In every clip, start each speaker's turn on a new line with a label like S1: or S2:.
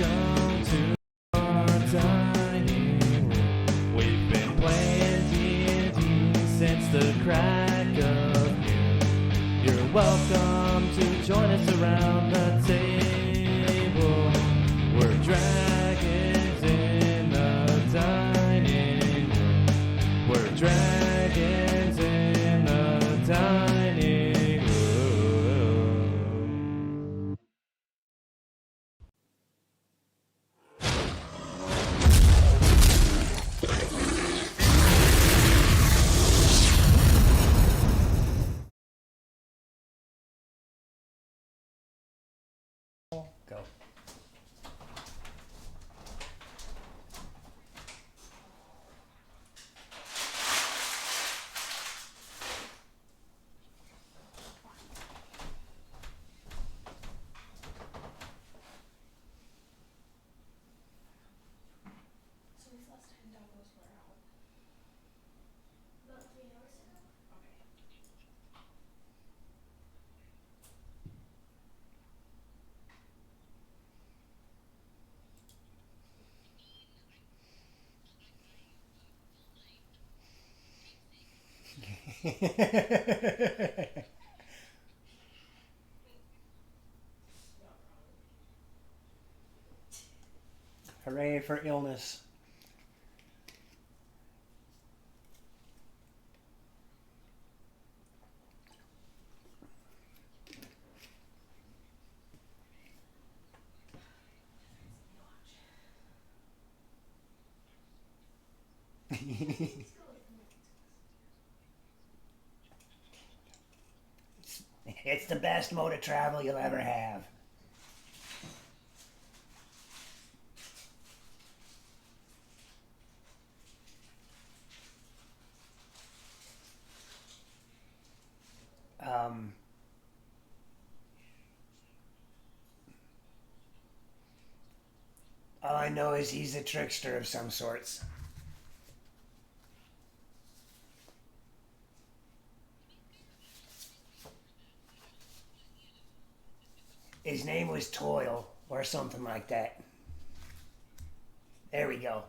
S1: welcome to our dining room. We've been playing D&D since the crack of noon. You're welcome to join us around the table. We're dragons in the dining room. We're dragons in the dining room.
S2: Go.
S3: So these last 10 doggos were out. About 3 hours ago? Okay.
S2: Hooray for illness. It's the best mode of travel you'll ever have. All I know is he's a trickster of some sorts. His name was Toil, or something like that. There we go.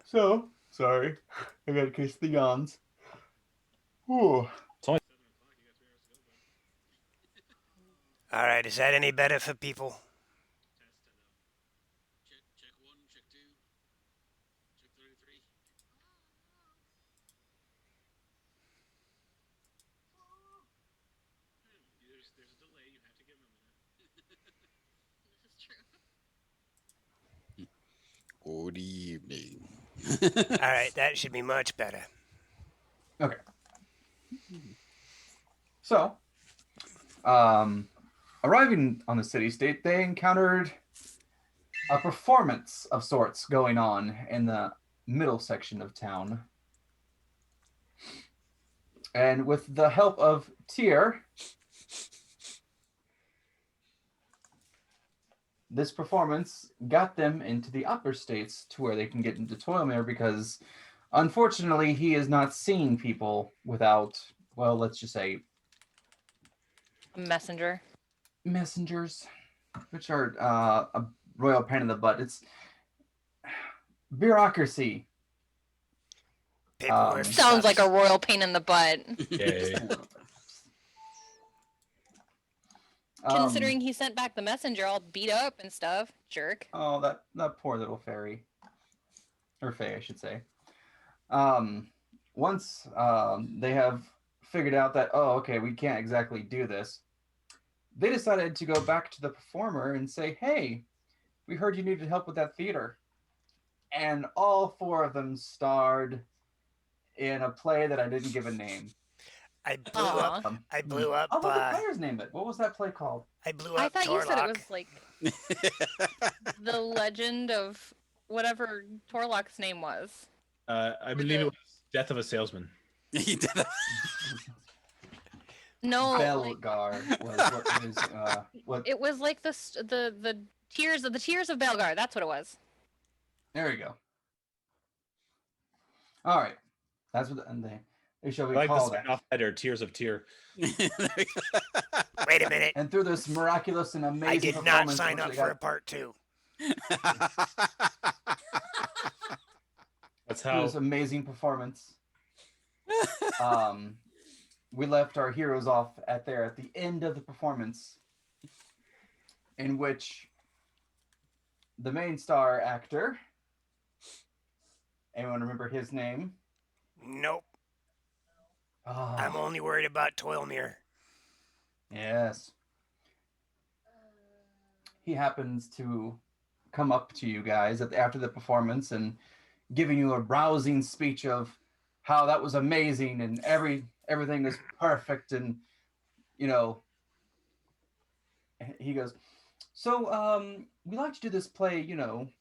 S4: So, sorry, I gotta kiss the yawns. Ooh.
S2: Alright, is that any better for people?
S5: Check 1, check 2, check 33. There's a delay, you have to give him a minute. This is true. Good evening.
S2: Alright, that should be much better.
S4: Okay. So, arriving on the city-state, they encountered a performance of sorts going on in the middle section of town. And with the help of Tyr, this performance got them into the upper states to where they can get into Toilmere because, unfortunately, he is not seeing people without, well, let's just say,
S6: Messenger.
S4: messengers, which are a royal pain in the butt. It's bureaucracy.
S2: Paperwork
S6: Sounds like a royal pain in the butt.
S7: Yay.
S6: Considering he sent back the messenger all beat up and stuff. Jerk.
S4: Oh, that poor little fairy. Or fae, I should say. Once they have figured out that, oh, okay, we can't exactly do this, they decided to go back to the performer and say, hey, we heard you needed help with that theater. And all 4 of them starred in a play that I didn't give a name.
S2: I blew up.
S4: Oh, let the players name it. What was that play called?
S2: I blew up.
S6: I thought you said it
S2: Torlock.
S6: was like the legend of whatever Torlock's name was.
S1: I believe it was Death of a Salesman.
S7: He did that.
S6: No, like,
S4: Belgar was what his what.
S6: it was like the tears of Belgar. That's what it was.
S4: There you go. All right, that's what they shall
S1: I
S4: we
S1: like the
S4: call that.
S1: spin-off header, Tears of Tear.
S2: Wait a minute.
S4: And through this miraculous and amazing
S2: I did not
S4: performance,
S2: sign
S4: which
S2: up
S4: they
S2: for
S4: got
S2: a part 2.
S1: That's
S4: through
S1: how.
S4: this amazing performance, we left our heroes off at the end of the performance, in which the main star actor, anyone remember his name?
S2: Nope.
S4: Oh,
S2: I'm only worried about Toilmere.
S4: yes. He happens to come up to you guys after the performance and giving you a rousing speech of how that was amazing and everything was perfect, and he goes, so we like to do this play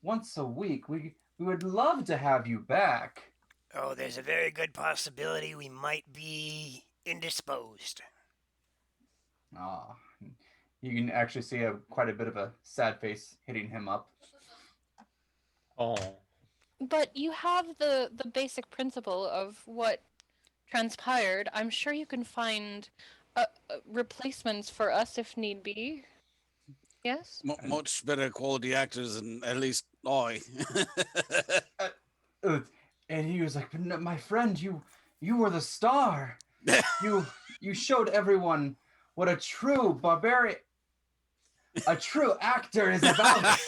S4: once a week. We would love to have you back.
S2: Oh, there's a very good possibility we might be indisposed.
S4: Ah, you can actually see quite a bit of a sad face hitting him up.
S1: Oh.
S6: But you have the basic principle of what transpired. I'm sure you can find replacements for us if need be. Yes?
S7: Much better quality actors than at least I.
S4: And he was like, "No, my friend, you were the star. You showed everyone what a true actor is about."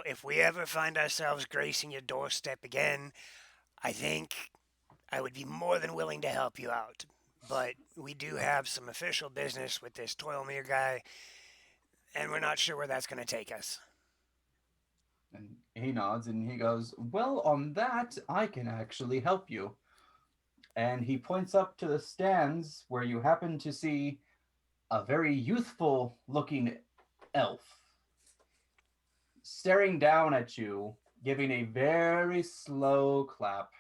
S2: If we ever find ourselves gracing your doorstep again, I think I would be more than willing to help you out. But we do have some official business with this Toilmere guy, and we're not sure where that's going to take us.
S4: And he nods and he goes, "Well, on that, I can actually help you." And he points up to the stands where you happen to see a very youthful looking elf staring down at you, giving a very slow clap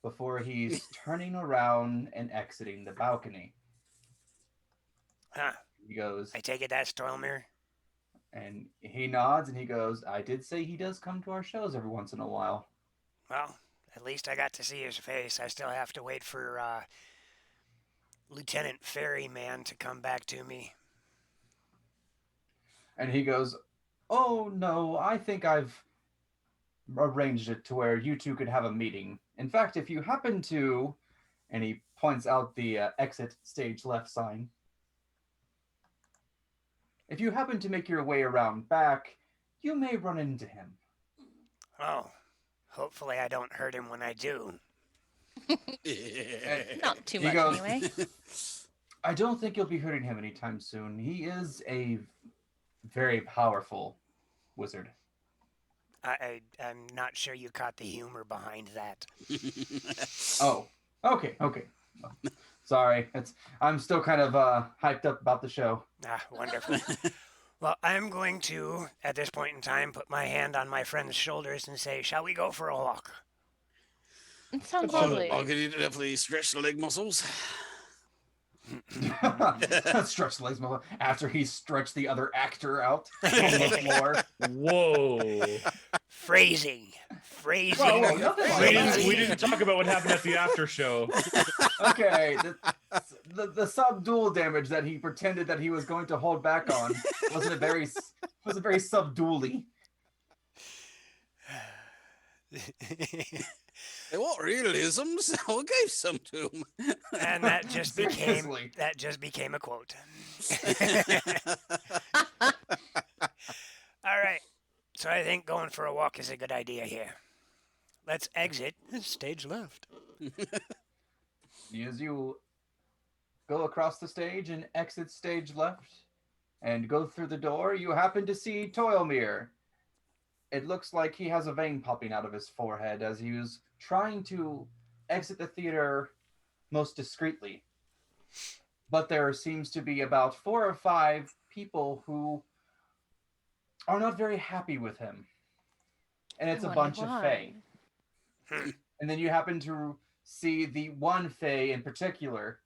S4: before he's turning around and exiting the balcony.
S2: Huh.
S4: He goes,
S2: I take it that's Toilmere?
S4: and he nods and he goes, "I did say he does come to our shows every once in a while."
S2: Well, at least I got to see his face. I still have to wait for Lieutenant Ferryman to come back to me.
S4: And he goes, "Oh, no, I think I've arranged it to where you two could have a meeting. In fact, if you happen to," and he points out the exit stage left sign, "if you happen to make your way around back, you may run into him."
S2: Oh, hopefully I don't hurt him when I do.
S6: Not too
S4: He
S6: much
S4: goes,
S6: anyway.
S4: "I don't think you'll be hurting him anytime soon. He is a very powerful wizard."
S2: I'm not sure you caught the humor behind that.
S4: Oh, okay. Sorry, I'm still kind of hyped up about the show.
S2: Ah, wonderful. Well, I'm going to, at this point in time, put my hand on my friend's shoulders and say, shall we go for a walk?
S6: It sounds
S1: Absolutely.
S6: lovely.
S7: I'll get you to definitely stretch the leg muscles.
S4: Stretch the legs after he stretched the other actor out on the floor.
S1: Whoa.
S2: Phrasing.
S4: Whoa, nothing like that.
S1: We didn't talk about what happened at the after show.
S4: Okay, the subdual damage that he pretended that he was going to hold back on wasn't very subdually.
S7: They want realism, so I gave some to him.
S2: And that just became
S4: Seriously.
S2: a quote. All right. So I think going for a walk is a good idea here. Let's exit stage left.
S4: As you go across the stage and exit stage left and go through the door, you happen to see Toilmere. It looks like he has a vein popping out of his forehead as he was trying to exit the theater most discreetly. but there seems to be about 4 or 5 people who are not very happy with him. And it's
S6: I
S4: a
S6: wonder
S4: bunch of fae.
S2: Hmm.
S4: And then you happen to see the one fae in particular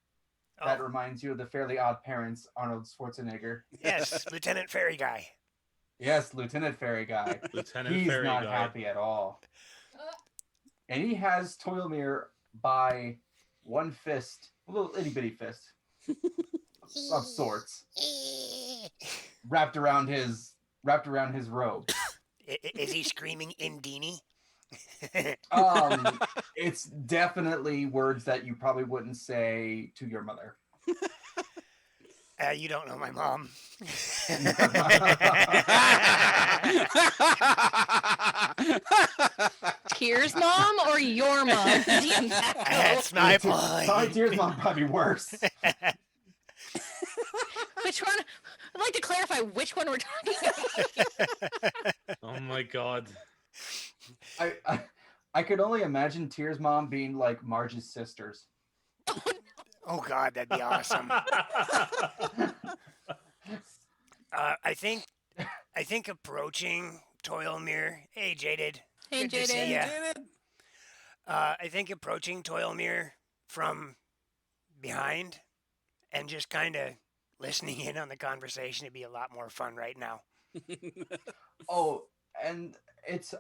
S4: that
S2: Oh,
S4: reminds you of the Fairly Odd Parents, Arnold Schwarzenegger.
S2: yes, Lieutenant Fairy Guy.
S4: Yes, Lieutenant Fairy Guy.
S1: Lieutenant
S4: He's
S1: Fairy
S4: not
S1: Guy.
S4: happy at all. And he has Toilmere by one fist, a little itty bitty fist of sorts, wrapped around his robe.
S2: Is he screaming Indini?
S4: It's definitely words that you probably wouldn't say to your mother.
S2: You don't know my mom.
S6: Tears mom or your mom?
S2: That's my
S4: Sorry,
S2: point.
S4: Tears Mom probably worse.
S6: Which one? I'd like to clarify which one we're talking about.
S1: Oh my god.
S4: I could only imagine Tears Mom being like Marge's sisters.
S2: Oh God, that'd be awesome. I think approaching Toilmere. Hey, Jaded.
S6: Hey,
S2: Good to see
S6: Jaded.
S2: ya.
S7: Janet.
S2: I think approaching Toilmere from behind and just kind of listening in on the conversation would be a lot more fun right now.
S4: Oh, and it's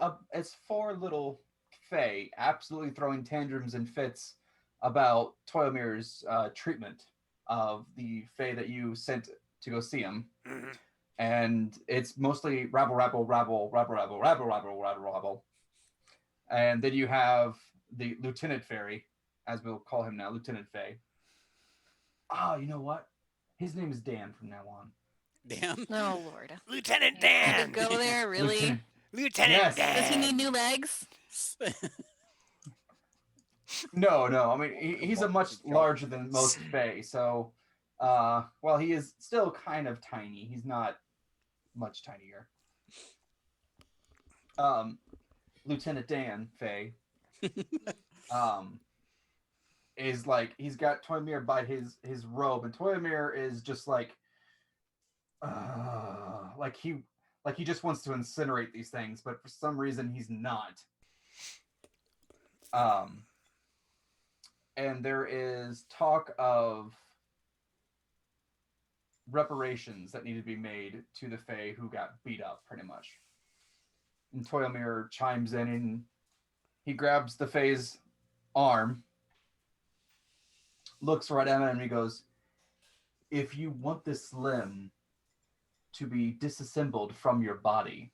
S4: 4 little fae absolutely throwing tantrums and fits about Toilmere's treatment of the fae that you sent to go see him.
S2: Mhm.
S4: And it's mostly rabble, rabble, rabble, rabble, rabble, rabble, rabble, rabble, rabble. And then you have the Lieutenant Fairy, as we'll call him now, Lieutenant Faye. You know what? His name is Dan from now on.
S7: Damn.
S6: Oh Lord.
S2: Lieutenant
S6: Need
S2: Dan.
S6: to go there, really?
S2: Lieutenant
S4: Yes.
S2: Dan.
S6: Does he need new legs?
S4: No. I mean, he's a much larger than most fae. So, while he is still kind of tiny, he's not much tinier. Lieutenant Dan Faye, is like he's got Toymir by his robe, and Toymir is just like he just wants to incinerate these things, but for some reason he's not. And there is talk of reparations that need to be made to the Fae who got beat up, pretty much. And Toylmere chimes in and he grabs the Fae's arm, looks right at him, and he goes, "If you want this limb to be disassembled from your body,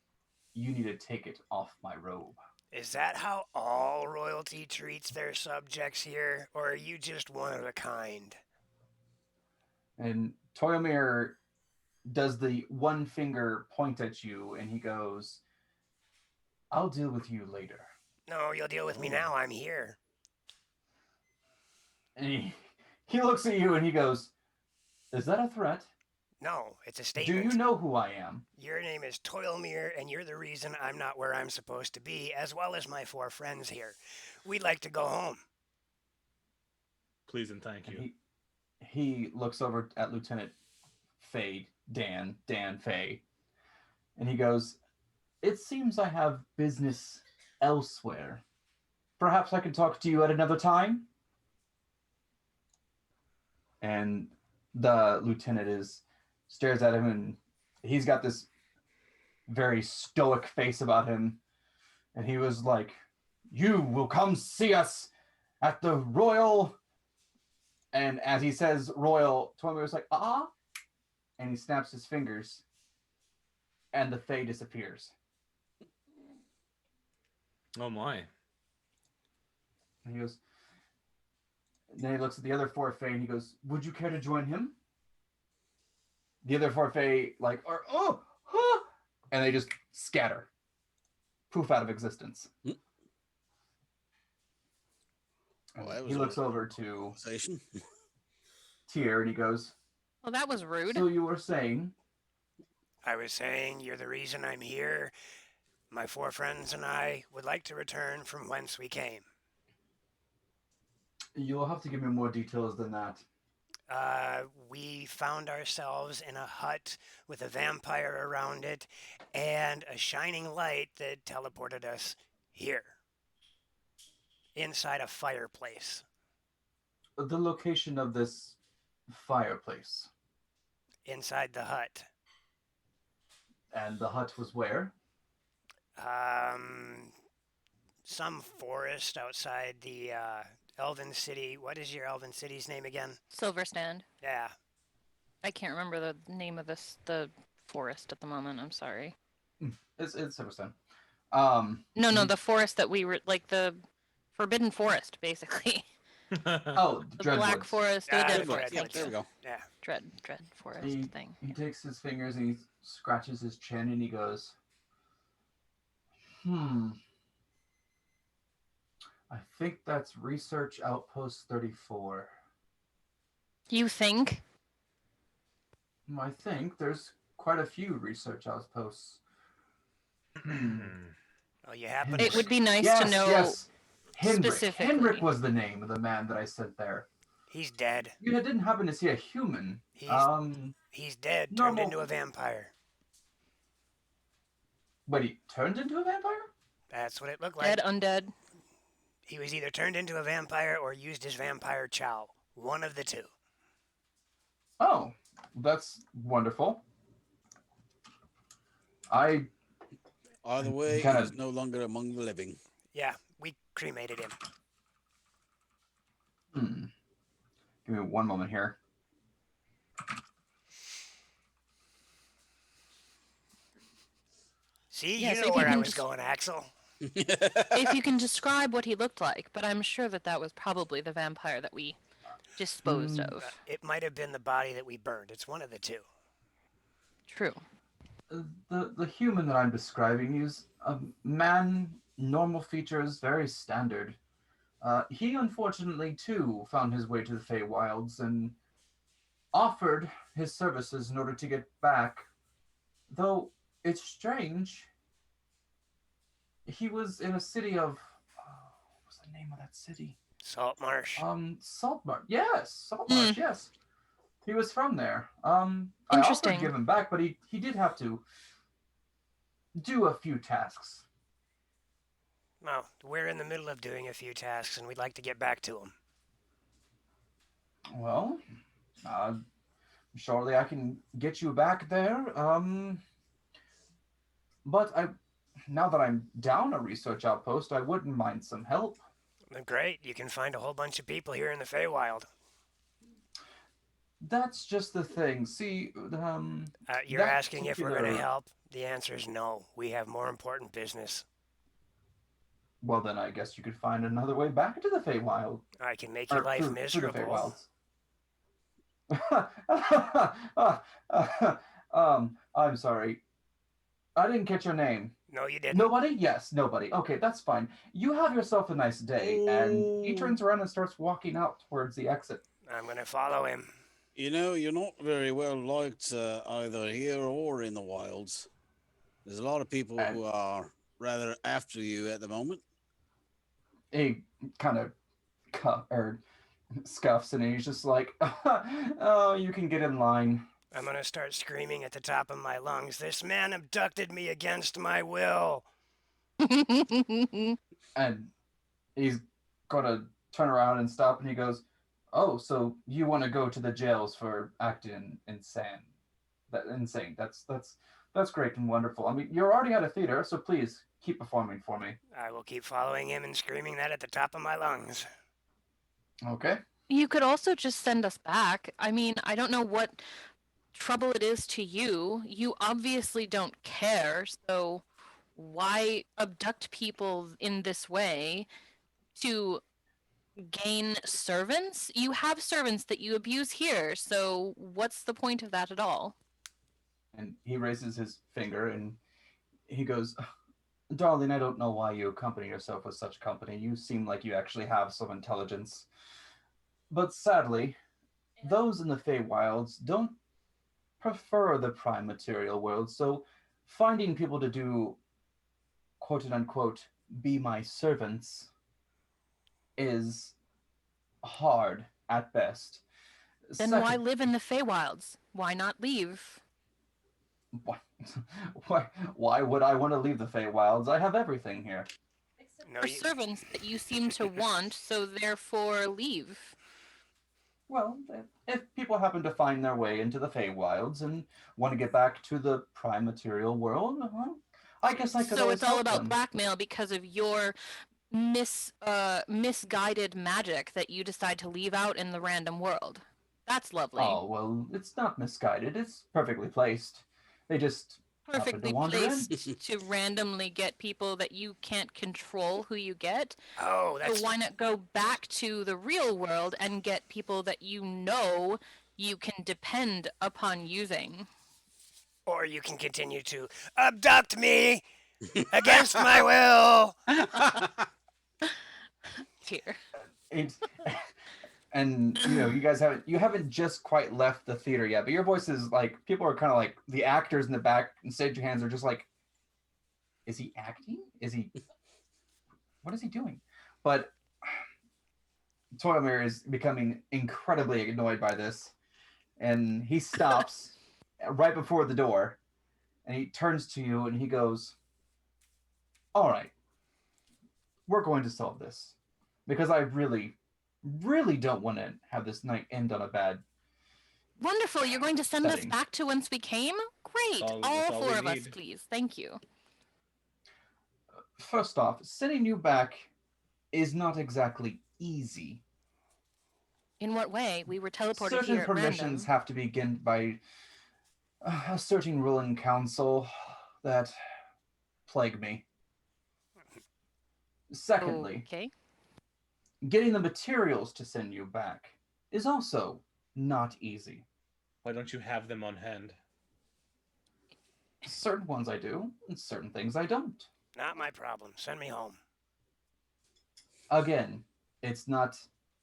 S4: you need to take it off my robe."
S2: Is that how all royalty treats their subjects here, or are you just one of a kind?
S4: And Toylmere does the one finger point at you, and he goes, "I'll deal with you later."
S2: No, you'll deal with me now. I'm here.
S4: And he looks at you and he goes, "Is that a threat?
S2: No, it's a
S4: Do
S2: statement.
S4: you know who I am?"
S2: Your name is Toilmere, and you're the reason I'm not where I'm supposed to be, as well as my 4 friends here. We'd like to go home.
S1: Please and thank
S4: And
S1: you.
S4: he looks over at Lieutenant Faye, Dan Faye, and he goes, "It seems I have business elsewhere. Perhaps I can talk to you at another time?" And the lieutenant stares at him, and he's got this very stoic face about him. And he was like, "You will come see us at the Royal." And as he says Royal, Toymi was like, and he snaps his fingers, and the Fae disappears.
S1: Oh my.
S4: And he goes, and then he looks at the other 4 Fae and he goes, "Would you care to join him?" The other 4 Fae are, and they just scatter, poof out of existence.
S7: Well, that
S4: He
S7: was
S4: looks
S7: a
S4: over to
S7: conversation.
S4: Tyr and he goes,
S6: Well, that was rude.
S4: "So you were saying?"
S2: I was saying you're the reason I'm here. My 4 friends and I would like to return from whence we came.
S4: "You'll have to give me more details than that."
S2: We found ourselves in a hut with a vampire around it and a shining light that teleported us here, inside a fireplace,
S4: The location of this fireplace.
S2: inside the hut.
S4: And the hut was where?
S2: Um, some forest outside the Elven City. What is your Elven City's name again?
S6: Silver Stand.
S2: Yeah.
S6: I can't remember the name of the forest at the moment. I'm sorry.
S4: It's Silverstone.
S6: No, the forest that we were like the Forbidden Forest, basically.
S4: Oh,
S6: The Black
S4: Dreadwoods.
S6: Forest, the
S2: Ah,
S6: Dead
S2: the
S6: Forest.
S7: Yep,
S6: Thank
S7: there we
S6: you.
S7: go.
S2: Yeah.
S6: Dread Forest
S4: He,
S6: thing.
S4: he takes his fingers and he scratches his chin and he goes, I think that's Research Outpost 34.
S6: You think?
S4: I think there's quite a few research outposts.
S2: Oh, you happen
S6: It
S2: to
S6: would be nice
S4: yes,
S6: to know
S4: yes. Hendrik.
S6: specifically.
S4: Hendrik was the name of the man that I sent there.
S2: He's dead.
S4: You didn't happen to see a human.
S2: He's dead, turned
S4: normal-
S2: into a vampire.
S4: But he turned into a vampire?
S2: That's what it looked like.
S6: Dead, undead.
S2: He was either turned into a vampire or used his vampire chow. One of the two.
S4: Oh, that's wonderful.
S7: Either way,
S4: Kinda-
S7: he's no longer among the living.
S2: Yeah, we cremated him.
S4: Give me one moment here.
S2: See,
S6: Yeah,
S2: you
S6: so
S2: know
S6: if you
S2: where I
S6: can
S2: was
S6: just-
S2: going, Axel.
S6: If you can describe what he looked like, but I'm sure that was probably the vampire that we disposed of.
S2: It might have been the body that we burned. It's one of the two.
S6: True.
S4: The human that I'm describing is a man, normal features, very standard. He unfortunately too found his way to the Feywilds and offered his services in order to get back. Though it's strange, he was in a city of what's the name of that city?
S2: Saltmarsh.
S4: Saltmarsh. Yes, Saltmarsh. Yes, he was from there. I offered
S6: Interesting.
S4: to give him back, but he did have to do a few tasks.
S2: Well, we're in the middle of doing a few tasks, and we'd like to get back to them.
S4: Well, shortly I can get you back there. But now that I'm down a research outpost, I wouldn't mind some help.
S2: Great, you can find a whole bunch of people here in the Feywild.
S4: That's just the thing. See,
S2: You're
S4: that
S2: asking if we're going to
S4: particular-
S2: help? The answer is no. We have more important business.
S4: Well, then I guess you could find another way back to the Feywild.
S2: I can make your
S4: Or
S2: life
S4: through the
S2: miserable.
S4: Feywilds. I'm sorry. I didn't catch your name.
S2: No, you didn't.
S4: Nobody? Yes, nobody. Okay, that's fine. You have yourself a nice day. And he turns around and starts walking out towards the exit.
S2: I'm going to follow him.
S7: You know, you're not very well liked either here or in the wilds. There's a lot of people who are rather after you at the moment.
S4: He kind of scuffs and he's just like, oh, you can get in line.
S2: I'm going to start screaming at the top of my lungs. This man abducted me against my will.
S4: And he's going to turn around and stop and he goes, oh, so you want to go to the jails for acting insane. That's great and wonderful. I mean, you're already at a theater, so please keep performing for me.
S2: I will keep following him and screaming that at the top of my lungs.
S4: Okay.
S6: You could also just send us back. I mean, I don't know what trouble it is to you. You obviously don't care, so why abduct people in this way to gain servants? You have servants that you abuse here, so what's the point of that at all?
S4: And he raises his finger and he goes, darling, I don't know why you accompany yourself with such company. You seem like you actually have some intelligence. But sadly, those in the Feywilds don't prefer the prime material world, so finding people to do, quote unquote, be my servants is hard at best.
S6: Then why
S4: Second,
S6: live in the Feywilds? Why not leave?
S4: why, why would I want to leave the Feywilds? I have everything here.
S3: Except
S2: No,
S6: For
S2: you,
S6: servants that you seem to want, so therefore leave.
S4: Well, if people happen to find their way into the Feywilds and want to get back to the prime material world, well, I guess I could
S6: So
S4: always
S6: it's all
S4: help
S6: about
S4: them.
S6: blackmail because of your misguided magic that you decide to leave out in the random world. That's lovely.
S4: Oh, well, it's not misguided. It's perfectly placed. They just happen to
S6: Perfectly
S4: wander in.
S6: placed to randomly get people that you can't control who you get.
S2: oh,
S6: So
S2: that's
S6: why not go back to the real world and get people that you know you can depend upon using?
S2: or you can continue to abduct me against my will.
S6: Here.
S4: It's, and you guys haven't just quite left the theater yet, but your voice is like people are kind of like the actors in the back and stage hands are just like, is he acting? What is he doing? But Toilmere is becoming incredibly annoyed by this, and he stops right before the door, and he turns to you and he goes, "All right, we're going to solve this, because I really, really don't want to have this night end on a bad."
S6: Wonderful. You're going to send us
S4: Setting.
S6: back to whence we came? Great.
S1: That's
S6: All
S1: all
S6: four
S1: we
S6: of us,
S1: need.
S6: please. Thank you.
S4: First off, sending you back is not exactly easy.
S6: In what way? We were teleported
S4: Certain
S6: here at
S4: permissions
S6: random.
S4: have to be given by a certain ruling council that plague me. Secondly,
S6: Okay.
S4: getting the materials to send you back is also not easy.
S1: Why don't you have them on hand?
S4: Certain ones I do, and certain things I don't.
S2: Not my problem. Send me home.
S4: Again, it's not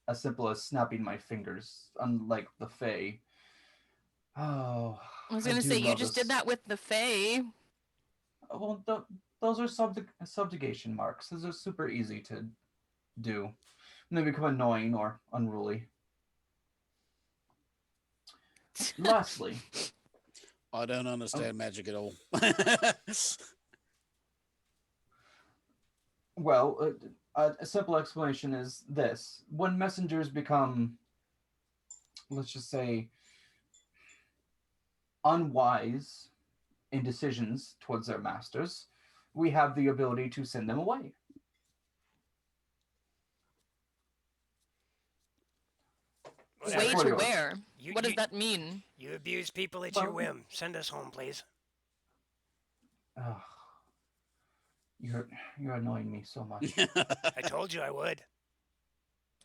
S4: as simple as snapping my fingers, unlike the Fae. Oh,
S6: I was
S4: I
S6: going to
S4: do
S6: say, you
S4: love
S6: just
S4: this.
S6: did that with the Fae.
S4: Well, those are subjugation marks. Those are super easy to do. And they become annoying or unruly. Lastly,
S7: I don't understand magic at all.
S4: well, a simple explanation is this. When messengers become, let's just say, unwise in decisions towards their masters, we have the ability to send them away.
S2: Whatever.
S6: Way
S4: What
S6: to
S4: are yours?
S6: where?
S2: You,
S6: What
S2: you,
S6: does that mean?
S2: you abuse people at your
S4: Well-
S2: whim. Send us home, please.
S4: Ugh. You're annoying me so much.
S2: I told you I would.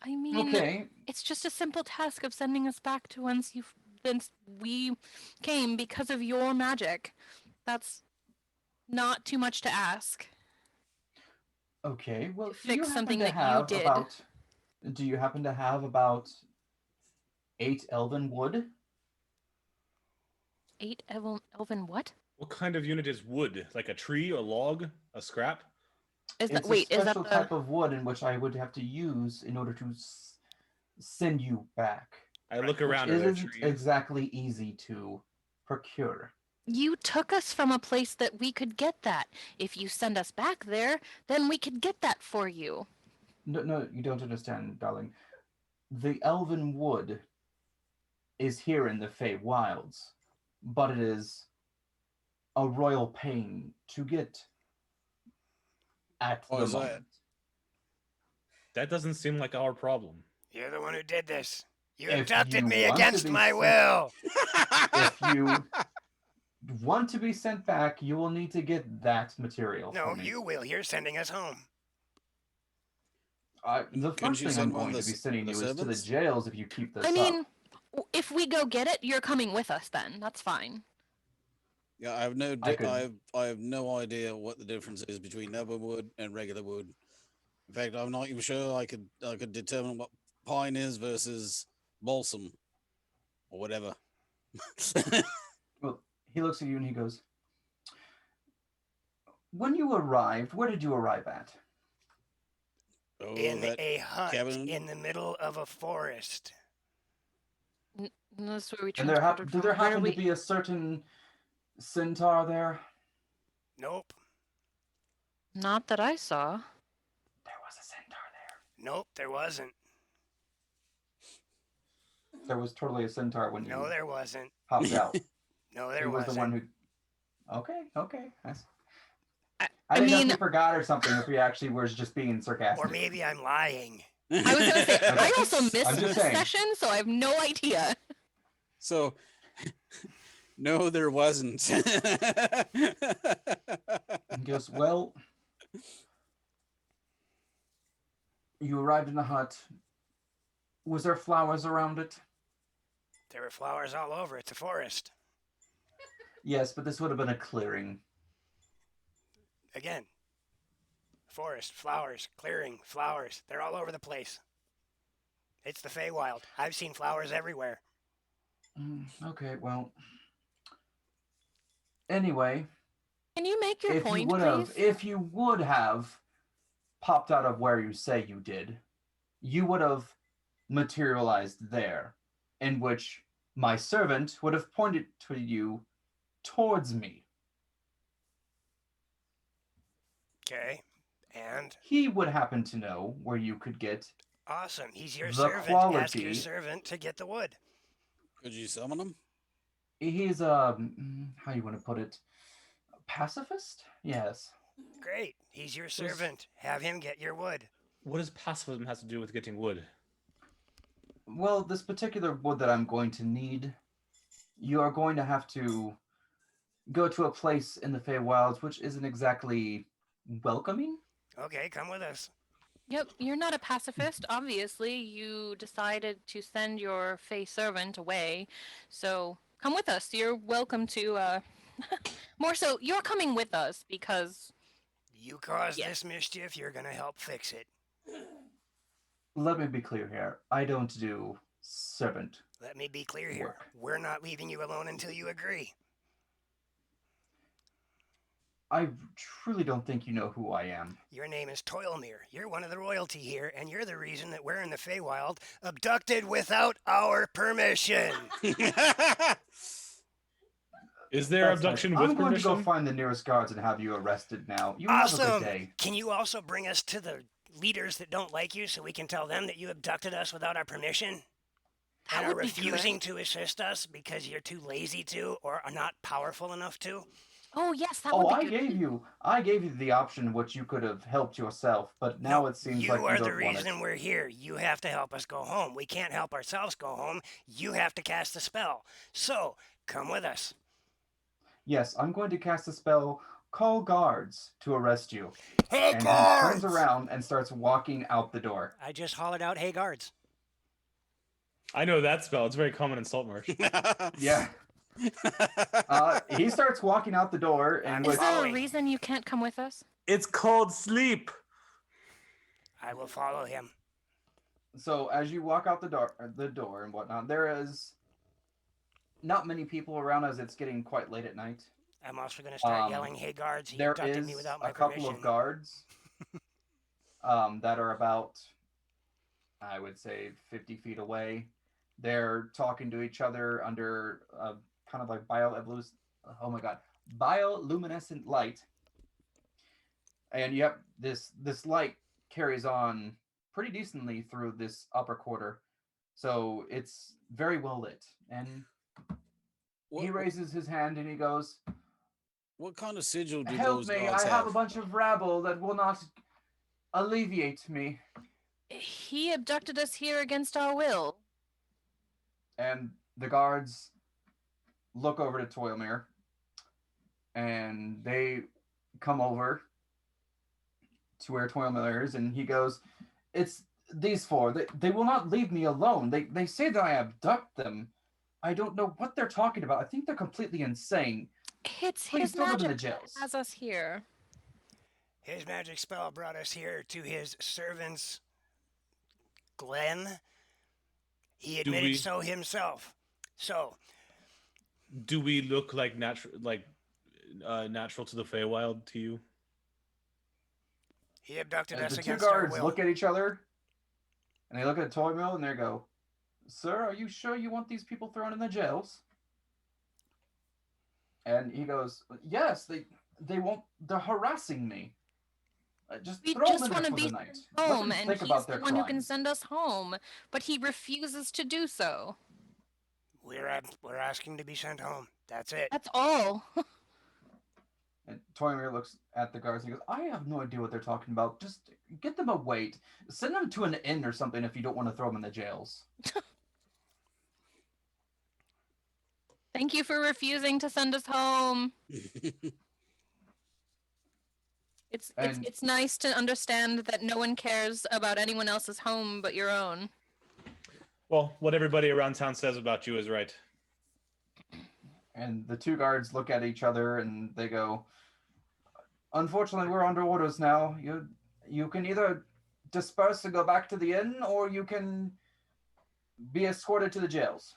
S6: I mean,
S4: Okay,
S6: it's just a simple task of sending us back to whence we came because of your magic. That's not too much to ask.
S4: okay. Well,
S6: To
S4: do you
S6: fix
S4: happen
S6: something
S4: to
S6: that you
S4: have
S6: did.
S4: about? Do you happen to have about 8 elven wood?
S6: 8 elven what?
S1: What kind of unit is wood? Like a tree, a log, a scrap?
S6: Is that
S4: It's
S6: wait?
S4: a
S6: Is that
S4: special
S6: the?
S4: type of wood in which I would have to use in order to send you back,
S1: I look
S4: which
S1: around. Are there
S4: isn't
S1: trees?
S4: exactly easy to procure.
S6: You took us from a place that we could get that. If you send us back there, then we could get that for you.
S4: No, you don't understand, darling. The elven wood is here in the Fey Wilds, but it is a royal pain to get at
S7: Oh,
S4: the
S7: is that-
S4: moment.
S1: That doesn't seem like our problem.
S2: You're the one who did this. You
S4: If
S2: abducted
S4: you
S2: me
S4: want to
S2: against
S4: be
S2: my
S4: sent-
S2: will.
S4: If you want to be sent back, you will need to get that material
S2: No,
S4: for me.
S2: you will. You're sending us home.
S4: The
S7: Couldn't
S4: first
S7: you
S4: thing I'm
S7: send one
S4: going
S7: of
S4: to be
S7: the
S4: sending
S7: the
S4: you is to the
S7: servants?
S4: jails if you keep this
S6: I
S4: up.
S6: mean, if we go get it, you're coming with us then. That's fine.
S7: Yeah, I have no.
S4: I could-
S7: I have no idea what the difference is between elven wood and regular wood. In fact, I'm not even sure I could determine what pine is versus balsam or whatever.
S4: Well, he looks at you and he goes, "When you arrived, where did you arrive at?"
S7: Oh,
S2: In
S7: that
S2: a hut
S7: cabin?
S2: in the middle of a forest.
S6: And that's where we
S4: And there
S6: transported
S4: do there
S6: from. Where
S4: happen
S6: we...
S4: to be a certain centaur there?
S2: Nope.
S6: Not that I saw.
S4: There was a centaur there.
S2: Nope, there wasn't.
S4: There was totally a centaur when
S2: No,
S4: you
S2: there wasn't.
S4: popped out.
S2: No,
S4: He
S2: there
S4: was
S2: wasn't.
S4: the one who. Okay.
S6: I
S4: I didn't know if
S6: mean,
S4: he forgot or something. If he actually was just being sarcastic.
S2: Or maybe I'm lying.
S6: I was gonna say I also missed
S4: I'm
S6: the
S4: just saying.
S6: session, so I have no idea.
S7: So, no, there wasn't.
S4: He goes, well, you arrived in the hut. Was there flowers around it?
S2: There were flowers all over. It's a forest.
S4: Yes, but this would have been a clearing.
S2: Again, forest, flowers, clearing, flowers. They're all over the place. It's the Feywild. I've seen flowers everywhere.
S4: Okay, well. Anyway,
S6: Can you make your point, please?
S4: if you would have popped out of where you say you did, you would have materialized there, in which my servant would have pointed to you towards me.
S2: Okay, and?
S4: He would happen to know where you could get.
S2: Awesome. He's your
S4: The
S2: servant. Ask your
S4: quality-
S2: servant to get the wood.
S7: Could you summon him?
S4: He's how you want to put it? A pacifist? Yes.
S2: Great. He's your servant. Have him get your wood.
S1: What does pacifism has to do with getting wood?
S4: Well, this particular wood that I'm going to need, you are going to have to go to a place in the Feywilds which isn't exactly welcoming.
S2: Okay, come with us.
S6: Yep, you're not a pacifist. Obviously, you decided to send your Fey servant away, so come with us. You're welcome to. More so, you're coming with us because
S2: You caused
S6: Yeah.
S2: this mischief. You're going to help fix it.
S4: Let me be clear here. I don't do servant.
S2: Let me be clear here.
S4: Work.
S2: We're not leaving you alone until you agree.
S4: I truly don't think you know who I am.
S2: Your name is Toilmere. You're one of the royalty here, and you're the reason that we're in the Feywild, abducted without our permission.
S1: Is there
S4: That's
S1: abduction
S4: nice.
S1: with
S4: I'm going to
S1: permission?
S4: go find the nearest guards and have you arrested now. You have a
S2: Awesome.
S4: good day.
S2: Can you also bring us to the leaders that don't like you so we can tell them that you abducted us without our permission?
S6: that
S2: And are
S6: would be
S2: refusing
S6: good.
S2: to assist us because you're too lazy to or are not powerful enough to?
S6: Oh yes, that
S4: Oh,
S6: would
S4: I
S6: be good.
S4: gave you the option which you could have helped yourself, but now
S2: No,
S4: it seems
S2: you
S4: like
S2: are
S4: you
S2: the
S4: don't want
S2: reason
S4: it.
S2: we're here. You have to help us go home. We can't help ourselves go home. You have to cast the spell. So, come with us.
S4: Yes, I'm going to cast a spell, call guards to arrest you.
S2: Hey,
S4: And
S2: guards!
S4: he turns around and starts walking out the door.
S2: I just hollered out, hey, guards.
S1: I know that spell. It's very common in Saltmarsh.
S4: Yeah. He starts walking out the door,
S2: I'm
S4: and
S6: Is
S4: with,
S6: there a
S2: following.
S6: reason you can't come with us?
S1: It's called sleep.
S2: I will follow him.
S4: so as you walk out the door and whatnot, there is not many people around as it's getting quite late at night.
S2: I'm also going to start yelling, hey, guards. He
S4: There
S2: abducted
S4: is
S2: me without my
S4: a couple
S2: permission.
S4: of guards that are about, I would say, 50 feet away. They're talking to each other under kind of like bioluminescent light. And yep, this light carries on pretty decently through this upper quarter. So it's very well lit. And he raises his hand and he goes,
S7: What kind of sigil do
S4: help
S7: those
S4: me,
S7: guards
S4: I have a bunch of rabble that will not alleviate me.
S6: He abducted us here against our will.
S4: And the guards look over to Toilmere, and they come over to where Toilmere is, and he goes, it's these four. They will not leave me alone. They say that I abduct them. I don't know what they're talking about. I think they're completely insane.
S6: It's
S4: Please
S6: his
S4: throw them in the
S6: magic that
S4: jails.
S6: has us here.
S2: His magic spell brought us here to his servant's Glen. He
S1: Do
S2: admitted
S1: we-
S2: so himself. So,
S1: Do we look like natural to the Feywild to you?
S2: he abducted
S4: And
S2: us
S4: the two
S2: against our
S4: guards
S2: will.
S4: look at each other, and they look at Toilmere, and they go, Sir, are you sure you want these people thrown in the jails? And he goes, yes, they won't, they're harassing me. Just
S6: We
S4: throw them
S6: just
S4: in there
S6: want to
S4: for
S6: be
S4: the night.
S6: sent
S4: Let
S6: home,
S4: them
S6: and
S4: think
S6: he's
S4: about
S6: the
S4: their
S6: one who can
S4: crimes.
S6: send us home, but he refuses to do so.
S2: We're asking to be sent home. That's it.
S6: That's all.
S4: And Toymir looks at the guards and he goes, I have no idea what they're talking about. Just get them a wait. Send them to an inn or something if you don't want to throw them in the jails.
S6: Thank you for refusing to send us home. It's nice to understand that no one cares about anyone else's home but your own.
S1: Well, what everybody around town says about you is right.
S4: And the two guards look at each other and they go, unfortunately, we're under orders now. You can either disperse and go back to the inn, or you can be escorted to the jails.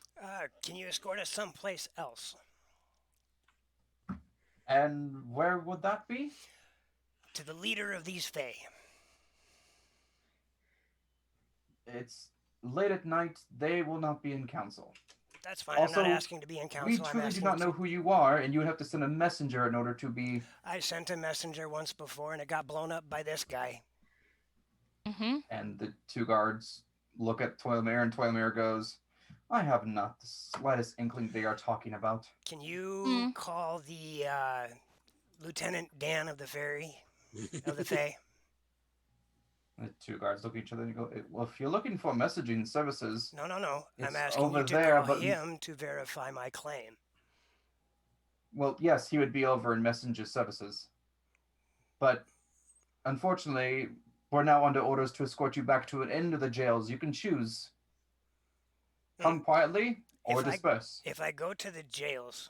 S2: Can you escort us someplace else?
S4: And where would that be?
S2: To the leader of these Fae.
S4: It's late at night. They will not be in council.
S2: That's fine.
S4: Also,
S2: I'm not asking to be in council.
S4: We
S2: I'm
S4: truly do
S2: asking
S4: not know who you are, and you would have to send a messenger in order to be...
S2: I sent a messenger once before, and it got blown up by this guy.
S6: Mm-hmm.
S4: And the two guards look at Toylmere, and Toylmere goes, I have not the slightest inkling they are talking about.
S2: Can you call the Lieutenant Dan of the Ferry, of the Fae?
S4: The two guards look at each other and go, well, if you're looking for messaging services...
S2: No. I'm
S4: it's
S2: asking
S4: over
S2: you to
S4: there,
S2: call
S4: but...
S2: him to verify my claim.
S4: Well, yes, he would be over in messenger services. But unfortunately, we're now under orders to escort you back to an end of the jails. You can choose. Come quietly or disperse.
S2: If I go to the jails,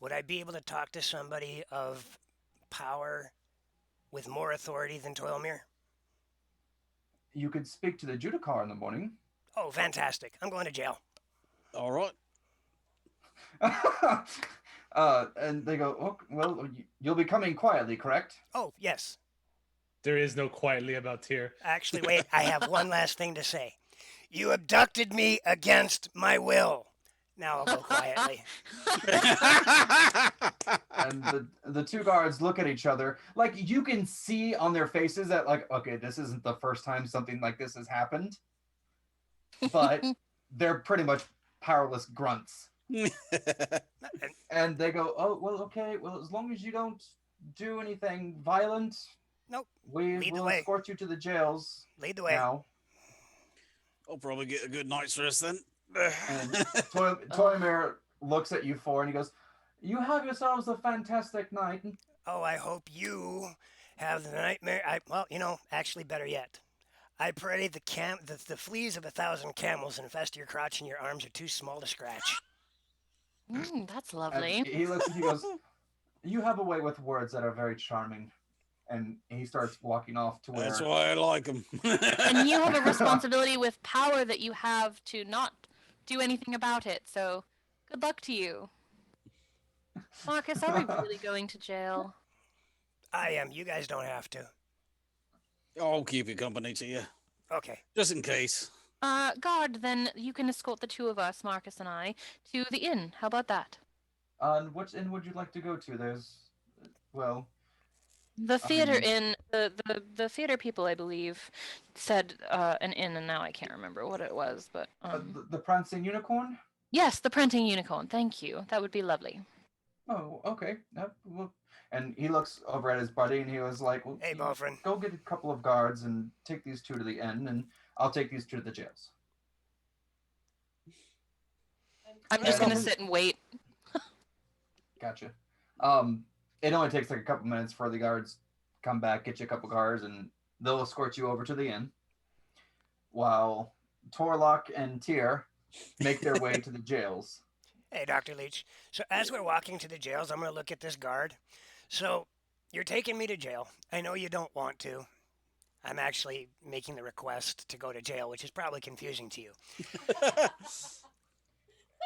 S2: would I be able to talk to somebody of power with more authority than Toylmere?
S4: You could speak to the Judicar in the morning.
S2: Oh, fantastic. I'm going to jail.
S7: All right.
S4: And they go, oh, well, you'll be coming quietly, correct?
S2: Oh, yes.
S1: There is no quietly about Tyr.
S2: Actually, wait, I have one last thing to say. You abducted me against my will. Now I'll go quietly.
S4: And the two guards look at each other. Like, you can see on their faces that, like, okay, this isn't the first time something like this has happened. But they're pretty much powerless grunts. And they go, oh, well, okay, well, as long as you don't do anything violent,
S2: nope.
S4: We will escort you to the jails.
S2: Lead the way.
S4: Now.
S7: I'll probably get a good night's rest then.
S4: And Toymere looks at you four and he goes, you have yourselves a fantastic night.
S2: Oh, I hope you have the nightmare. Actually, better yet. I pray the fleas of 1,000 camels infest your crotch and your arms are too small to scratch.
S6: That's lovely.
S4: And he looks and he goes, you have a way with words that are very charming. And he starts walking off to where...
S7: That's why I like him.
S6: And you have a responsibility with power that you have to not do anything about it. So, good luck to you. Marcus, are we really going to jail?
S2: I am. You guys don't have to.
S7: I'll keep you company to you.
S2: Okay.
S7: Just in case.
S6: Guard, then you can escort the two of us, Marcus and I, to the inn. How about that?
S4: Which inn would you like to go to? There's... Well...
S6: The theater inn, the theater people, I believe, said an inn, and now I can't remember what it was, but...
S4: the Prancing Unicorn?
S6: Yes, the Prancing Unicorn. Thank you. That would be lovely.
S4: Oh, okay. Well, and he looks over at his buddy, and he was like, well,
S2: hey, boyfriend.
S4: Go get a couple of guards and take these two to the inn, and I'll take these two to the jails.
S6: I'm just going to sit and wait.
S4: Gotcha. It only takes like a couple minutes for the guards come back, get you a couple guards, and they'll escort you over to the inn. While Torlock and Tyr make their way to the jails.
S2: Hey, Dr. Leach. So as we're walking to the jails, I'm going to look at this guard. So you're taking me to jail. I know you don't want to. I'm actually making the request to go to jail, which is probably confusing to you.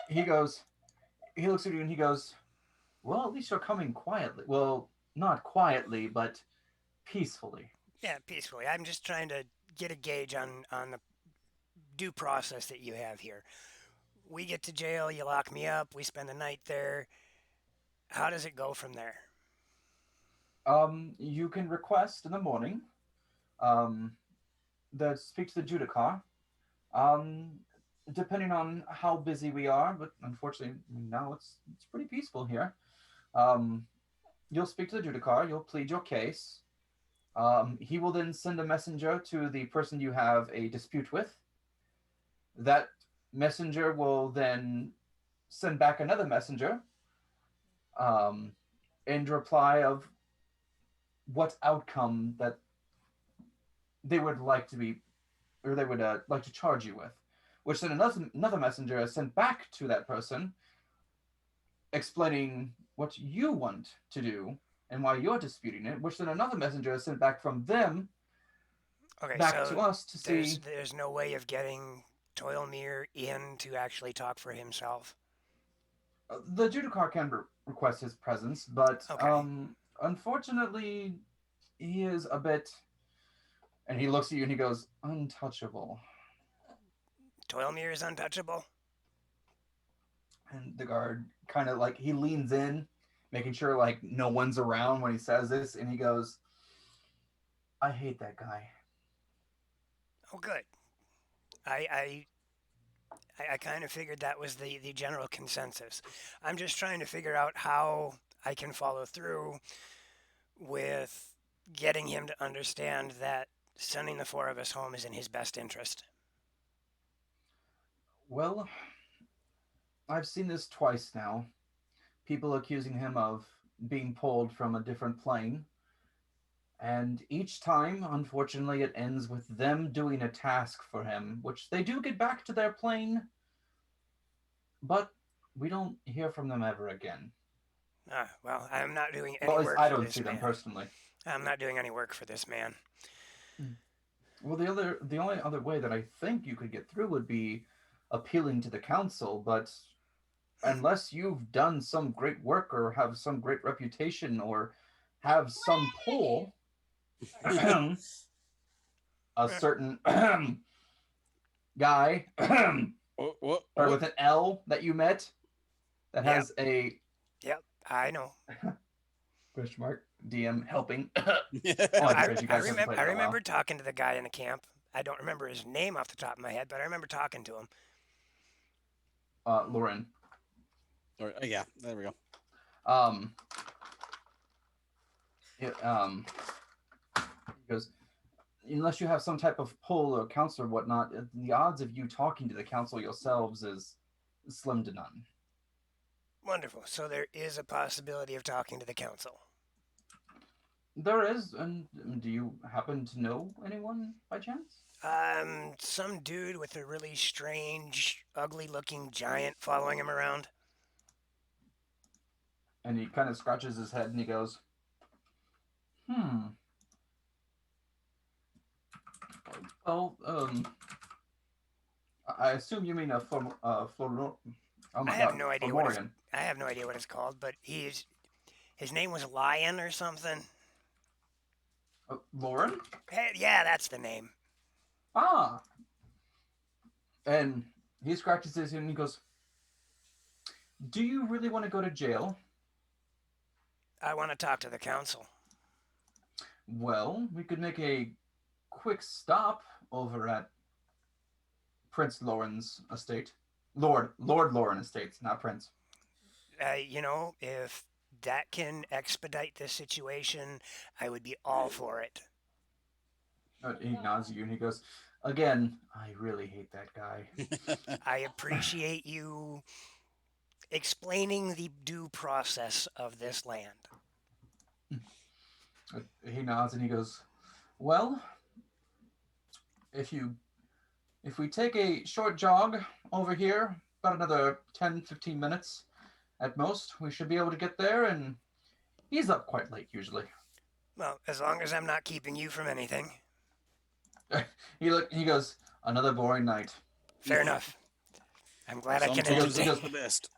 S4: He looks at you and he goes, well, at least you're coming quietly. Well, not quietly, but peacefully.
S2: Yeah, peacefully. I'm just trying to get a gauge on the due process that you have here. We get to jail, you lock me up, we spend the night there. How does it go from there?
S4: You can request in the morning. Um, speak to the judicar. Um, Depending on how busy we are, but unfortunately now it's pretty peaceful here. Um, you'll speak to the judicar. You'll plead your case. He will then send a messenger to the person you have a dispute with. That messenger will then send back another messenger um, in reply of what outcome that they would like to be, or they would like to charge you with. Which then another messenger is sent back to that person, explaining what you want to do and why you're disputing it. Which then another messenger is sent back from them
S2: Okay,
S4: back
S2: so
S4: to us to see.
S2: there's no way of getting Toilmere in to actually talk for himself.
S4: The judicar can request his presence, but
S2: Okay.
S4: unfortunately, he is a bit. And he looks at you and he goes, untouchable.
S2: Toilmere is untouchable.
S4: And the guard kind of like he leans in, making sure like no one's around when he says this, and he goes, I hate that guy.
S2: Oh, good. I kind of figured that was the general consensus. I'm just trying to figure out how I can follow through with getting him to understand that sending the four of us home is in his best interest.
S4: Well, I've seen this twice now. People accusing him of being pulled from a different plane. And each time, unfortunately, it ends with them doing a task for him, which they do get back to their plane, but we don't hear from them ever again.
S2: Well, I'm not doing any
S4: Well, at least
S2: work
S4: I
S2: for
S4: don't
S2: this
S4: see them
S2: man.
S4: personally.
S2: I'm not doing any work for this man.
S4: Well, the only other way that I think you could get through would be appealing to the council, but unless you've done some great work or have some great reputation or have some pull, a certain guy or with an L that you met that
S2: Yep.
S4: has a
S2: Yep, I know.
S4: question mark DM helping.
S2: No,
S4: Only
S2: I,
S4: because you
S2: I
S4: guys haven't
S2: remember.
S4: played
S2: I
S4: in a while.
S2: remember talking to the guy in the camp. I don't remember his name off the top of my head, but I remember talking to him.
S4: Lauren.
S7: Yeah, there we go.
S4: He goes, unless you have some type of pull or council or whatnot, the odds of you talking to the council yourselves is slim to none.
S2: Wonderful. So there is a possibility of talking to the council.
S4: There is, and do you happen to know anyone by chance?
S2: Some dude with a really strange, ugly-looking giant following him around.
S4: And he kind of scratches his head and he goes, Well, I assume you mean a Flor. Oh my
S2: I have
S4: God,
S2: no idea
S4: Fomorian.
S2: I have no idea what it's called, but his name was Lion or something.
S4: Lauren?
S2: Hey, yeah, that's the name.
S4: Ah. And he scratches his head and he goes, do you really want to go to jail?
S2: I want to talk to the council.
S4: Well, we could make a quick stop over at Prince Lauren's estate. Lord Lauren Estates, not Prince.
S2: If that can expedite this situation, I would be all for it.
S4: He nods at you and he goes, again, I really hate that guy.
S2: I appreciate you explaining the due process of this land.
S4: He nods and he goes, well, if we take a short jog over here, about another 10-15 minutes at most, we should be able to get there, and he's up quite late usually.
S2: Well, as long as I'm not keeping you from anything.
S4: He goes, another boring night.
S2: Fair enough. I'm glad I can
S7: Sometimes
S2: entertain.
S7: it's the best.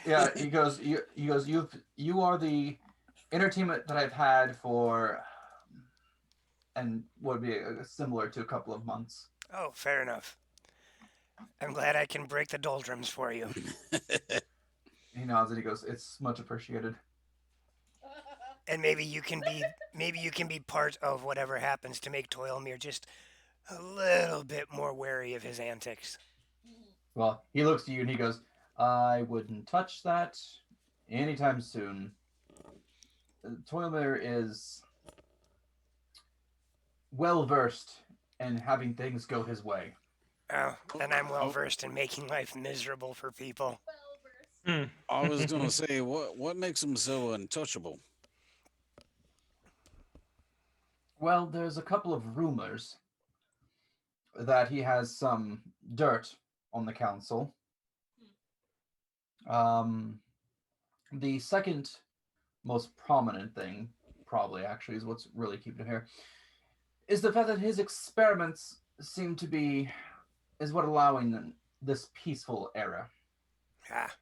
S4: Yeah, he goes, you are the entertainment that I've had for, and would be similar to a couple of months.
S2: Oh, fair enough. I'm glad I can break the doldrums for you.
S4: He nods and he goes, "It's much appreciated."
S2: And maybe you can be part of whatever happens to make Toilmere just a little bit more wary of his antics.
S4: Well, he looks to you and he goes, "I wouldn't touch that anytime soon." Toilmere is well versed in having things go his way.
S2: Oh, and I'm well versed in making life miserable for people.
S1: Hmm.
S7: I was gonna say, what makes him so untouchable?
S4: Well, there's a couple of rumors that he has some dirt on the council. The second most prominent thing, probably actually, is what's really keeping him here, is the fact that his experiments seem to be is what allowing this peaceful era.
S2: Ah,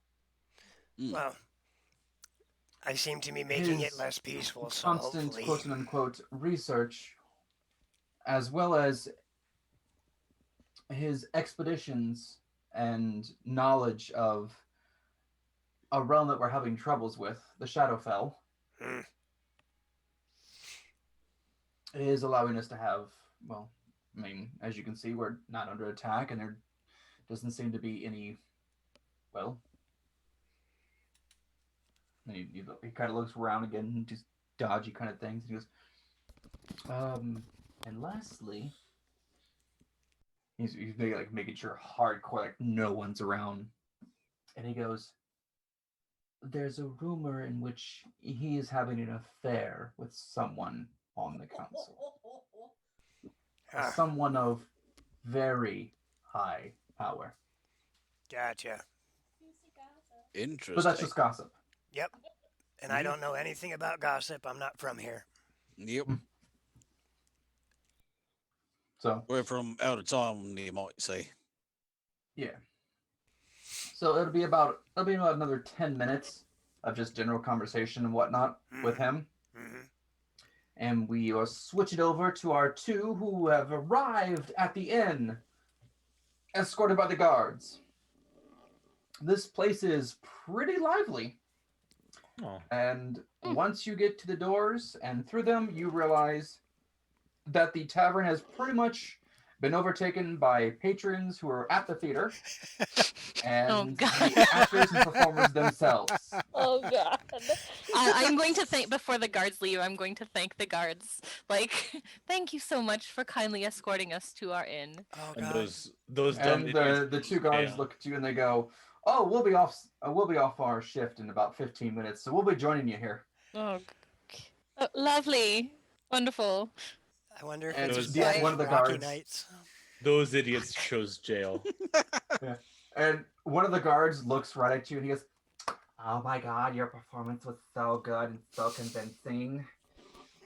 S7: Hmm.
S2: well, I seem to be making it
S4: His
S2: less peaceful, so
S4: constant
S2: hopefully.
S4: quote unquote research, as well as his expeditions and knowledge of a realm that we're having troubles with, the Shadowfell,
S2: Hmm.
S4: is allowing us to have, well, I mean, as you can see, we're not under attack, and there doesn't seem to be any, well, he kind of looks around again, just dodgy kind of things, and he goes, and lastly, he's making sure hardcore, like no one's around, and he goes, there's a rumor in which he is having an affair with someone on the council.
S2: Ah,
S4: Someone of very high power.
S2: gotcha.
S7: Interesting.
S4: But that's just gossip.
S2: Yep. And I don't know anything about gossip. I'm not from here.
S7: Yep.
S4: So
S7: We're from out of town, you might say.
S4: yeah. So it'll be about another 10 minutes of just general conversation and whatnot with him.
S2: Mm-hmm.
S4: And we will switch it over to our two who have arrived at the inn, escorted by the guards. This place is pretty lively.
S1: Oh.
S4: And once you get to the doors and through them, you realize that the tavern has pretty much been overtaken by patrons who are at the theater and
S6: God.
S4: the actors and performers themselves.
S6: Oh god. I'm going to thank before the guards leave. I'm going to thank the guards. Like, thank you so much for kindly escorting us to our inn.
S2: Oh,
S1: And
S2: God.
S1: those dumb
S4: And
S1: idiots
S4: the two guards
S1: yeah.
S4: look at you and they go, "Oh, we'll be off our shift in about 15 minutes, so we'll be joining you here."
S6: Oh, lovely, wonderful.
S2: I wonder if
S4: And
S2: it's
S1: the-
S2: like
S4: one of the
S2: Rocky
S4: guards-
S2: Nights.
S1: Those idiots chose jail.
S4: And one of the guards looks right at you and he goes, "Oh my god, your performance was so good and so convincing.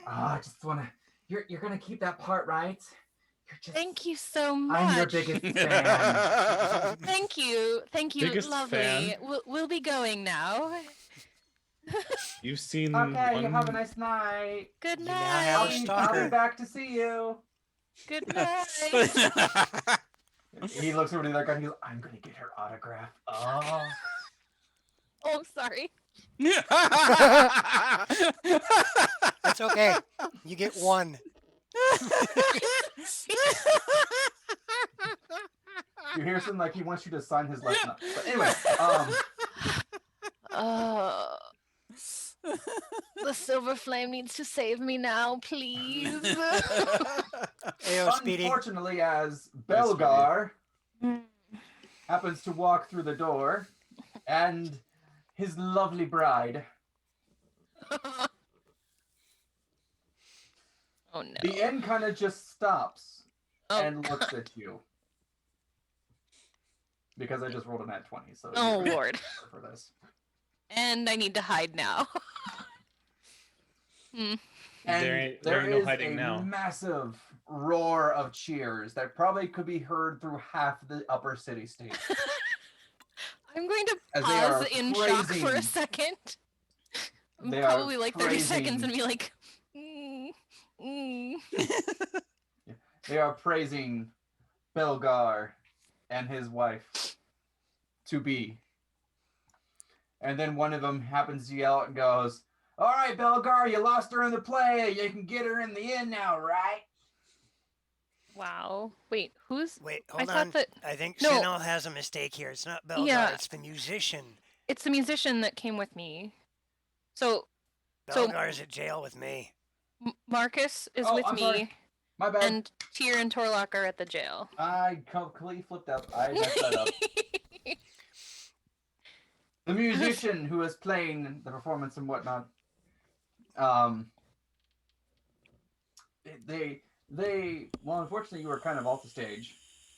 S4: I just wanna you're gonna keep that part, right? You're just
S6: Thank you so much.
S4: I'm your biggest fan."
S6: Thank you,
S1: Biggest
S6: lovely.
S1: fan.
S6: We'll be going now.
S1: You've seen
S4: Okay, you
S1: one...
S4: have a nice night.
S6: Good
S2: You now have
S6: night.
S2: a
S4: I'll be
S2: stalker.
S4: back to see you.
S6: Good night.
S4: He looks over to the other guy and he goes, "I'm gonna get her autograph." Oh.
S6: Oh, sorry.
S2: It's okay. You get one.
S4: You hear something like he wants you to sign his left nut. But anyway,
S6: The silver flame needs to save me now, please.
S2: Ayo, Speedy.
S4: unfortunately, as Belgar
S6: Mm.
S4: happens to walk through the door, and his lovely bride,
S6: Oh no.
S4: the inn kind of just stops
S6: Oh,
S4: and looks at you. Because I just rolled a nat 20, so
S6: Oh,
S4: you're
S6: Lord.
S4: for this.
S6: And I need to hide now.
S4: And
S1: There ain't
S4: there
S1: no
S4: is
S1: hiding
S4: a
S1: now.
S4: massive roar of cheers that probably could be heard through half the upper city state.
S6: I'm going to
S4: As they are
S6: pause in shock for a
S4: praising-
S6: second.
S4: They are
S6: Probably like 30 seconds
S4: praising-
S6: and be like, mm, mm.
S4: They are praising Belgar and his wife to be. And then one of them happens to yell out and goes, "All right, Belgar, you lost her in the play. You can get her in the inn now, right?"
S6: Wow. Wait, who's?
S2: Wait,
S6: I
S2: hold
S6: thought
S2: on.
S6: that
S2: I think
S6: No.
S2: Synnal has a mistake here. It's not Belgar,
S6: Yeah.
S2: it's the musician.
S6: it's the musician that came with me. So
S2: Belgar's at jail with me.
S6: Marcus is
S4: Oh,
S6: with
S4: I'm
S6: me,
S4: sorry. My bad.
S6: and Tyr and Torlock are at the jail.
S4: I completely flipped up. I messed that up. The musician who is playing the performance and whatnot, well, unfortunately, you were kind of off the stage,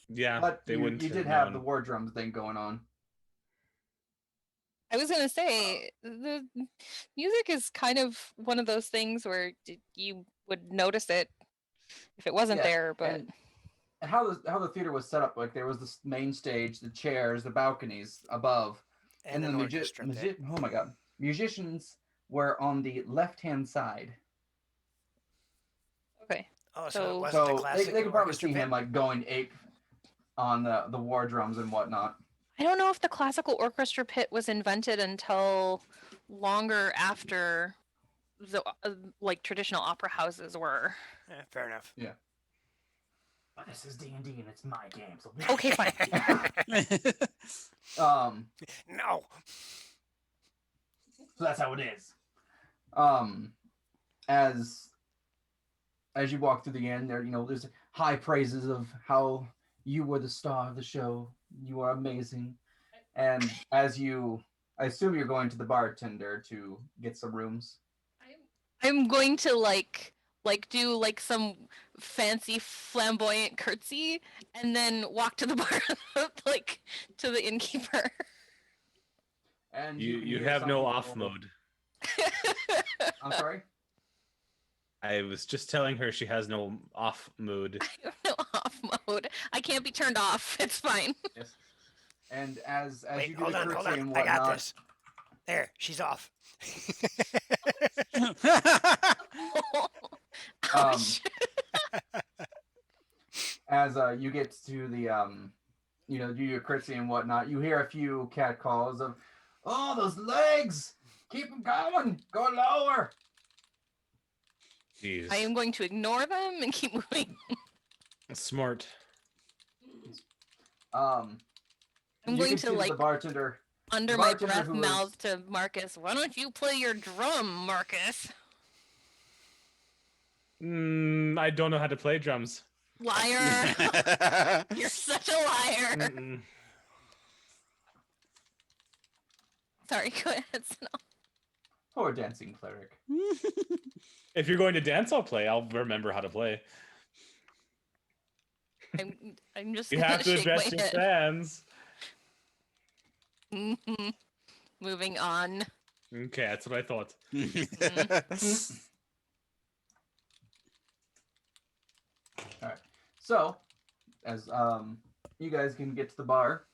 S1: Yeah,
S4: but
S1: they
S4: you
S1: wouldn't
S4: did
S1: have
S4: have the
S1: known.
S4: war drums thing going on.
S6: I was gonna say the music is kind of one of those things where you would notice it if it wasn't
S4: Yeah,
S6: there, but
S4: and how the theater was set up, like there was the main stage, the chairs, the balconies above,
S2: And
S4: the
S2: an orchestra pit.
S4: oh my god, musicians were on the left-hand side.
S6: okay.
S2: Oh, so it
S6: So-
S2: wasn't the
S4: So
S2: classic
S4: they could probably
S2: orchestra
S4: see
S2: pit?
S4: him like going ape on the war drums and whatnot.
S6: I don't know if the classical orchestra pit was invented until longer after the like traditional opera houses were.
S2: Fair enough.
S4: But this is D&D and it's my game, so
S6: Okay, fine.
S2: No.
S4: So that's how it is. As you walk through the inn, there's high praises of how you were the star of the show. You are amazing. And I assume you're going to the bartender to get some rooms.
S6: I'm going to like do like some fancy flamboyant curtsy and then walk to the bar like to the innkeeper.
S4: And
S1: You
S4: can
S1: you
S4: hear
S1: have
S4: some
S1: no
S4: people-
S1: off mode.
S4: I'm sorry?
S1: I was just telling her she has no off mood.
S6: No off mode. I can't be turned off. It's fine.
S4: Yes. And as
S2: Wait,
S4: you do
S2: hold
S4: the
S2: on,
S4: curtsy
S2: hold on.
S4: and
S2: I
S4: whatnot,
S2: got this. There, she's off.
S6: Ouch.
S4: as you get to the do your curtsy and whatnot, you hear a few cat calls of, "Oh, those legs! Keep them going! Go lower!"
S1: Jeez.
S6: I am going to ignore them and keep moving.
S1: Smart.
S4: I'm
S6: I'm going to like
S4: the bartender.
S6: under
S4: the
S6: my
S4: bartender
S6: breath
S4: who was-
S6: mouth to Marcus. Why don't you play your drum, Marcus?
S1: I don't know how to play drums.
S6: Liar. You're such a liar.
S1: Mm-mm.
S6: Sorry, go ahead, Synnal.
S4: Poor dancing cleric.
S1: If you're going to dance, I'll play. I'll remember how to play.
S6: I'm just
S1: You
S6: gonna
S1: have to
S6: shake my
S1: address your
S6: head.
S1: fans.
S6: Mhm. Moving on.
S1: Okay, that's what I thought.
S4: All right. So, as you guys can get to the bar,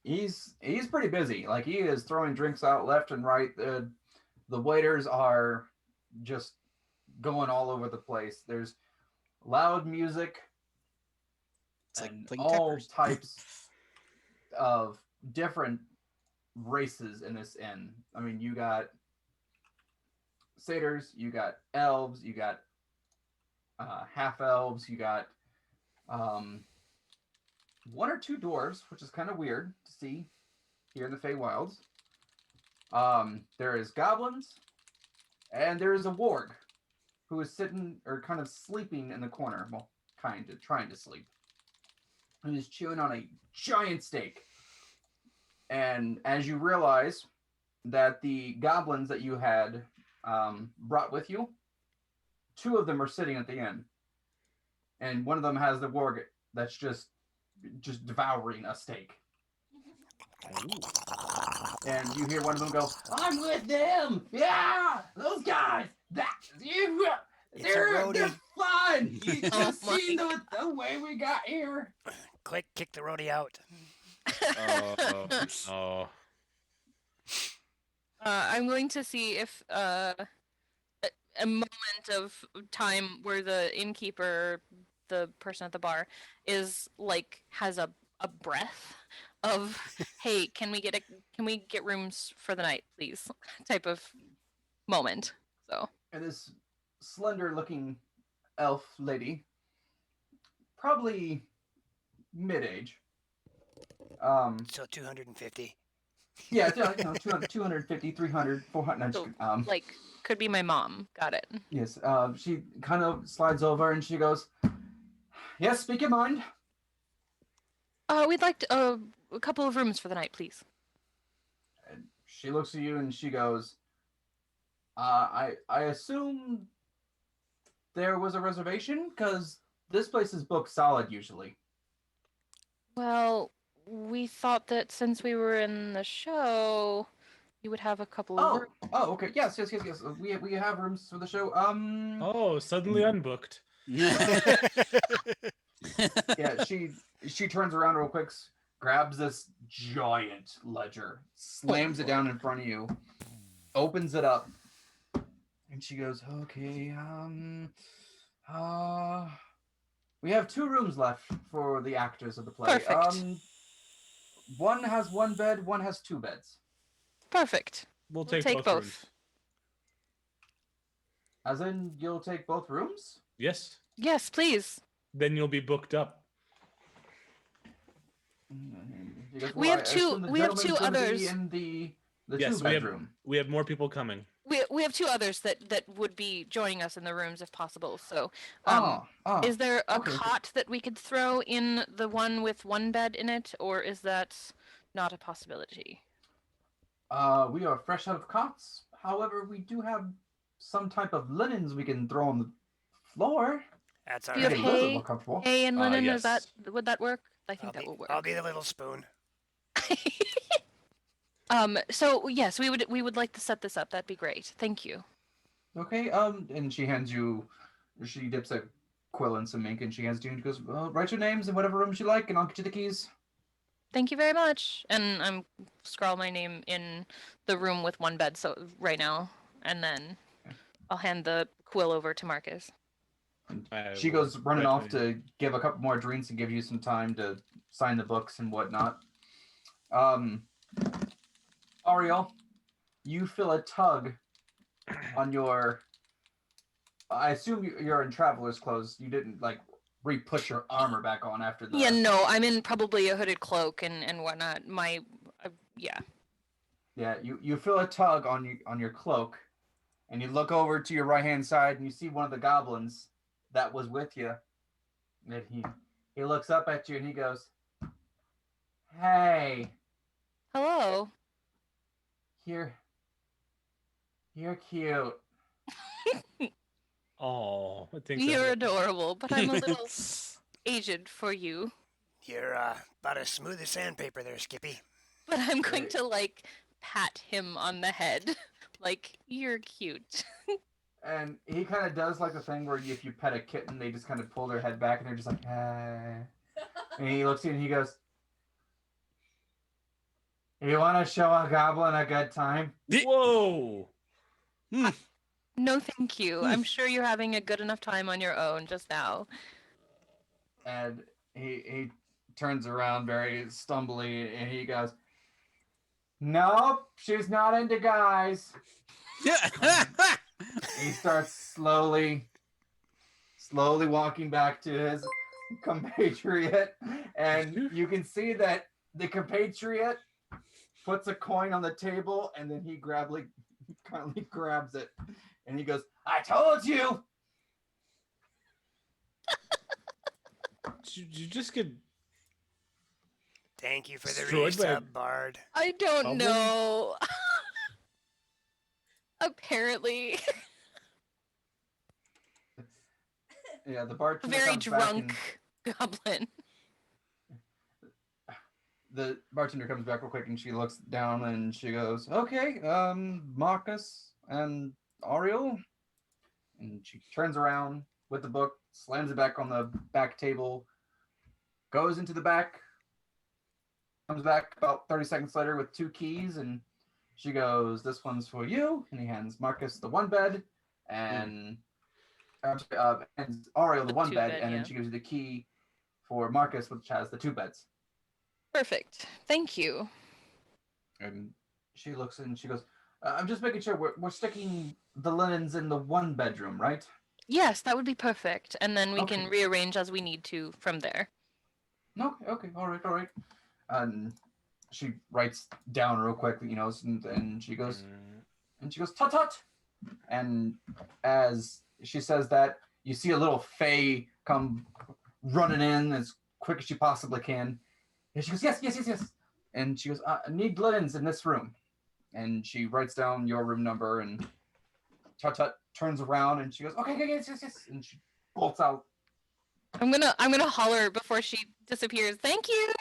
S4: he's pretty busy. Like, he is throwing drinks out left and right. The waiters are just going all over the place. There's loud music
S7: It's like
S4: and
S7: playing
S4: all
S7: checkers.
S4: types of different races in this inn. I mean, you got satyrs, you got elves, you got half elves, you got one or two dwarves, which is kind of weird to see here in the Feywilds. There is goblins, and there is a warg who is sitting or kind of sleeping in the corner. Well, kind of trying to sleep. And is chewing on a giant steak. And as you realize that the goblins that you had brought with you, two of them are sitting at the end, and one of them has the warg that's just devouring a steak. And you hear one of them go, "I'm with them. Yeah, those guys.
S2: It's a roadie.
S4: They're fun. You
S6: Oh
S4: just
S6: my
S4: seen the way we got here."
S2: Quick, kick the roadie out.
S1: Oh.
S6: I'm going to see if a moment of time where the innkeeper the person at the bar is like has a breath of, hey, can we get rooms for the night, please? Type of moment. So
S4: And this slender-looking elf lady, probably mid-age.
S2: So 250.
S4: Yeah, 250, 300, 400.
S6: So, like could be my mom. Got it.
S4: Yes, she kind of slides over and she goes, yes, speak your mind.
S6: We'd like a couple of rooms for the night, please.
S4: And she looks at you and she goes, I assume there was a reservation? Because this place is booked solid usually.
S6: Well, we thought that since we were in the show, you would have a couple of rooms.
S4: Oh, okay. Yes. We have rooms for the show.
S1: Oh, suddenly unbooked.
S4: Yeah, she turns around real quick, grabs this giant ledger, slams it down in front of you, opens it up, and she goes, okay, we have 2 rooms left for the actors of the play.
S6: Perfect.
S4: One has 1 bed, one has 2 beds.
S6: Perfect.
S1: We'll
S6: We'll
S1: take,
S6: take
S1: both.
S6: both.
S1: Rooms.
S4: As in, you'll take both rooms?
S1: Yes.
S6: Yes, please.
S1: Then you'll be booked up.
S4: She goes,
S6: We
S4: "Well,
S6: have
S4: I
S6: two-
S4: assume the
S6: we have
S4: gentleman's
S6: two
S4: gonna be
S6: others."
S4: in the
S1: Yes,
S4: 2-bedroom.
S1: we have more people coming.
S6: We have 2 others that would be joining us in the rooms if possible. So, is there a
S4: okay.
S6: cot that we could throw in the one with 1 bed in it, or is that not a possibility?
S4: We are fresh out of cots. However, we do have some type of linens we can throw on the floor.
S2: That's all
S6: Do you
S4: Make
S6: have
S4: it a little bit
S6: hay?
S4: more comfortable.
S6: Hay and linen,
S1: yes.
S6: would that work? I think that will work.
S2: I'll be the little spoon.
S6: So yes, we would like to set this up. That'd be great. Thank you.
S4: Okay. And she hands you. She dips a quill in some ink and she hands it to you and goes, well, write your names in whatever rooms you like, and I'll get you the keys.
S6: Thank you very much. And I'm scrawl my name in the room with 1 bed so right now, and then I'll hand the quill over to Marcus.
S4: She goes running off to give a couple more drinks and give you some time to sign the books and whatnot. Ariel, you feel a tug on your. I assume you're in traveler's clothes. You didn't like re-put your armor back on after the.
S6: Yeah, no, I'm in probably a hooded cloak and whatnot. Yeah.
S4: Yeah, you feel a tug on your cloak, and you look over to your right hand side and you see one of the goblins that was with you. And he looks up at you and he goes, "Hey,
S6: Hello.
S4: you're cute."
S1: Oh, I think
S6: You're adorable, but I'm a little aged for you.
S2: You're about as smooth as sandpaper there, Skippy.
S6: But I'm going to like pat him on the head. Like, you're cute.
S4: And he kind of does like the thing where if you pet a kitten, they just kind of pull their head back and they're just like, ah. And he looks at you and he goes, "You want to show a goblin a good time?"
S1: Whoa!
S6: No, thank you. I'm sure you're having a good enough time on your own just now.
S4: And he turns around very stumbly and he goes, "Nope, she's not into guys." He starts slowly walking back to his compatriot, and you can see that the compatriot puts a coin on the table, and then he kindly grabs it, and he goes, "I told you."
S1: Did you just get
S2: Thank you for the
S1: Destroyed by a-
S2: resub, Bard.
S6: I don't
S1: Goblin?
S6: know. Apparently.
S4: Yeah, the bartender
S6: Very
S4: comes back and-
S6: drunk goblin.
S4: the bartender comes back real quick and she looks down and she goes, "Okay, Marcus and Ariel." And she turns around with the book, slams it back on the back table, goes into the back, comes back about 30 seconds later with 2 keys, and she goes, "This one's for you." And he hands Marcus the 1 bed, and hands Ariel the
S6: The
S4: one
S6: two
S4: bed,
S6: bed,
S4: and then
S6: yeah.
S4: she gives you the key for Marcus, which has the 2 beds.
S6: Perfect. Thank you.
S4: And she looks and she goes, I'm just making sure we're sticking the linens in the 1 bedroom, right?
S6: Yes, that would be perfect. And then we
S4: Okay.
S6: can rearrange as we need to from there.
S4: Okay, all right. And she writes down real quick, and she goes, tut tut. And as she says that, you see a little fae come running in as quick as she possibly can. And she goes, yes. And she goes, I need linens in this room. And she writes down your room number, and Tut Tut turns around and she goes, okay, yes. And she bolts out.
S6: I'm gonna holler before she disappears. Thank you.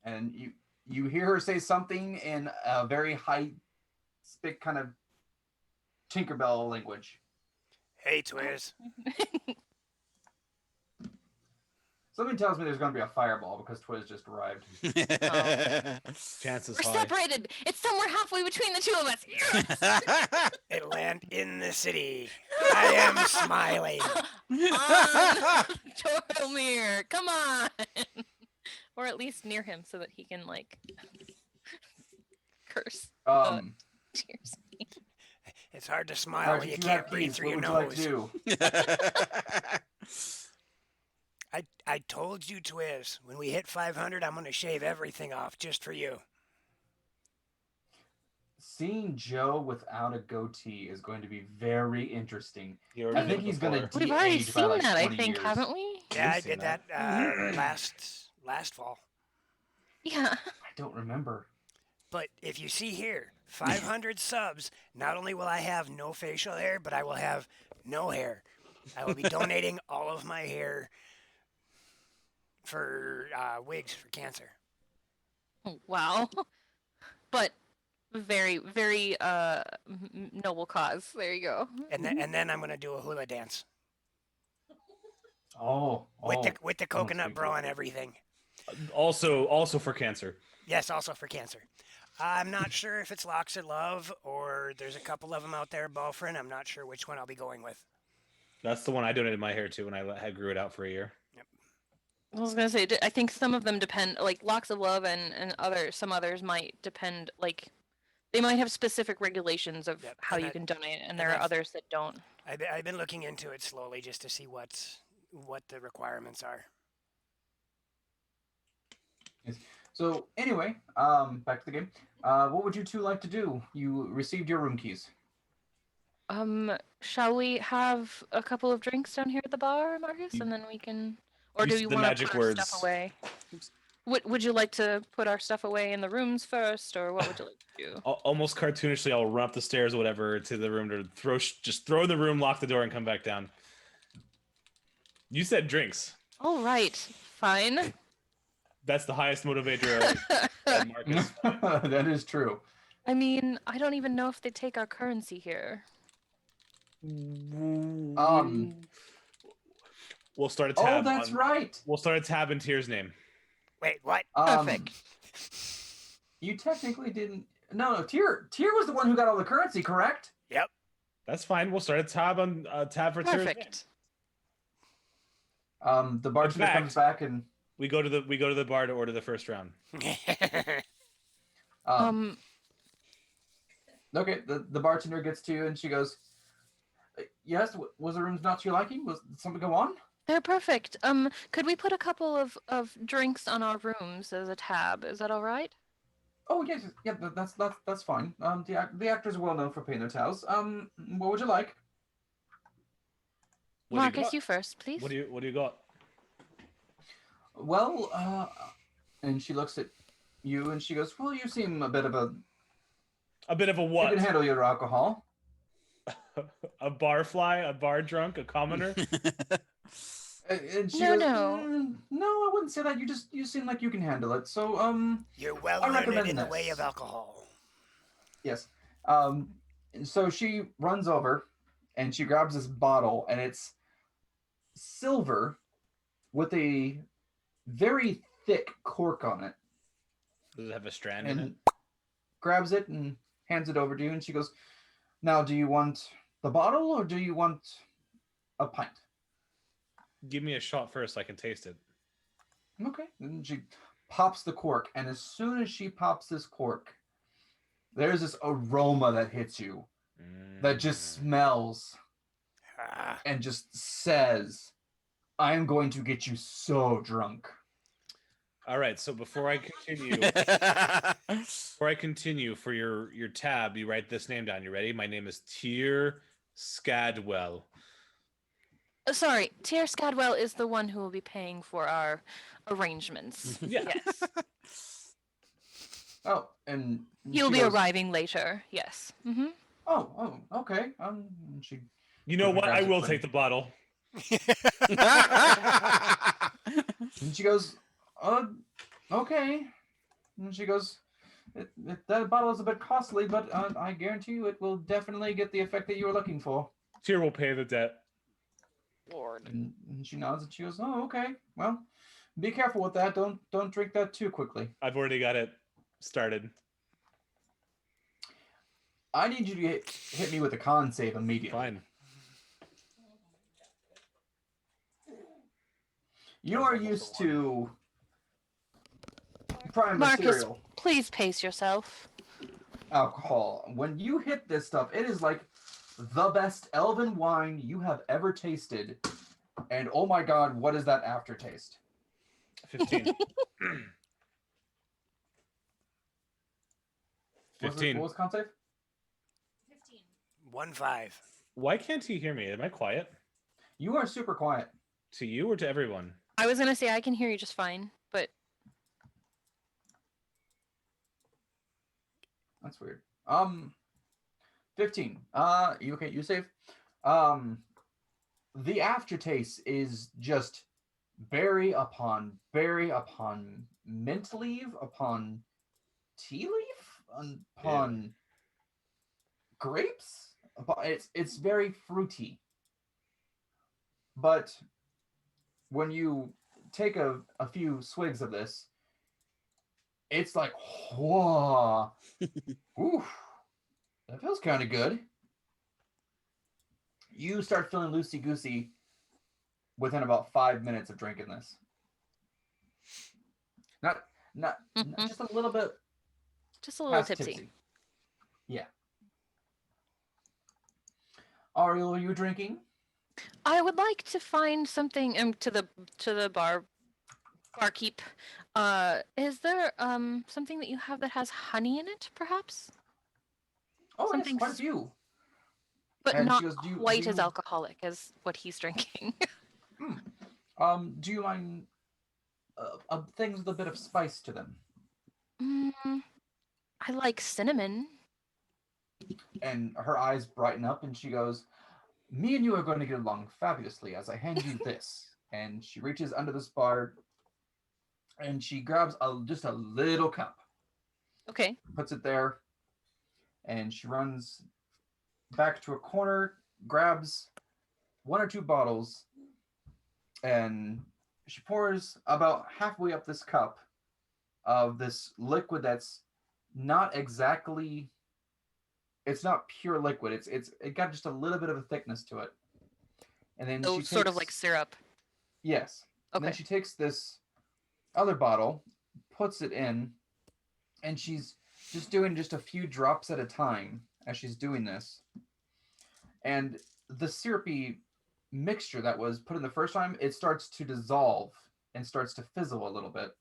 S4: And you hear her say something in a very high spick kind of Tinkerbell language.
S2: Hey, Twiz.
S4: Something tells me there's going to be a fireball because Twiz just arrived.
S1: Chances
S6: We're
S1: high.
S6: separated. It's somewhere halfway between the two of us. Yes!
S2: It land in the city. I am smiling.
S6: On Toromir, come on. Or at least near him so that he can curse. Cheers.
S2: It's hard to smile when you can't breathe through your
S4: what would you
S2: nose.
S4: like to do?
S2: I told you, Twiz, when we hit 500, I'm going to shave everything off just for you.
S4: Seeing Joe without a goatee is going to be very interesting.
S1: You
S4: I
S1: already
S4: think
S1: did it
S4: he's going to
S1: before.
S6: We've already
S4: de-age by
S6: seen
S4: like
S6: that, I
S4: 20
S6: think,
S4: years.
S6: haven't we?
S2: Yeah, I
S1: You've seen
S2: did that last fall.
S6: Yeah.
S4: I don't remember.
S2: But if you see here, 500 subs, not only will I have no facial hair, but I will have no hair. I will be donating all of my hair for wigs for cancer.
S6: Wow. But very, very noble cause. There you go.
S2: And then I'm going to do a hula dance
S4: Oh.
S2: with the coconut bro and everything.
S1: Also for cancer.
S2: Yes, also for cancer. I'm not sure if it's Locks of Love or there's a couple of them out there, Bowfrin. I'm not sure which one I'll be going with.
S1: That's the one I donated my hair to when I grew it out for a year.
S6: I was gonna say, I think some of them depend, like Locks of Love and some others might depend, they might have specific regulations of
S2: Yep,
S6: how
S2: and
S6: you
S2: I-
S6: can donate, and
S2: and
S6: there are
S2: I've-
S6: others that don't.
S2: I've been looking into it slowly just to see what the requirements are.
S4: So anyway, back to the game. What would you two like to do? You received your room keys.
S6: Shall we have a couple of drinks down here at the bar, Marcus, and then we can, or
S1: You
S6: do
S1: said
S6: you
S1: the
S6: want to
S1: magic
S6: put our
S1: words.
S6: stuff away? Would you like to put our stuff away in the rooms first, or what would you like to do?
S1: Almost cartoonishly, I'll run up the stairs or whatever to the room to just throw in the room, lock the door, and come back down. You said drinks.
S6: All right, fine.
S1: That's the highest motivator of Marcus.
S4: That is true.
S6: I mean, I don't even know if they take our currency here.
S1: We'll start a tab.
S4: Oh, that's right.
S1: We'll start a tab in Tyr's name.
S2: Wait, what?
S6: Perfect.
S4: You technically didn't. No, Tyr was the one who got all the currency, correct?
S2: Yep.
S1: That's fine. We'll start a tab for Tyr's name.
S6: Perfect.
S4: The bartender
S1: fact-
S4: comes back and
S1: We go to the bar to order the first round.
S4: okay, the bartender gets to you and she goes, yes, was the room not to your liking? Was did something go on?
S6: They're perfect. Could we put a couple of drinks on our rooms as a tab? Is that all right?
S4: Oh yes, yeah, that's fine. The actors are well known for paying their towels. What would you like?
S1: What do you
S6: Marcus,
S1: got?
S6: you first, please.
S1: What do you got?
S4: Well, and she looks at you and she goes, well, you seem a bit of a you
S1: what?
S4: can handle your alcohol.
S1: A barfly, a bar drunk, a commoner.
S4: And she
S6: No,
S4: goes,
S6: no.
S4: No, I wouldn't say that. You seem like you can handle it. So,
S2: You're well
S4: I
S2: learned
S4: recommend
S2: in the
S4: this.
S2: way of alcohol.
S4: yes. So she runs over and she grabs this bottle and it's silver with a very thick cork on it.
S1: Does it have a strand in it?
S4: And grabs it and hands it over to you. And she goes, now, do you want the bottle or do you want a pint.
S1: Give me a shot first so I can taste it.
S4: Okay. And she pops the cork, and as soon as she pops this cork, there's this aroma that hits you that just smells
S2: Ah,
S4: and just says, I am going to get you so drunk.
S1: All right, so before I continue for your tab, you write this name down. You ready? My name is Tyr Scadwell.
S6: Sorry, Tyr Scadwell is the one who will be paying for our arrangements.
S1: Yeah.
S6: Yes.
S4: Oh, and
S6: He'll
S4: she
S6: be
S4: goes,
S6: arriving later. Yes. Mm-hmm.
S4: Oh, okay. And she
S1: You know what? I
S4: grabs it
S1: will
S4: from-
S1: take the bottle.
S4: And she goes, okay. And she goes, that bottle is a bit costly, but I guarantee you it will definitely get the effect that you were looking for.
S1: Tyr will pay the debt.
S6: Lord.
S4: And she nods and she goes, oh, okay. Well, be careful with that. Don't drink that too quickly.
S1: I've already got it started.
S4: I need you to hit me with a con save immediately.
S1: Fine.
S4: You are used to prime
S6: Marcus,
S4: material
S6: please pace yourself.
S4: alcohol. When you hit this stuff, it is like the best elven wine you have ever tasted. And oh my god, what is that aftertaste?
S1: 15. 15.
S4: What was con save?
S3: 15.
S2: 1-5.
S1: Why can't he hear me? Am I quiet?
S4: You are super quiet.
S1: To you or to everyone?
S6: I was gonna say I can hear you just fine, but
S4: That's weird. 15. You okay? You save? The aftertaste is just berry upon mint leaf upon tea leaf upon grapes. It's very fruity. But when you take a few swigs of this, it's like, whoa, oof, that feels kind of good. You start feeling loosey-goosey within about 5 minutes of drinking this. Not just a little bit
S6: just a little
S4: past
S6: tipsy.
S4: Yeah. Ariel, are you drinking?
S6: I would like to find something to the barkeep. Is there something that you have that has honey in it, perhaps?
S4: Oh,
S6: Something
S4: yes, quite a few.
S6: But
S4: And she
S6: not
S4: goes, "Do you-
S6: quite
S4: do
S6: as
S4: you-
S6: alcoholic as what he's drinking.
S4: Do you mind things with a bit of spice to them?
S6: I like cinnamon.
S4: And her eyes brighten up and she goes, me and you are going to get along fabulously as I hand you this. And she reaches under this bar and she grabs just a little cup,
S6: Okay.
S4: puts it there, and she runs back to a corner, grabs 1 or 2 bottles, and she pours about halfway up this cup of this liquid that's not exactly, it's not pure liquid. It got just a little bit of a thickness to it. And then
S6: So
S4: she
S6: sort of
S4: takes-
S6: like syrup.
S4: Yes. And then
S6: Okay.
S4: she takes this other bottle, puts it in, and she's just doing just a few drops at a time as she's doing this. And the syrupy mixture that was put in the first time, it starts to dissolve and starts to fizzle a little bit.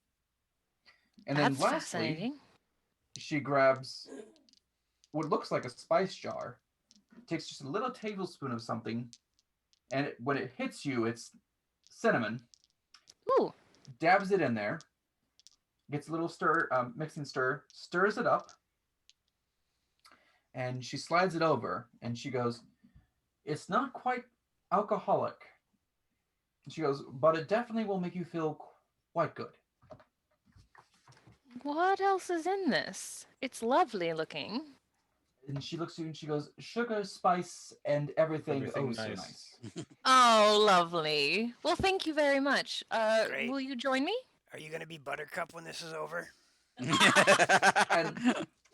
S4: And then
S6: That's
S4: lastly,
S6: fascinating.
S4: she grabs what looks like a spice jar, takes just a little tablespoon of something, and when it hits you, it's cinnamon.
S6: Ooh.
S4: Dabs it in there, gets a little stir, mix and stir, stirs it up, and she slides it over, and she goes, it's not quite alcoholic. And she goes, but it definitely will make you feel quite good.
S6: What else is in this? It's lovely looking.
S4: And she looks at you and she goes, sugar, spice, and everything,
S1: Everything
S4: oh so
S1: nice.
S4: nice.
S6: Oh, lovely. Well, thank you very much.
S2: Great.
S6: Will you join me?
S2: Are you going to be Buttercup when this is over?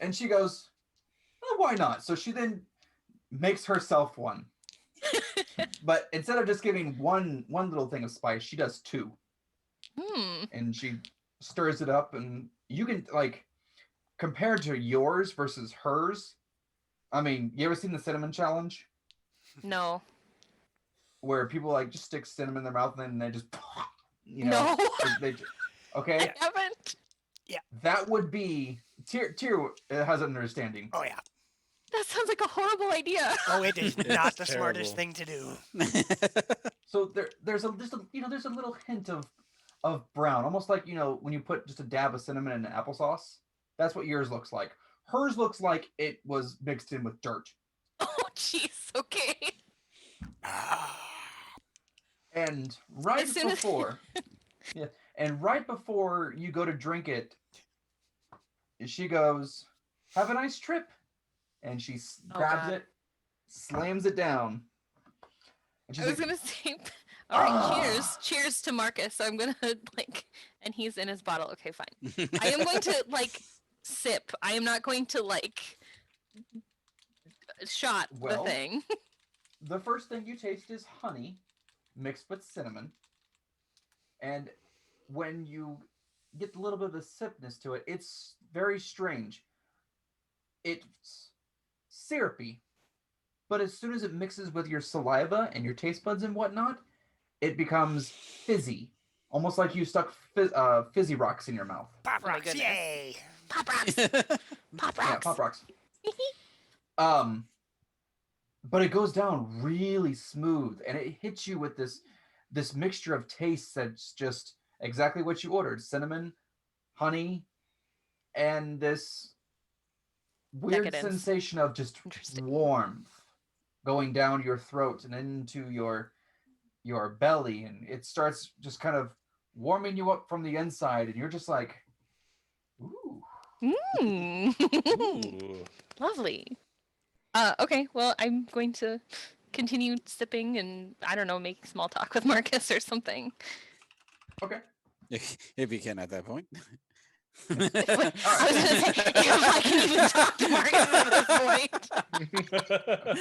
S4: And she goes, oh, why not? So she then makes herself one. But instead of just giving one little thing of spice, she does 2. And she stirs it up, and you can like compared to yours versus hers. I mean, you ever seen the cinnamon challenge
S6: No.
S4: where people like just stick cinnamon in their mouth and then they just,
S6: No.
S4: Okay,
S6: I haven't.
S4: that would be Tyr has an understanding.
S2: Oh yeah.
S6: That sounds like a horrible idea.
S2: Oh, it is not the
S1: terrible.
S2: smartest thing to do.
S4: So there's just a there's a little hint of brown, almost like when you put just a dab of cinnamon in applesauce. That's what yours looks like. Hers looks like it was mixed in with dirt.
S6: Oh, jeez. Okay.
S4: And right
S6: As soon as-
S4: before, and right before you go to drink it, she goes, "Have a nice trip," and she grabs
S6: God.
S4: it, slams it down. And she's
S6: I was
S4: like,
S6: gonna say, all right, cheers to Marcus. So I'm gonna and he's in his bottle. Okay, fine. I am going to sip. I am not going to shot
S4: Well,
S6: the thing.
S4: the first thing you taste is honey mixed with cinnamon, and when you get a little bit of the sipness to it, it's very strange. It's syrupy, but as soon as it mixes with your saliva and your taste buds and whatnot, it becomes fizzy, almost like you stuck fizzy rocks in your mouth.
S2: Pop
S6: Oh my
S2: rocks,
S6: goodness.
S2: yay!
S6: Pop rocks. Pop
S4: Yeah,
S6: rocks.
S4: pop rocks. But it goes down really smooth, and it hits you with this mixture of tastes that's just exactly what you ordered: cinnamon, honey, and this weird
S6: Decadence.
S4: sensation of just
S6: Interesting.
S4: warmth going down your throat and into your belly, and it starts just kind of warming you up from the inside, and you're just like, ooh.
S1: Ooh.
S6: Lovely. Okay, well, I'm going to continue sipping and, I don't know, making small talk with Marcus or something.
S4: Okay.
S7: If you can at that point.
S6: I was gonna say, if I can even talk to Marcus at this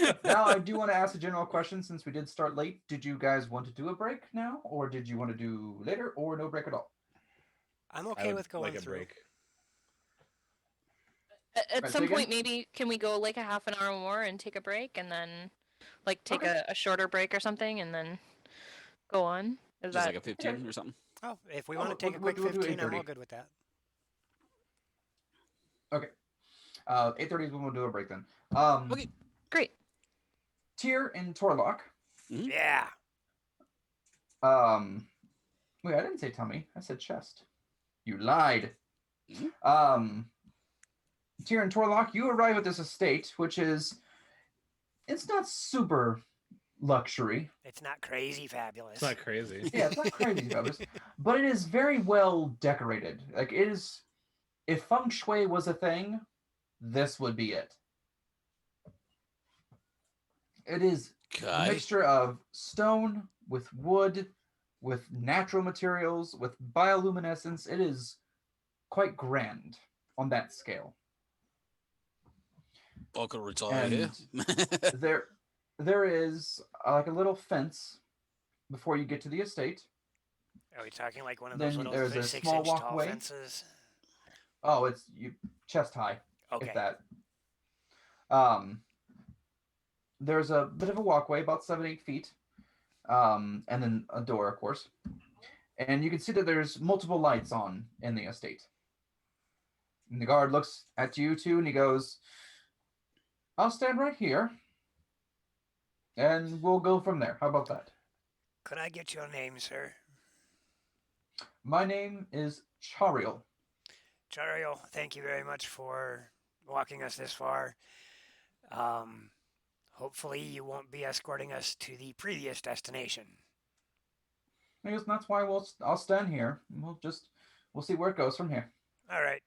S6: point.
S4: Now, I do want to ask a general question since we did start late. Did you guys want to do a break now, or did you want to do later, or no break at all?
S2: I'm
S1: I
S2: okay
S1: would
S2: with going
S1: like a
S2: through.
S1: break.
S6: At
S4: Right,
S6: some
S4: say again?
S6: point, maybe can we go like a half an hour more and take a break, and then take
S4: Okay.
S6: a shorter break or something, and then go on? Is
S7: Just
S6: that
S7: like a 15 or something.
S2: Oh, if we
S4: Oh,
S2: want to take a
S4: we'll
S2: quick
S4: do
S2: 15, I'm
S4: 8:30.
S2: all good with that.
S4: Okay. 8:30 is when we'll do a break then.
S7: Okay.
S6: great?
S4: Tyr and Torlock.
S2: Yeah.
S4: Wait, I didn't say tummy. I said chest. You lied.
S7: Mhm.
S4: Tyr and Torlock, you arrive at this estate, which it's not super luxury.
S2: It's not crazy fabulous.
S1: It's not crazy.
S4: Yeah, it's not crazy, brothers, but it is very well decorated. Like, it is. If feng shui was a thing, this would be it. It is a
S7: Okay.
S4: mixture of stone with wood, with natural materials, with bioluminescence. It is quite grand on that scale.
S7: I could retire here.
S4: There is like a little fence before you get to the estate.
S2: Are we talking like one of
S4: Then
S2: those little
S4: there's a
S2: 6
S4: small
S2: inch tall
S4: walkway.
S2: fences?
S4: Oh, it's chest high,
S2: Okay.
S4: if that. There's a bit of a walkway, about 7-8 feet, and then a door, of course. And you can see that there's multiple lights on in the estate. And the guard looks at you two, and he goes, "I'll stand right here, and we'll go from there. How about that?"
S2: Could I get your name, sir?
S4: My name is Chariel.
S2: Chariel, thank you very much for walking us this far. Hopefully you won't be escorting us to the previous destination.
S4: I guess that's why I'll stand here. We'll see where it goes from here.
S2: All right.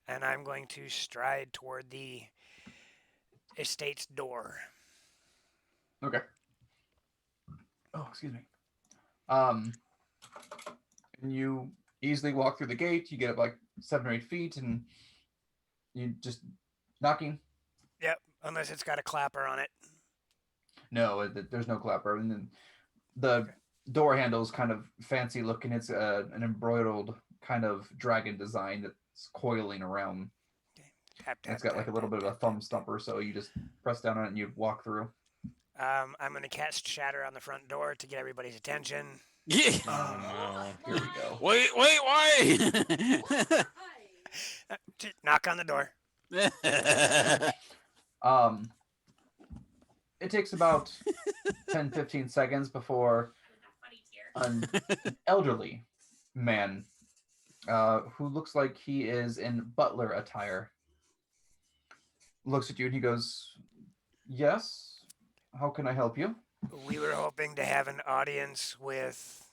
S2: And I'm going to stride toward the estate's door.
S4: Okay. Oh, excuse me. And you easily walk through the gate. You get up like 7 or 8 feet, and you just knocking.
S2: Yep, unless it's got a clapper on it.
S4: No, there's no clapper. And then the door handle is kind of fancy looking. It's an embroidered kind of dragon design that's coiling around.
S2: Tap,
S4: And it's
S2: tap,
S4: got like a
S2: tap,
S4: little
S2: tap,
S4: bit of a
S2: tap,
S4: thumb
S2: tap,
S4: stumper, so you just press down on it and you walk through.
S2: I'm going to cast Shatter on the front door to get everybody's attention.
S7: Yeah.
S1: Oh
S4: Here we go.
S7: Wait.
S3: Hi.
S2: Just knock on the door.
S4: It takes about 10, 15 seconds before
S3: Funny tear.
S4: an elderly man who looks like he is in butler attire looks at you and he goes, "Yes, how can I help you?"
S2: We were hoping to have an audience with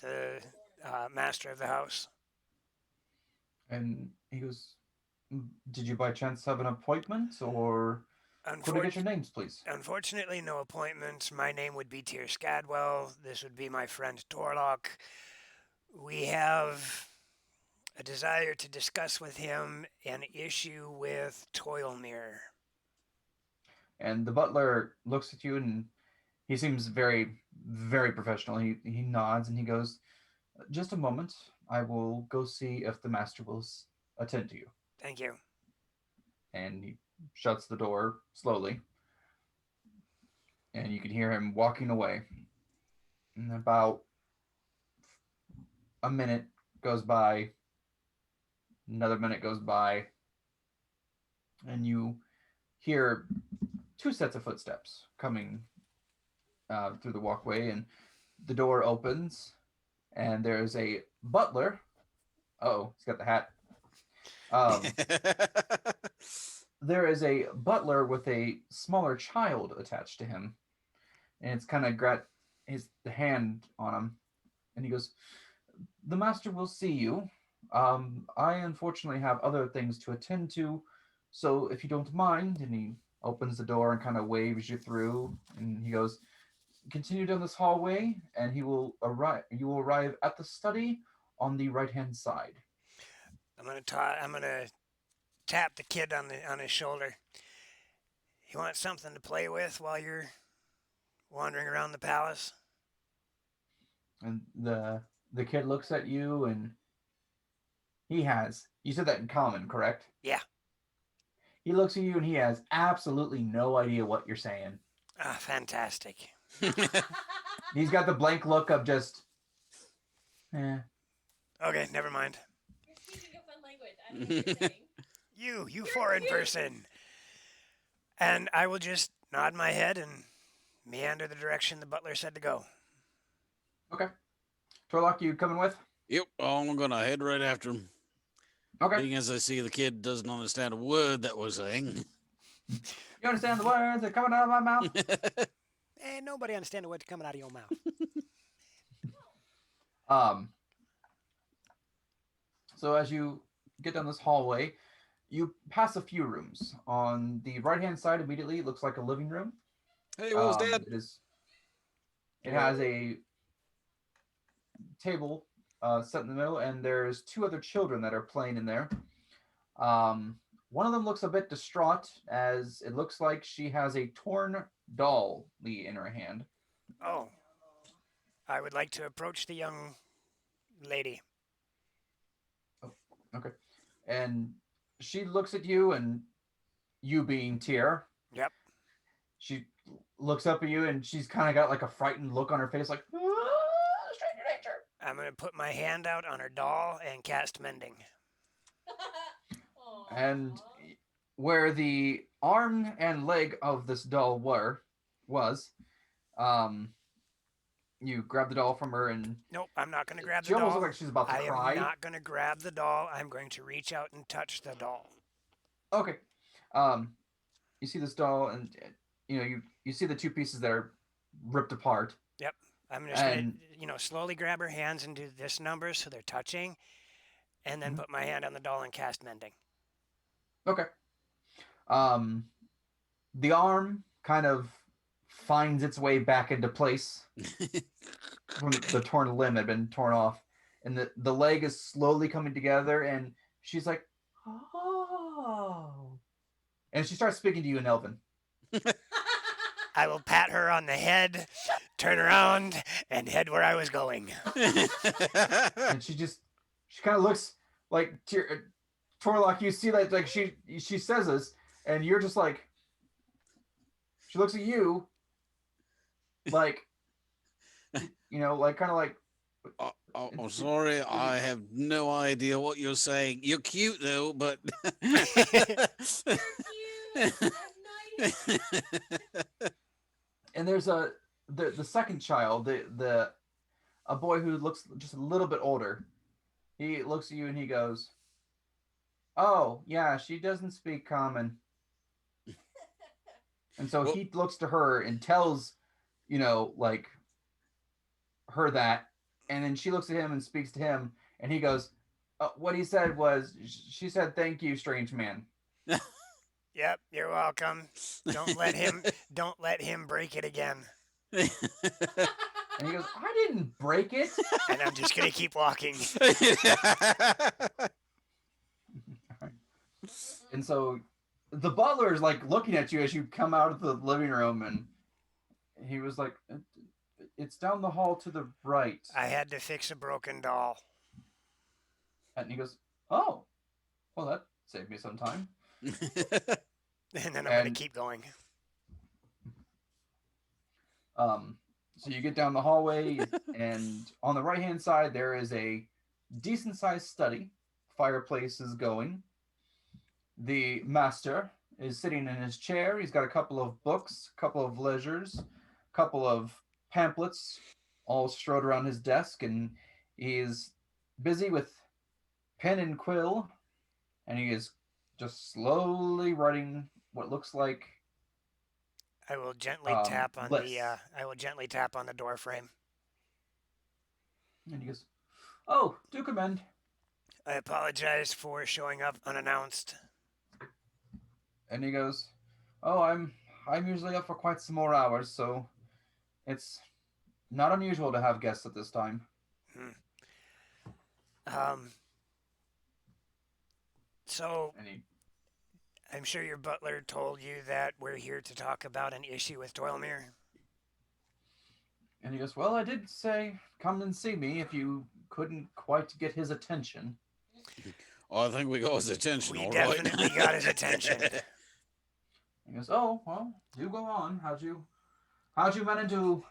S2: the master of the house.
S4: And he goes, "Did you by chance have an appointment, or could I get your names, please?"
S2: Unfortunately, no appointments. My name would be Tyr Scadwell. This would be my friend Torlock. We have a desire to discuss with him an issue with Toilmere.
S4: And the butler looks at you and he seems very, very professional. He nods and he goes, "Just a moment. I will go see if the master will attend to you."
S2: Thank you.
S4: And he shuts the door slowly. And you can hear him walking away. And about a minute goes by. Another minute goes by. And you hear two sets of footsteps coming through the walkway. And the door opens. And there's a butler. Oh, he's got the hat. There is a butler with a smaller child attached to him. And it's kind of got the hand on him. And he goes, "The master will see you. I unfortunately have other things to attend to. So if you don't mind," and he opens the door and kind of waves you through. And he goes, "Continue down this hallway and you will arrive at the study on the right-hand side."
S2: I'm gonna tap the kid on his shoulder. You want something to play with while you're wandering around the palace?
S4: And the kid looks at you and you said that in common, correct?
S2: Yeah.
S4: He looks at you and he has absolutely no idea what you're saying.
S2: Ah, fantastic.
S4: He's got the blank look of just, eh.
S2: Okay, never mind.
S3: You're speaking a fun language. I don't know what you're saying.
S2: You foreign person. And I will just nod my head and meander the direction the butler said to go.
S4: Okay. Torlock, you coming with?
S7: Yep, I'm gonna head right after him.
S4: Okay.
S7: Being as I see the kid doesn't understand a word that we're saying.
S4: You understand the words that are coming out of my mouth?
S2: Nobody understand the words coming out of your mouth.
S4: So as you get down this hallway, you pass a few rooms. On the right-hand side, immediately, it looks like a living room.
S7: Hey, where's Dad?
S4: It has a table set in the middle, and there's two other children that are playing in there. One of them looks a bit distraught, as it looks like she has a torn doll in her hand.
S2: Oh. I would like to approach the young lady.
S4: Okay. And she looks at you, and you being Tyr.
S2: Yep.
S4: She looks up at you, and she's kind of got like a frightened look on her face, like, stranger danger.
S2: I'm going to put my hand out on her doll and cast Mending.
S3: Aw.
S4: And where the arm and leg of this doll was, you grab the doll from her, and
S2: Nope, I'm not going to grab
S4: she
S2: the
S4: almost
S2: doll.
S4: looks like she's about to
S2: I
S4: cry.
S2: am not going to grab the doll. I'm going to reach out and touch the doll.
S4: Okay. You see this doll, and you see the two pieces that are ripped apart.
S2: Yep. I'm just going to, slowly grab her hands and do this number so they're touching, and then put my hand on the doll and cast Mending.
S4: Okay. The arm kind of finds its way back into place when the torn limb had been torn off, and the leg is slowly coming together, and she's like, "Oh," and she starts speaking to you in Elven.
S2: I will pat her on the head, turn around, and head where I was going.
S4: And she kind of looks like Torlock. You see that like she says this, and you're just like, she looks at you, like, like kind of like.
S7: I'm sorry, I have no idea what you're saying. You're cute though, but
S4: And there's the second child, a boy who looks just a little bit older. He looks at you and he goes, "Oh yeah, she doesn't speak common." And so he looks to her and tells, like her that, and then she looks at him and speaks to him, and he goes, "What he said was, she said, 'Thank you, strange man.'"
S2: Yep, you're welcome. Don't let him break it again.
S4: And he goes, "I didn't break it."
S2: And I'm just gonna keep walking.
S4: And so the butler is like looking at you as you come out of the living room, and he was like, "It's down the hall to the right."
S2: I had to fix a broken doll.
S4: And he goes, "Oh, well, that saved me some time."
S2: And then I'm gonna keep going.
S4: So you get down the hallway, and on the right-hand side, there is a decent-sized study. Fireplace is going. The master is sitting in his chair. He's got a couple of books, a couple of ledgers, a couple of pamphlets all strode around his desk, and he is busy with pen and quill, and he is just slowly writing what looks like.
S2: I will gently tap on the door frame.
S4: And he goes, "Oh, do come in."
S2: I apologize for showing up unannounced.
S4: And he goes, "Oh, I'm usually up for quite some more hours, so it's not unusual to have guests at this time."
S2: So
S4: And
S2: I'm sure your butler told you that we're here to talk about an issue with Toilmere.
S4: he goes, "Well, I did say come and see me if you couldn't quite get his attention."
S7: I think we got his attention.
S2: We
S7: all
S2: definitely
S7: right.
S2: got his attention.
S4: He goes, "Oh, well, do go on. How'd you manage to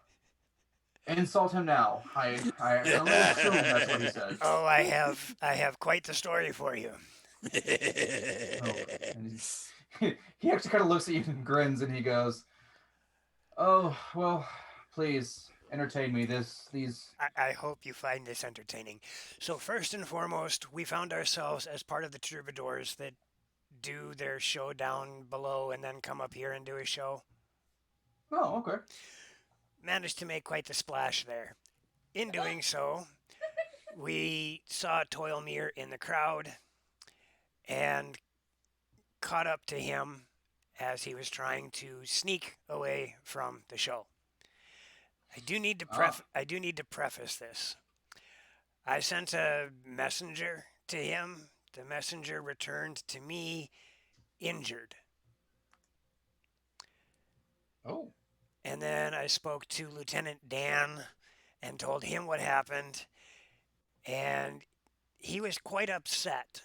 S4: insult him now? I only assume that's what he said."
S2: Oh, I have quite the story for you.
S4: Oh, and he actually kind of looks at you and grins, and he goes, "Oh, well, please entertain me. These."
S2: I hope you find this entertaining. So first and foremost, we found ourselves as part of the troubadours that do their show down below and then come up here and do a show.
S4: Oh, okay.
S2: Managed to make quite the splash there. In doing so, we saw Toilmere in the crowd and caught up to him as he was trying to sneak away from the show. I do need to preface this. I sent a messenger to him. The messenger returned to me injured.
S4: Oh.
S2: And then I spoke to Lieutenant Dan and told him what happened, and he was quite upset.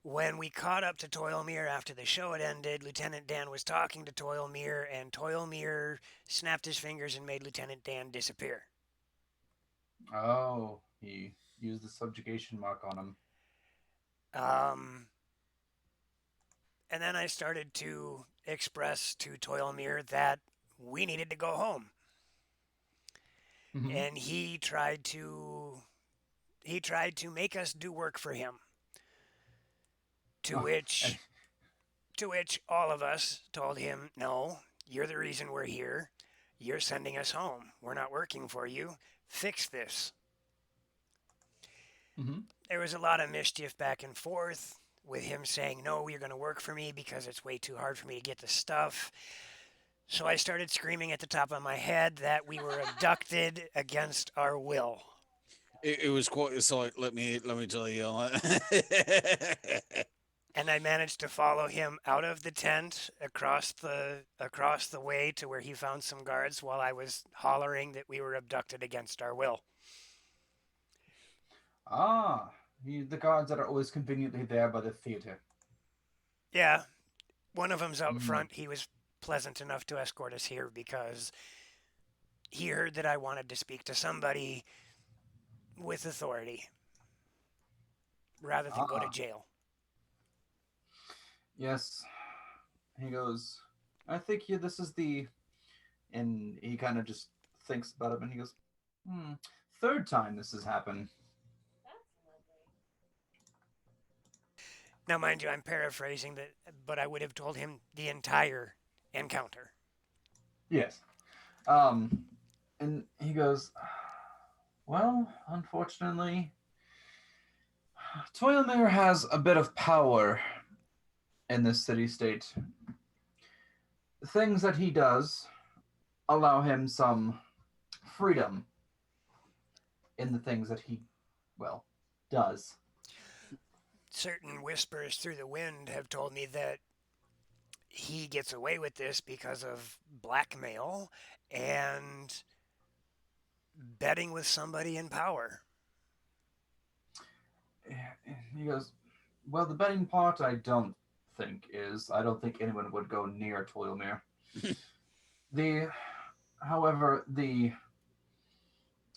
S2: When we caught up to Toilmere after the show had ended, Lieutenant Dan was talking to Toilmere, and Toilmere snapped his fingers and made Lieutenant Dan disappear.
S4: Oh, he used the subjugation mark on him.
S2: And then I started to express to Toilmere that we needed to go home.
S4: Mm-hmm.
S2: And he tried to make us do work for him. To which all of us told him, "No, you're the reason we're here. You're sending us home. We're not working for you. Fix this."
S4: Mm-hmm.
S2: There was a lot of mischief back and forth with him saying, "No, you're going to work for me because it's way too hard for me to get the stuff." So I started screaming at the top of my head that we were abducted against our will.
S7: It was quite a sight. Let me tell you.
S2: And I managed to follow him out of the tent across the way to where he found some guards while I was hollering that we were abducted against our will.
S4: Ah, the guards that are always conveniently there by the theater.
S2: Yeah, one of them's out
S4: Mm.
S2: front. He was pleasant enough to escort us here because he heard that I wanted to speak to somebody with authority rather than go to
S4: Ah.
S2: jail.
S4: Yes. He goes, I think this is the. And he kind of just thinks about it and he goes, third time this has happened.
S3: That's lovely.
S2: Now, mind you, I'm paraphrasing that, but I would have told him the entire encounter.
S4: Yes. And he goes, well, unfortunately, Toylmere has a bit of power in this city-state. Things that he does allow him some freedom in the things that he, well, does.
S2: Certain whispers through the wind have told me that he gets away with this because of blackmail and betting with somebody in power.
S4: He goes, well, the betting part I don't think anyone would go near Toylmere. However, the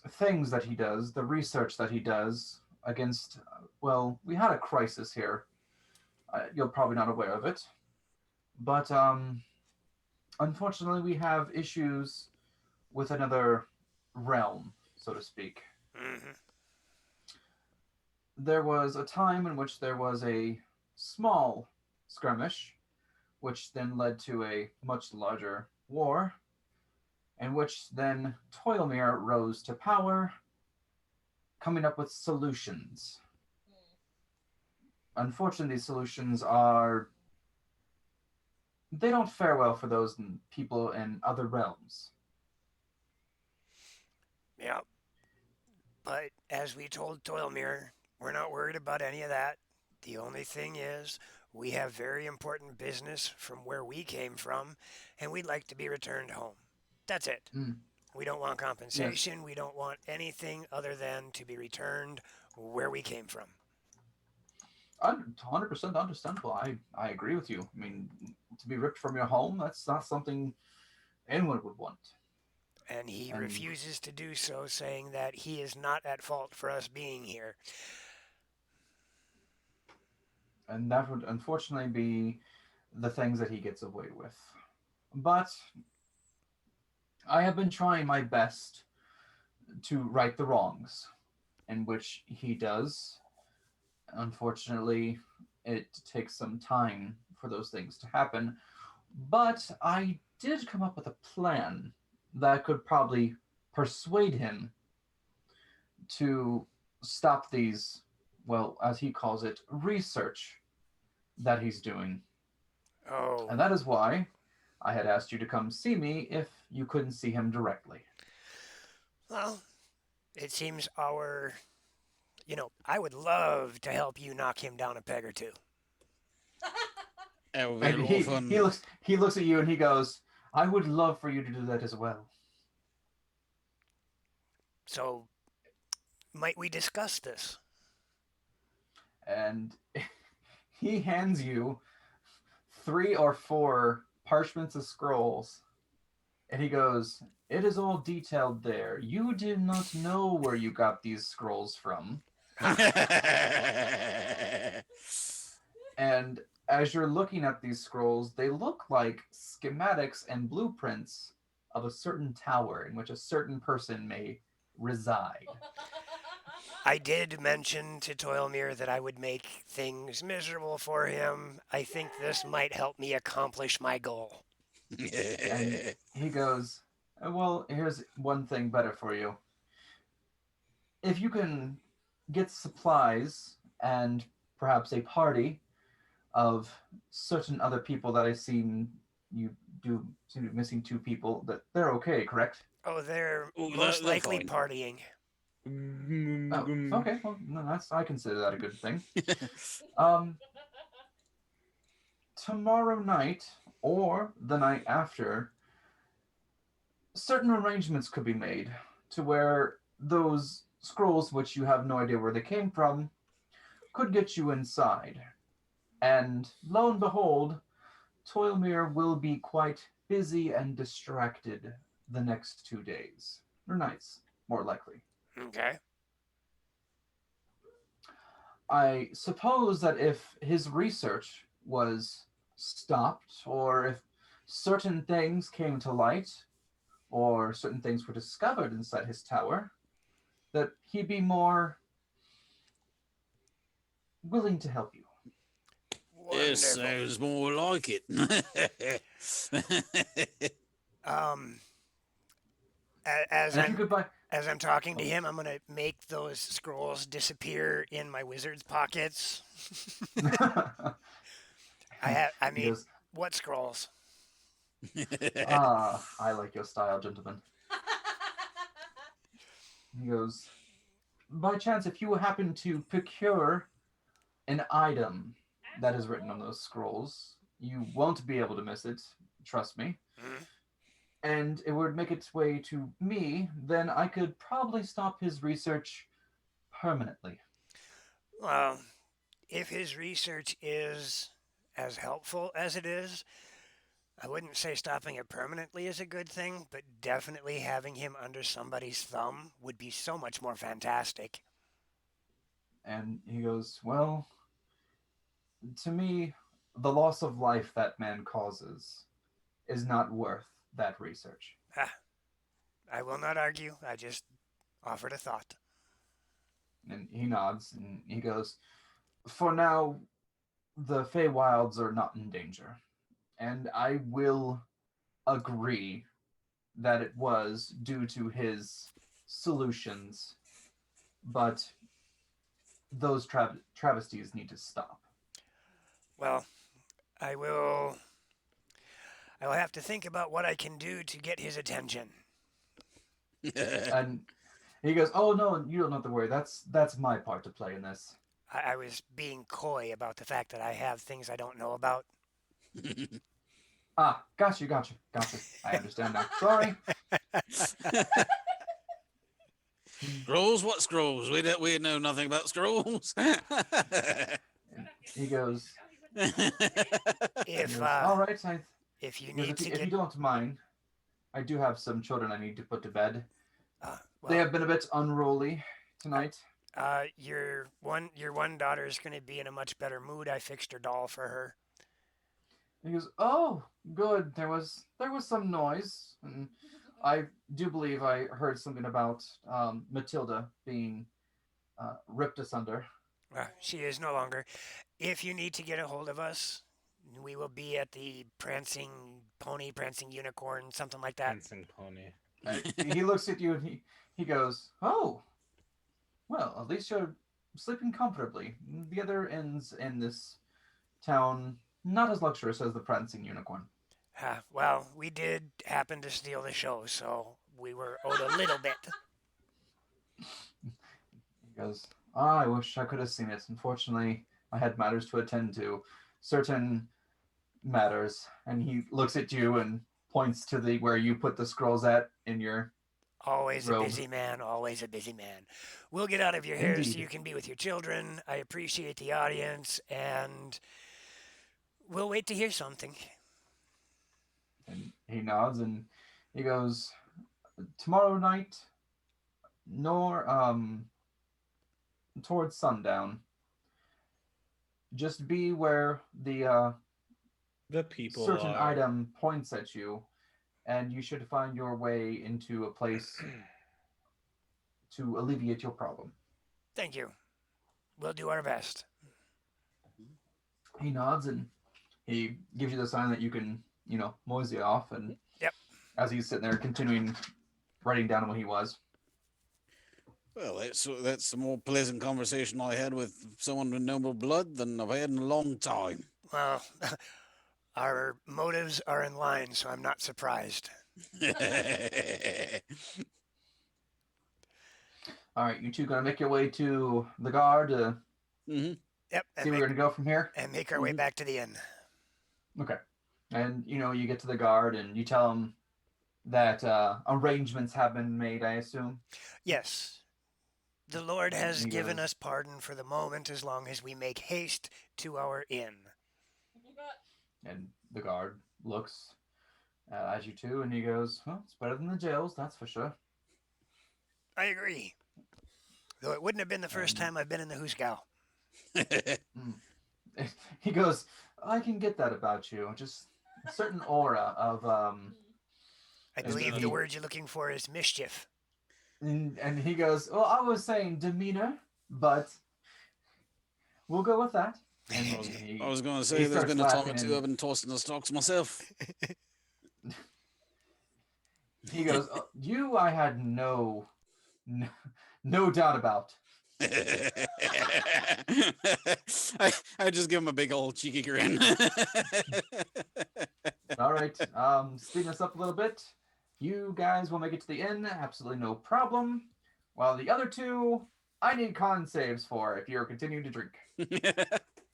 S4: things that he does, the research that he does against, well, we had a crisis here. You're probably not aware of it. But unfortunately, we have issues with another realm, so to speak.
S2: Mm-hmm.
S4: There was a time in which there was a small skirmish, which then led to a much larger war, in which then Toylmere rose to power, coming up with solutions. Unfortunately, these solutions they don't fare well for those people in other realms.
S2: Yeah. But as we told Toylmere, we're not worried about any of that. The only thing is, we have very important business from where we came from, and we'd like to be returned home. That's it.
S4: Mm.
S2: We don't want compensation. Yes. We don't want anything other than to be returned where we came from.
S4: 100% understandable. I agree with you. I mean, to be ripped from your home, that's not something anyone would want.
S2: And he refuses to do so, saying that he is not at fault for us being here.
S4: And that would unfortunately be the things that he gets away with. But I have been trying my best to right the wrongs, in which he does. Unfortunately, it takes some time for those things to happen. But I did come up with a plan that could probably persuade him to stop these, well, as he calls it, research that he's doing.
S2: Oh.
S4: And that is why I had asked you to come see me if you couldn't see him directly.
S2: Well, it seems I would love to help you knock him down a peg or two.
S7: It would be
S4: And
S7: a lot of fun.
S4: he looks at you and he goes, I would love for you to do that as well.
S2: So, might we discuss this?
S4: And he hands you 3 or 4 parchments of scrolls. And he goes, it is all detailed there. You did not know where you got these scrolls from. And as you're looking at these scrolls, they look like schematics and blueprints of a certain tower in which a certain person may reside.
S2: I did mention to Toylmere that I would make things miserable for him. I think this might help me accomplish my goal.
S4: And he goes, well, here's one thing better for you. If you can get supplies and perhaps a party of certain other people that I've seen you do seem to be missing 2 people, that they're okay, correct?
S2: Oh, they're
S7: Oh,
S2: most
S7: they're
S2: likely
S7: fine.
S2: partying.
S4: Oh, okay, well, no, I consider that a good thing. tomorrow night or the night after, certain arrangements could be made to where those scrolls, which you have no idea where they came from, could get you inside. And lo and behold, Toilmere will be quite busy and distracted the next 2 days. Or nights, more likely.
S2: Okay.
S4: I suppose that if his research was stopped, or if certain things came to light, or certain things were discovered inside his tower, that he'd be more willing to help you.
S7: Yes,
S2: Wonderful.
S7: sounds more like it.
S2: Um, as
S4: And if you
S2: I'm
S4: could buy,
S2: as I'm talking to him, I'm gonna make those scrolls disappear in my wizard's pockets. I
S4: he
S2: mean,
S4: goes,
S2: what scrolls?
S4: I like your style, gentlemen. He goes, by chance, if you happen to procure an item that is written on those scrolls, you won't be able to miss it, trust me.
S2: Hmm?
S4: And it would make its way to me, then I could probably stop his research permanently.
S2: Well, if his research is as helpful as it is, I wouldn't say stopping it permanently is a good thing, but definitely having him under somebody's thumb would be so much more fantastic.
S4: And he goes, well, to me, the loss of life that man causes is not worth that research.
S2: Ah, I will not argue. I just offered a thought.
S4: And he nods and he goes, for now, the Feywilds are not in danger. And I will agree that it was due to his solutions, but those travesties need to stop.
S2: Well, I will. I will have to think about what I can do to get his attention.
S4: And he goes, oh no, you don't have to worry. That's my part to play in this.
S2: I was being coy about the fact that I have things I don't know about.
S4: Ah, gotcha. I understand now. Sorry.
S7: Scrolls? What scrolls? We know nothing about scrolls.
S4: He goes,
S2: If
S4: all right.
S2: if you
S4: He goes,
S2: need to
S4: if you
S2: get
S4: don't mind, I do have some children I need to put to bed. They
S2: well,
S4: have been a bit unruly tonight.
S2: your one daughter is going to be in a much better mood. I fixed her doll for her.
S4: He goes, oh, good. There was some noise, and I do believe I heard something about Matilda being ripped asunder.
S2: She is no longer. If you need to get a hold of us, we will be at the prancing pony, prancing unicorn, something like that.
S1: Dancing pony.
S4: He looks at you and he goes, oh, well, at least you're sleeping comfortably. The other inns in this town, not as luxurious as the prancing unicorn.
S2: Well, we did happen to steal the show, so we were owed a little bit.
S4: He goes, I wish I could have seen it. Unfortunately, I had matters to attend to. Certain matters. And he looks at you and points to the where you put the scrolls at in your
S2: Always
S4: robe.
S2: a busy man, always a busy man. We'll get out of your hair so
S4: Indeed.
S2: you can be with your children. I appreciate the audience, and we'll wait to hear something.
S4: And he nods and he goes, tomorrow night, towards sundown. Just be where the
S1: people
S4: certain
S1: are.
S4: item points at you, and you should find your way into a place to alleviate your problem.
S2: Thank you. We'll do our best.
S4: He nods and he gives you the sign that you can, mosey off. And
S2: Yep.
S4: as he's sitting there continuing writing down what he was.
S7: Well, that's a more pleasant conversation I had with someone with noble blood than I've had in a long time.
S2: Well, our motives are in line, so I'm not surprised.
S4: All right, you two gonna make your way to the guard to
S7: Mm-hmm.
S2: Yep.
S4: see where we're gonna go from here.
S2: And make our way back to the inn.
S4: Okay. And you get to the guard and you tell him that arrangements have been made, I assume.
S2: Yes. The Lord
S4: And
S2: has
S4: he
S2: given
S4: goes,
S2: us pardon for the moment as long as we make haste to our inn.
S4: and the guard looks at you two, and he goes, "Well, it's better than the jails, that's for sure."
S2: I agree. Though it wouldn't have been the first
S4: And
S2: time I've been in the Hoosgow.
S4: he goes, "I can get that about you. Just a certain aura of
S2: I
S4: And
S2: believe
S4: he-
S2: the word you're looking for is mischief.
S4: And he goes, "Well, I was saying demeanor, but we'll go with that." And
S7: I was going to
S4: he
S7: say there's
S4: starts
S7: been a time or
S4: laughing
S7: two
S4: and
S7: I've been tossing the stocks myself.
S4: he goes, "Oh, you I had no doubt about."
S7: I just give him a big old cheeky grin.
S4: All right, speeding us up a little bit. You guys will make it to the inn, absolutely no problem. While the other two, I need con saves for if you're continuing to drink.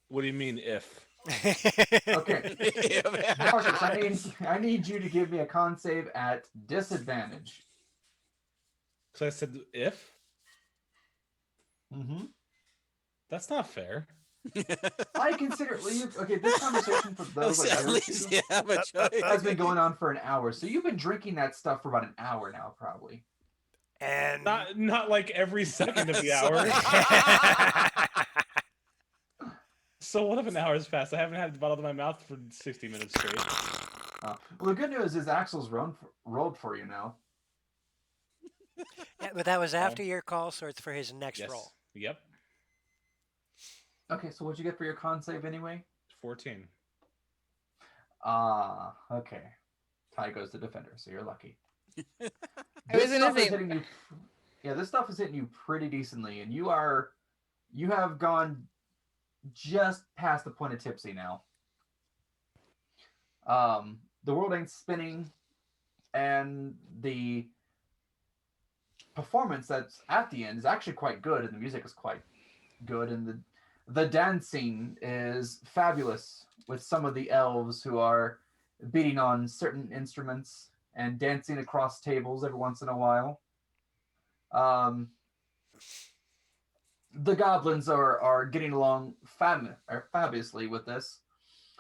S1: What do you mean if?
S4: Okay. Marcus, I need you to give me a con save at disadvantage.
S1: So I said if?
S4: Mm-hmm.
S1: That's not fair.
S4: I consider okay. This conversation for those like
S7: At
S4: those
S7: least
S4: two
S7: you have a choice.
S4: has been going on for an hour. So you've been drinking that stuff for about an hour now, probably.
S2: And
S1: Not like every second of the hour. So what if an hour's passed? I haven't had the bottle in my mouth for 60 minutes straight.
S4: Well, the good news is Axel's rolled for you now.
S2: Yeah, but that was after your call, so it's for his next
S1: Yes.
S2: roll.
S1: Yep.
S4: Okay, so what'd you get for your con save anyway?
S1: 14.
S4: Okay. Ty goes to defender, so you're lucky.
S6: I was
S4: This
S6: gonna
S4: stuff is
S6: say-
S4: hitting you. Yeah, this stuff is hitting you pretty decently, and you have gone just past the point of tipsy now. The world ain't spinning, and the performance that's at the end is actually quite good, and the music is quite good, and the dancing is fabulous with some of the elves who are beating on certain instruments and dancing across tables every once in a while. The goblins are getting along fabulously with this.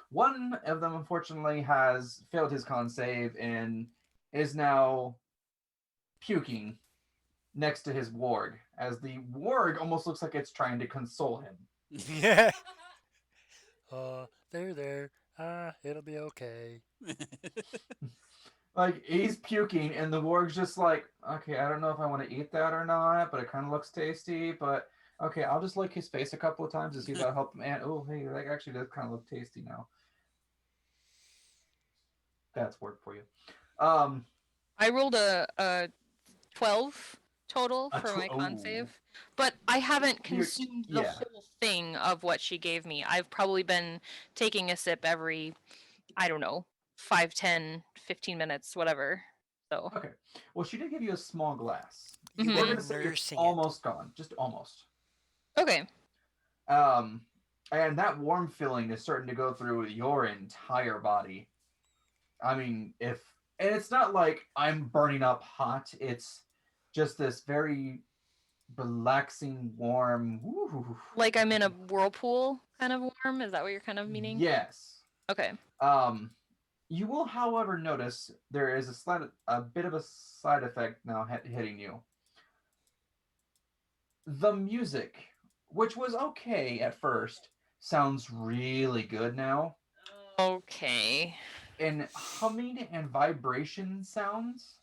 S4: One of them, unfortunately, has failed his con save and is now puking next to his warg, as the warg almost looks like it's trying to console him.
S2: Yeah. There. It'll be okay.
S4: Like, he's puking, and the warg's just like, okay, I don't know if I want to eat that or not, but it kind of looks tasty, but okay, I'll just lick his face a couple of times to see if that'll help him. And, oh, hey, that actually does kind of look tasty now. That's work for you.
S6: I rolled a 12 total
S4: A
S6: for my con
S4: oh.
S6: save, but I haven't
S4: You're-
S6: consumed the
S4: yeah.
S6: whole thing of what she gave me. I've probably been taking a sip every, I don't know, 5, 10, 15 minutes, whatever. So,
S4: Okay. Well, she did give you a small glass.
S6: Mhm.
S2: You've
S4: We're
S2: been
S4: gonna say it's
S2: nursing it.
S4: almost gone, just almost.
S6: okay.
S4: And that warm feeling is starting to go through your entire body. I mean, and it's not like I'm burning up hot. It's just this very relaxing, warm. Woo.
S6: Like I'm in a whirlpool kind of warm. Is that what you're kind of meaning?
S4: Yes.
S6: Okay.
S4: You will, however, notice there is a bit of a side effect now hitting you. The music, which was okay at first, sounds really good now.
S6: Okay.
S4: And humming and vibration sounds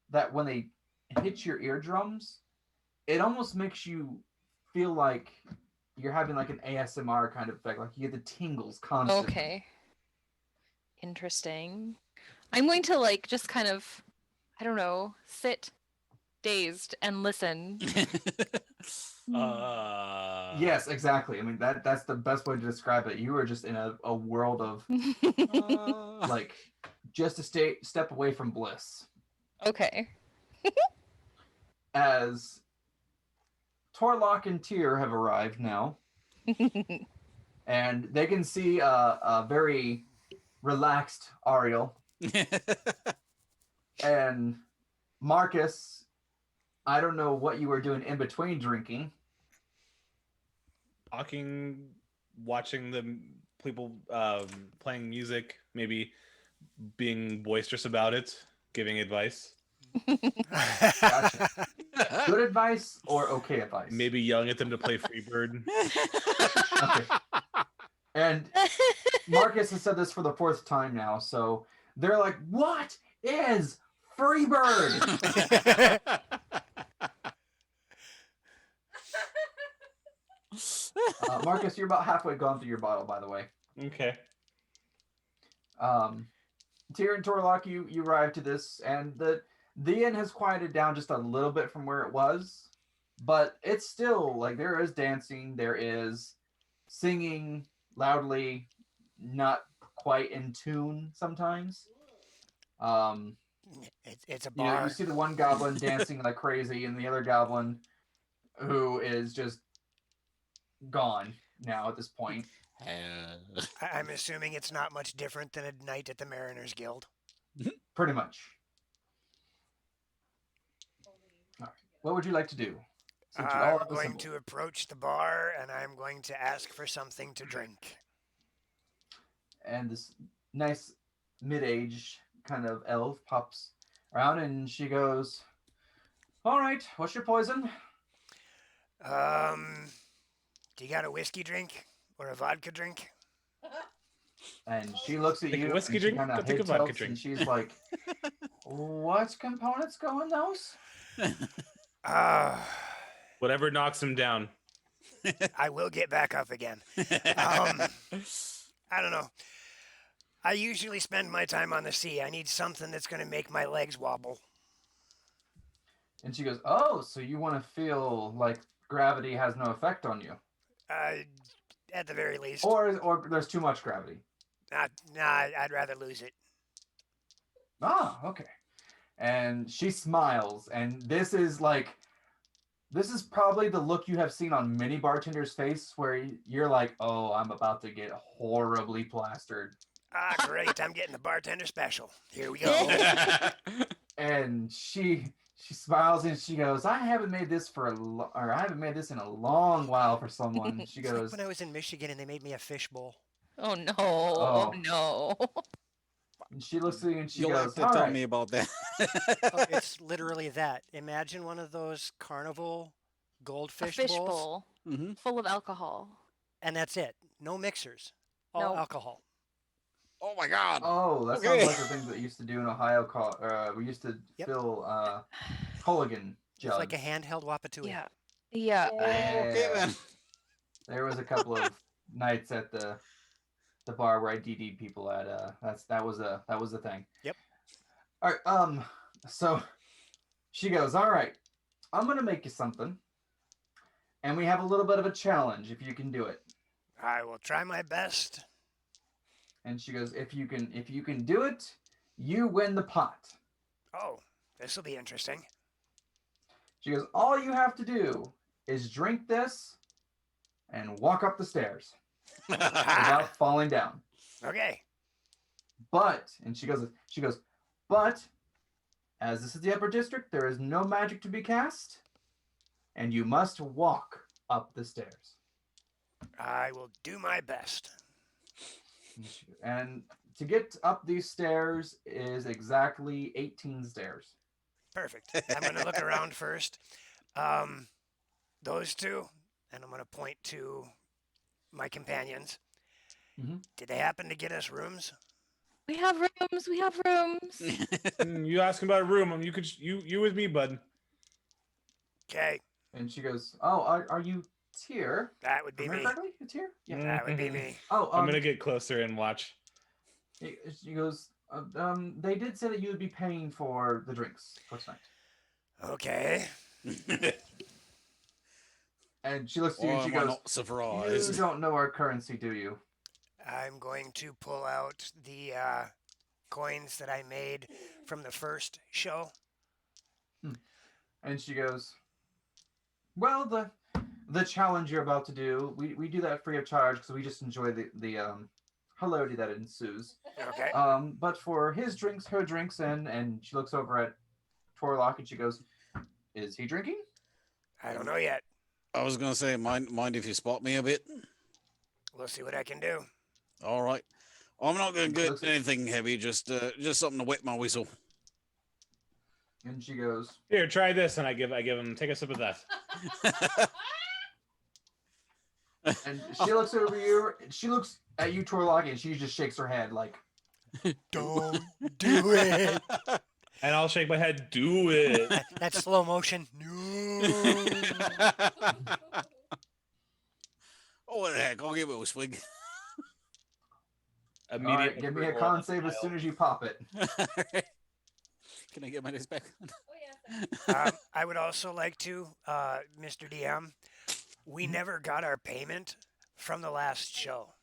S4: that when they hit your eardrums, it almost makes you feel like you're having like an ASMR kind of effect, like you get the tingles constantly.
S6: Okay. Interesting. I'm going to like just kind of, I don't know, sit dazed and listen.
S4: Yes, exactly. I mean that's the best way to describe it. You were just in a world of like just a step away from bliss.
S6: Okay.
S4: As Torlock and Tyr have arrived now, and they can see a very relaxed Ariel. And Marcus, I don't know what you were doing in between drinking.
S1: Talking, watching the people playing music, maybe being boisterous about it, giving advice,
S4: Gotcha. Good advice or okay advice?
S1: maybe yelling at them to play Freebird.
S4: Okay. And Marcus has said this for the 4th time now, so they're like, "What is Freebird?" Marcus, you're about halfway gone through your bottle, by the way.
S1: Okay.
S4: Tyr and Torlock, you arrive to this, and the inn has quieted down just a little bit from where it was, but it's still like there is dancing, there is singing loudly, not quite in tune sometimes.
S2: It's a
S4: You know,
S2: bar.
S4: you see the one goblin dancing like crazy, and the other goblin who is just gone now at this point.
S2: I'm assuming it's not much different than a night at the Mariners Guild.
S4: Pretty much. All right. What would you like to do? Since you all
S2: I'm
S4: have
S2: going
S4: assembled.
S2: to approach the bar and I'm going to ask for something to drink.
S4: And this nice mid-aged kind of elf pops around and she goes, "All right, what's your poison?"
S2: Do you got a whiskey drink or a vodka drink?
S4: And she looks at
S1: Take a
S4: you
S1: whiskey
S4: and she
S1: drink?
S4: kind
S1: Go
S4: of
S1: take a
S4: head
S1: vodka
S4: tilts
S1: drink.
S4: and she's like, "What components go in those?"
S1: Whatever knocks him down.
S2: I will get back up again. I don't know. I usually spend my time on the sea. I need something that's going to make my legs wobble.
S4: And she goes, "Oh, so you want to feel like gravity has no effect on you,
S2: At the very least.
S4: or there's too much gravity?"
S2: I'd rather lose it.
S4: Ah, okay. And she smiles, and this is probably the look you have seen on many bartenders' face, where you're like, "Oh, I'm about to get horribly plastered."
S2: Great. I'm getting the bartender special. Here we go.
S4: And she smiles and she goes, "I haven't made this I haven't made this in a long while for someone." She
S2: It's like
S4: goes,
S2: when I was in Michigan and they made me a fish bowl.
S6: Oh no! Oh no!
S4: and she looks at you and she
S7: You'll
S4: goes,
S7: have to
S4: "All
S7: tell
S4: right."
S7: me about that.
S2: Oh, it's literally that. Imagine one of those carnival
S6: A
S2: goldfish
S6: fish
S2: bowls,
S6: bowl
S7: hmm
S6: full of alcohol.
S2: and that's it. No mixers. All
S6: No.
S2: alcohol.
S7: Oh my god.
S4: Oh, that
S7: Okay.
S4: sounds like the things that used to do in Ohio. We used to
S2: Yep.
S4: fill Culligan jugs.
S2: It's like a handheld Wapatui.
S6: Yeah. Yeah.
S7: Okay then.
S4: There was a couple of nights at the bar where I DD'd people at. That was a thing.
S2: Yep.
S4: All right. So she goes, "All right, I'm gonna make you something, and we have a little bit of a challenge if you can do it."
S2: I will try my best.
S4: And she goes, if you can do it, you win the pot."
S2: Oh, this will be interesting.
S4: She goes, "All you have to do is drink this and walk up the stairs without falling down."
S2: Okay.
S4: But, and she goes, "But, as this is the upper district, there is no magic to be cast, and you must walk up the stairs."
S2: I will do my best.
S4: And to get up these stairs is exactly 18 stairs.
S2: Perfect. I'm going to look around first. Those two, and I'm going to point to my companions.
S4: Mhm.
S2: Did they happen to get us rooms?
S6: We have rooms. We have rooms.
S1: You asking about a room? You with me, bud.
S2: Okay,
S4: And she goes, "Oh, are you Tyr?
S2: that would be
S4: Remember
S2: me.
S4: correctly? You Tyr?" Yeah.
S2: That would be me.
S4: Oh,
S1: I'm gonna get closer and watch.
S4: She goes, "They did say that you would be paying for the drinks for tonight."
S2: Okay.
S4: And she looks at you
S7: Why
S4: and she
S7: am I
S4: goes,
S7: not
S4: "You
S7: surprised?
S4: don't know our currency, do you?"
S2: I'm going to pull out the coins that I made from the first show.
S4: And she goes, "Well, the challenge you're about to do, we do that free of charge because we just enjoy the hilarity that ensues.
S2: Okay.
S4: But for his drinks, her drinks, and she looks over at Torlock and she goes, "Is he drinking?"
S2: I don't know yet.
S7: I was gonna say, mind if you spot me a bit?
S2: We'll see what I can do.
S7: All right. I'm not gonna get
S4: Looks-
S7: anything heavy. Just something to wet my whistle.
S4: And she goes,
S1: Here, try this, and I give him take a sip of that.
S4: and she looks over you. She looks at you, Torlock, and she just shakes her head like,
S2: Don't do it.
S1: And I'll shake my head. Do it.
S2: That's slow motion. No.
S7: Oh, what the heck? I'll give it a swig.
S4: "All right, give me a con save as soon as you pop it."
S7: Can I get my dice back?
S3: Oh yeah.
S2: I would also like to, Mr. DM, we never got our payment from the last show.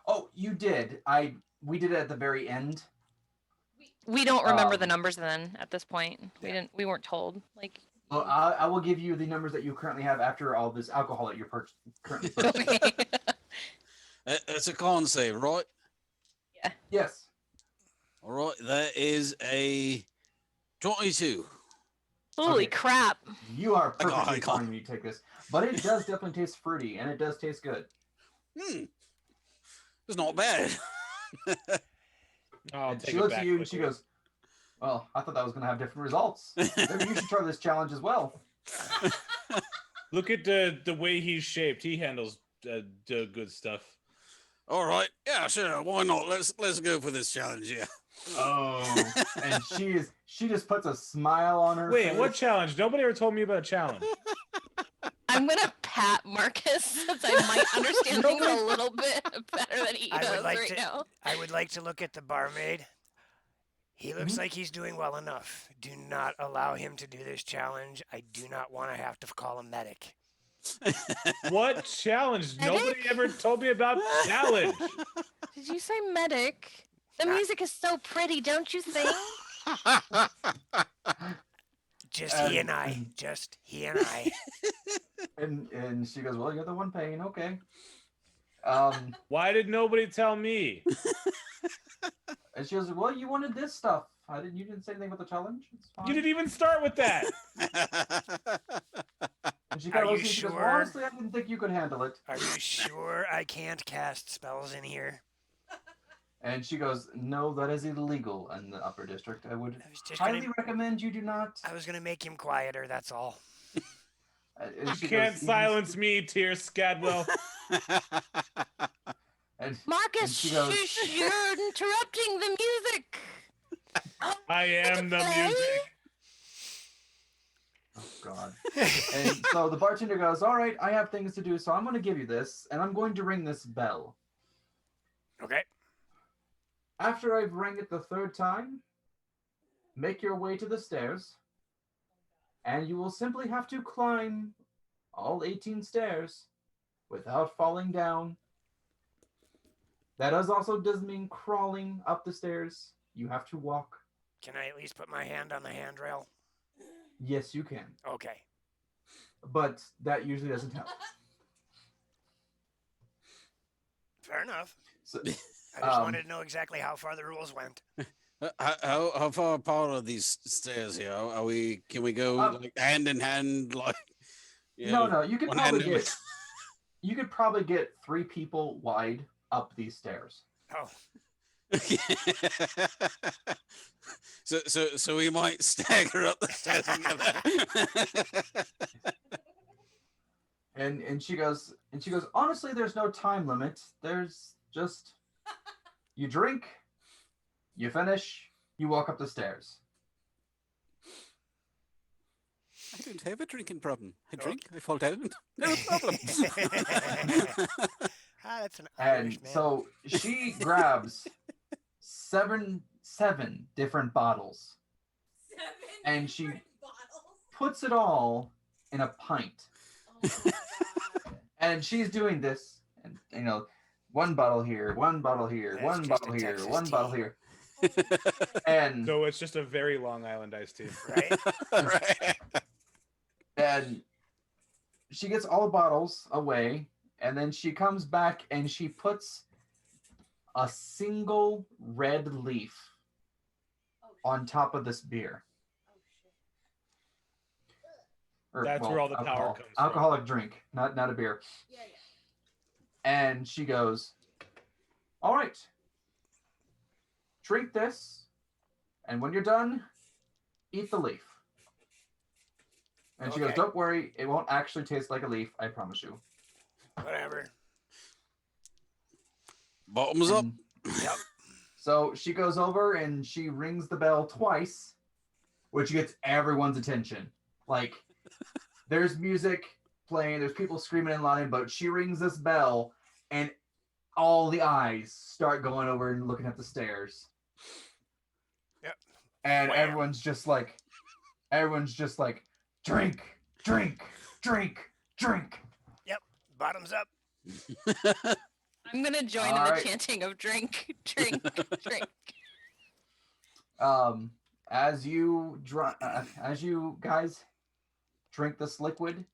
S4: Oh, you did. We did it at the very end.
S6: We don't remember the
S4: Um,
S6: numbers then at this point.
S4: yeah.
S6: We weren't told. Like
S4: Well, I will give you the numbers that you currently have after all this alcohol that you're currently purchasing.
S6: okay.
S7: It's a con save, right?
S4: Yes.
S7: All right. That is a 22.
S6: Holy
S4: Okay.
S6: crap.
S4: You are
S7: I got
S4: perfectly
S7: high con.
S4: fine when you take this. But it does definitely taste fruity, and it does taste good.
S7: It's not bad.
S1: I'll
S4: And
S1: take
S4: she
S1: it
S4: looks
S1: back
S4: at you and she
S1: quickly.
S4: goes, "Well, I thought that was going to have different results. Maybe you should try this challenge as well."
S1: Look at the way he's shaped. He handles the good stuff.
S7: All right. Yeah, sure. Why not? Let's go for this challenge. Yeah.
S4: Oh. And she just puts a smile on her
S1: Wait,
S4: face.
S1: what challenge? Nobody ever told me about a challenge.
S6: I'm gonna pat Marcus since I might understand things a little bit better than he
S2: I would
S6: does
S2: like
S6: right
S2: to-
S6: now.
S2: I would like to look at the barmaid. He looks like he's doing well enough. Do not allow him to do this challenge. I do not want to have to call a medic.
S1: What challenge? Nobody
S6: Medic?
S1: ever told me about challenge.
S6: Did you say medic? The music is so pretty, don't you think?
S2: Just he and I. Just he and I.
S4: And she goes, "Well, you're the one paying, okay."
S1: Why did nobody tell me?
S4: And she goes, "Well, you wanted this stuff. You didn't say anything about the challenge. It's fine."
S1: You didn't even start with that.
S4: And she
S2: Are
S4: kind of
S2: you
S4: looks at you, she goes, "Well,
S2: sure?
S4: honestly, I didn't think you could handle it."
S2: Are you sure I can't cast spells in here?
S4: And she goes, "No, that is illegal in the upper district. I would
S2: I was just
S4: highly
S2: gonna.
S4: recommend you do not."
S2: I was gonna make him quieter. That's all.
S4: And
S1: You
S4: she
S1: can't
S4: goes,
S1: silence me, Tier Scadwell.
S4: And
S6: Marcus,
S4: she goes-
S6: shush, you're interrupting the music.
S1: I am the music.
S4: oh god. And so the bartender goes, "All right, I have things to do, so I'm going to give you this, and I'm going to ring this bell.
S2: Okay.
S4: After I've rang it the third time, make your way to the stairs, and you will simply have to climb all 18 stairs without falling down. That does mean crawling up the stairs. You have to walk.
S2: Can I at least put my hand on the handrail?
S4: Yes, you can,
S2: Okay.
S4: but that usually doesn't help."
S2: Fair enough.
S4: So,
S2: I just
S4: Um,
S2: wanted to know exactly how far the rules went.
S7: How far apart are these stairs here? Are we? Can we go like hand in hand? Like
S4: no, you could
S7: one
S4: probably
S7: hand in
S4: get you could probably get 3 people wide up these stairs.
S2: Oh,
S7: so we might stagger up the stairs together.
S4: And she goes, "Honestly, there's no time limit. There's just you drink, you finish, you walk up the stairs."
S7: I don't have a drinking problem. I drink, I fall down. No problem.
S2: that's an
S4: And
S2: Irish man.
S4: so she grabs seven different bottles, And she-
S3: bottles.
S4: puts it all in a pint.
S3: Oh my god.
S4: And she's doing this, and one bottle here, one bottle here,
S2: That's
S4: one
S2: just
S4: bottle
S2: a
S4: here,
S2: Texas
S4: one
S2: tea.
S4: bottle here. And
S1: So it's just a very Long Island iced tea.
S2: right?
S7: Right.
S4: and she gets all the bottles away, and then she comes back and she puts a single red leaf
S3: Oh, shit.
S4: on top of this beer.
S3: Oh, shit.
S4: Or,
S1: That's where all the power
S4: alcohol.
S1: comes from.
S4: Alcoholic drink, not a beer.
S3: Yeah.
S4: And she goes, all right, drink this, and when you're done, eat the leaf. And she goes,
S2: Okay.
S4: don't worry, it won't actually taste like a leaf, I promise you.
S2: Whatever.
S7: Bottoms up.
S4: And
S2: Yep.
S4: so she goes over and she rings the bell twice, which gets everyone's attention. Like, there's music playing, there's people screaming in line, but she rings this bell, and all the eyes start going over and looking at the stairs.
S2: Yep.
S4: And
S2: Wow.
S4: everyone's just like, drink, drink, drink, drink.
S2: Bottoms up.
S6: I'm gonna join in
S4: All
S6: the
S4: right.
S6: chanting of drink, drink, drink.
S4: As you guys drink this liquid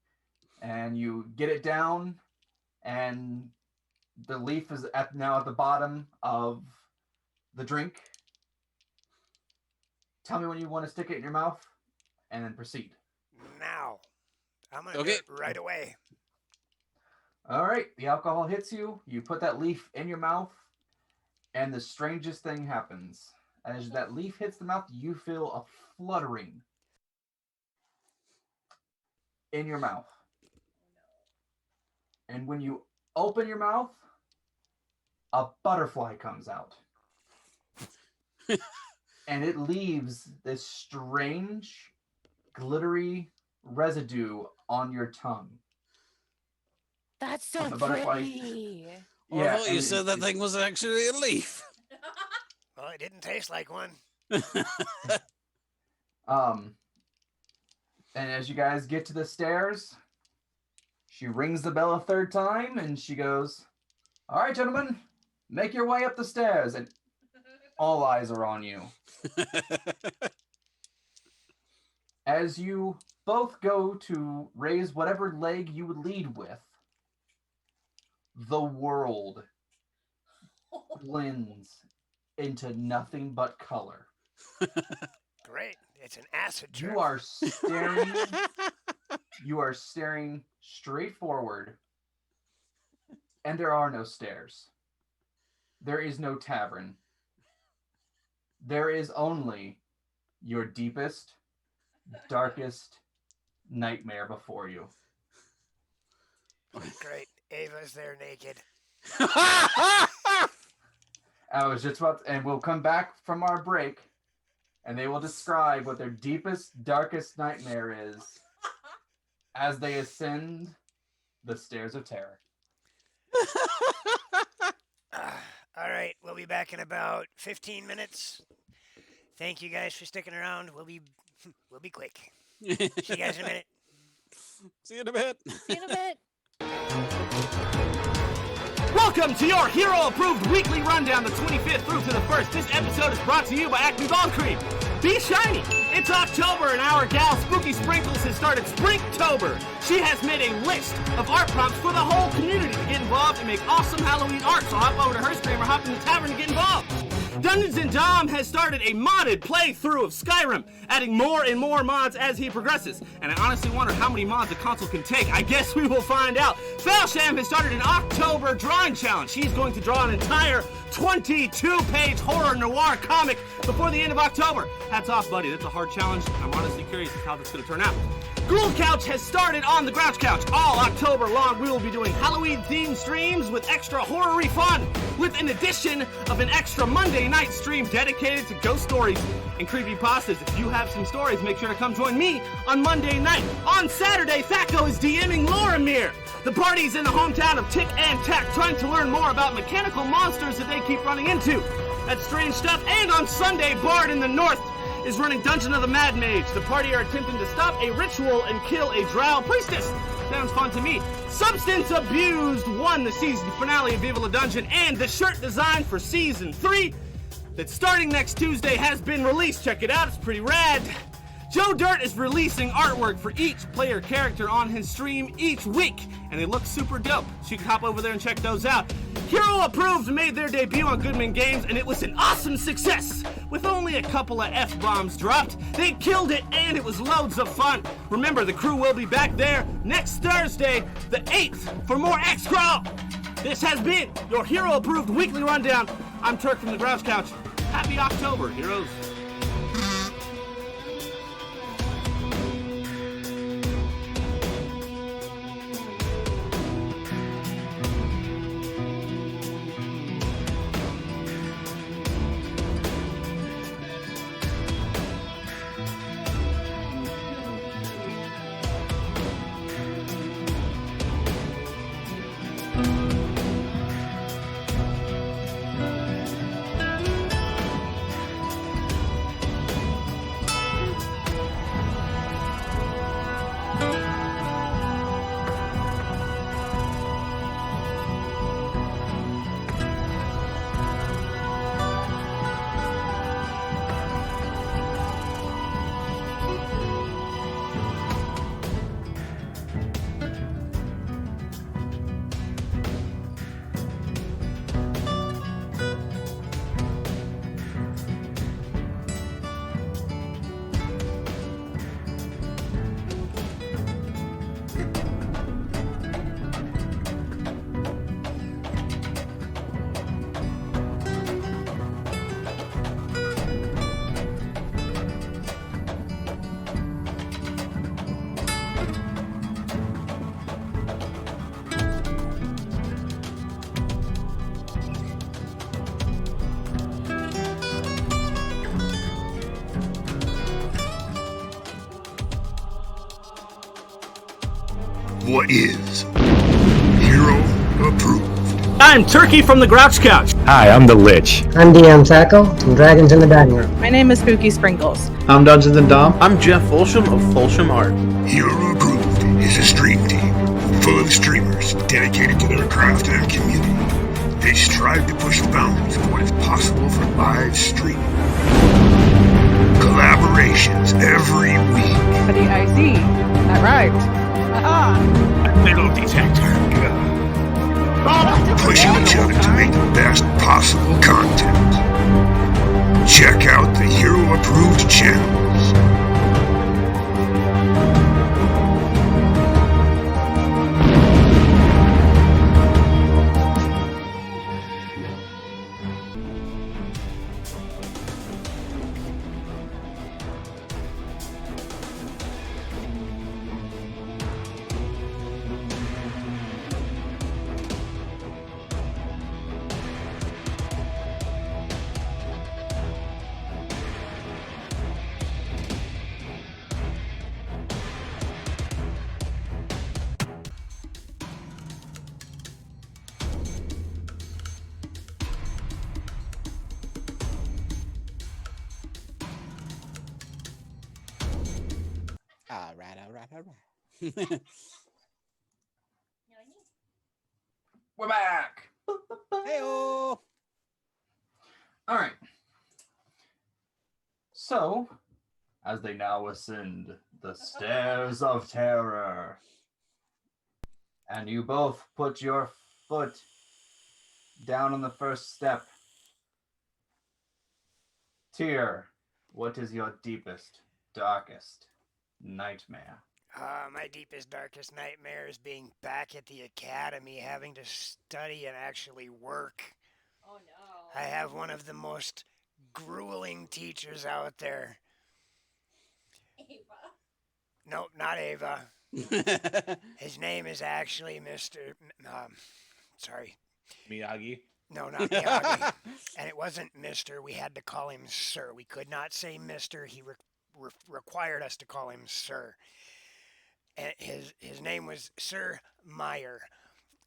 S4: and you get it down, and the leaf is now at the bottom of the drink. Tell me when you want to stick it in your mouth, and then proceed.
S2: Now. I'm gonna
S7: Okay.
S2: do it right away.
S4: All right, the alcohol hits you. You put that leaf in your mouth, and the strangest thing happens. As that leaf hits the mouth, you feel a fluttering in your mouth. And when you open your mouth, a butterfly comes out. And it leaves this strange, glittery residue on your tongue.
S6: That's so
S4: The butterfly-
S6: pretty.
S7: Oh, I thought you
S4: and
S7: said that thing was actually a leaf.
S2: Well, it didn't taste like one.
S4: And as you guys get to the stairs, she rings the bell a third time, and she goes, all right, gentlemen, make your way up the stairs. And all eyes are on you. As you both go to raise whatever leg you would lead with, the world blends into nothing but color.
S2: Great. It's an acid trip.
S4: You are staring straight forward, and there are no stairs. There is no tavern. There is only your deepest, darkest nightmare before you.
S2: Great. Ava's there naked.
S4: I was just about to, and we'll come back from our break, and they will describe what their deepest, darkest nightmare is as they ascend the stairs of terror.
S2: All right. We'll be back in about 15 minutes. Thank you guys for sticking around. We'll be quick. See you guys in a minute.
S7: See you in a bit.
S6: See you in a bit.
S8: Welcome to your hero-approved weekly rundown, the 25th through to the 1st. This episode is brought to you by Acme Ball Cream. Be shiny! It's October and our gal Spooky Sprinkles has started Sprinktober. She has made a list of art prompts for the whole community to get involved and make awesome Halloween art, so hop over to her stream or hop in the tavern to get involved. Dungeons & Dom has started a modded playthrough of Skyrim, adding more and more mods as he progresses. And I honestly wonder how many mods a console can take. I guess we will find out. Failsham has started an October drawing challenge. She's going to draw an entire 22-page horror noir comic before the end of October. Hats off, buddy. That's a hard challenge. I'm honestly curious as to how that's going to turn out. Ghoul Couch has started on the Grouch Couch. All October long, we will be doing Halloween-themed streams with extra horror-y fun, with an addition of an extra Monday night stream dedicated to ghost stories and creepypastas. If you have some stories, make sure to come join me on Monday night. On Saturday, Thaco is DMing Lorimir. The party's in the hometown of Tick and Tack, trying to learn more about mechanical monsters that they keep running into. That's strange stuff. And on Sunday, Bard in the North is running Dungeon of the Mad Mage. The party are attempting to stop a ritual and kill a drow priestess. Sounds fun to me. Substance Abused won the season finale of Viva La Dungeon, and the shirt design for season 3 that's starting next Tuesday has been released. Check it out, it's pretty rad. Joe Dirt is releasing artwork for each player character on his stream each week, and they look super dope, so you can hop over there and check those out. Hero Approved made their debut on Goodman Games, and it was an awesome success. With only a couple of F-bombs dropped, they killed it, and it was loads of fun. Remember, the crew will be back there next Thursday, the 8th, for more X-Crawl. This has been your Hero Approved Weekly Rundown. I'm Turk from the Grouch Couch. Happy October, heroes.
S9: What is Hero Approved?
S8: I'm Turkey from the Grouch Couch.
S10: Hi, I'm the Lich.
S11: I'm DM Tackle from Dragons in the Dining Room.
S12: My name is Spooky Sprinkles.
S13: I'm Dungeons and Dom. I'm Jeff Folsham of Folsham Art.
S9: Hero Approved is a stream team full of streamers dedicated to their craft and community. They strive to push the boundaries of what is possible for live streaming. Collaborations every week.
S12: I see. That right.
S9: Metal detector. Pushing each other to make the best possible content. Check out the Hero Approved channels.
S7: All right.
S4: We're back.
S7: Hey-o.
S4: All right. So, as they now ascend the stairs of terror, and you both put your foot down on the first step. Tyr, what is your deepest, darkest nightmare?
S2: My deepest, darkest nightmare is being back at the academy, having to study and actually work.
S3: Oh no.
S2: I have one of the most grueling teachers out there.
S3: Ava.
S2: Nope, not Ava. His name is actually Mr. Sorry.
S1: Miyagi.
S2: No, not Miyagi. And it wasn't Mr. We had to call him Sir. We could not say Mr. He required us to call him Sir. And his name was Sir Meyer.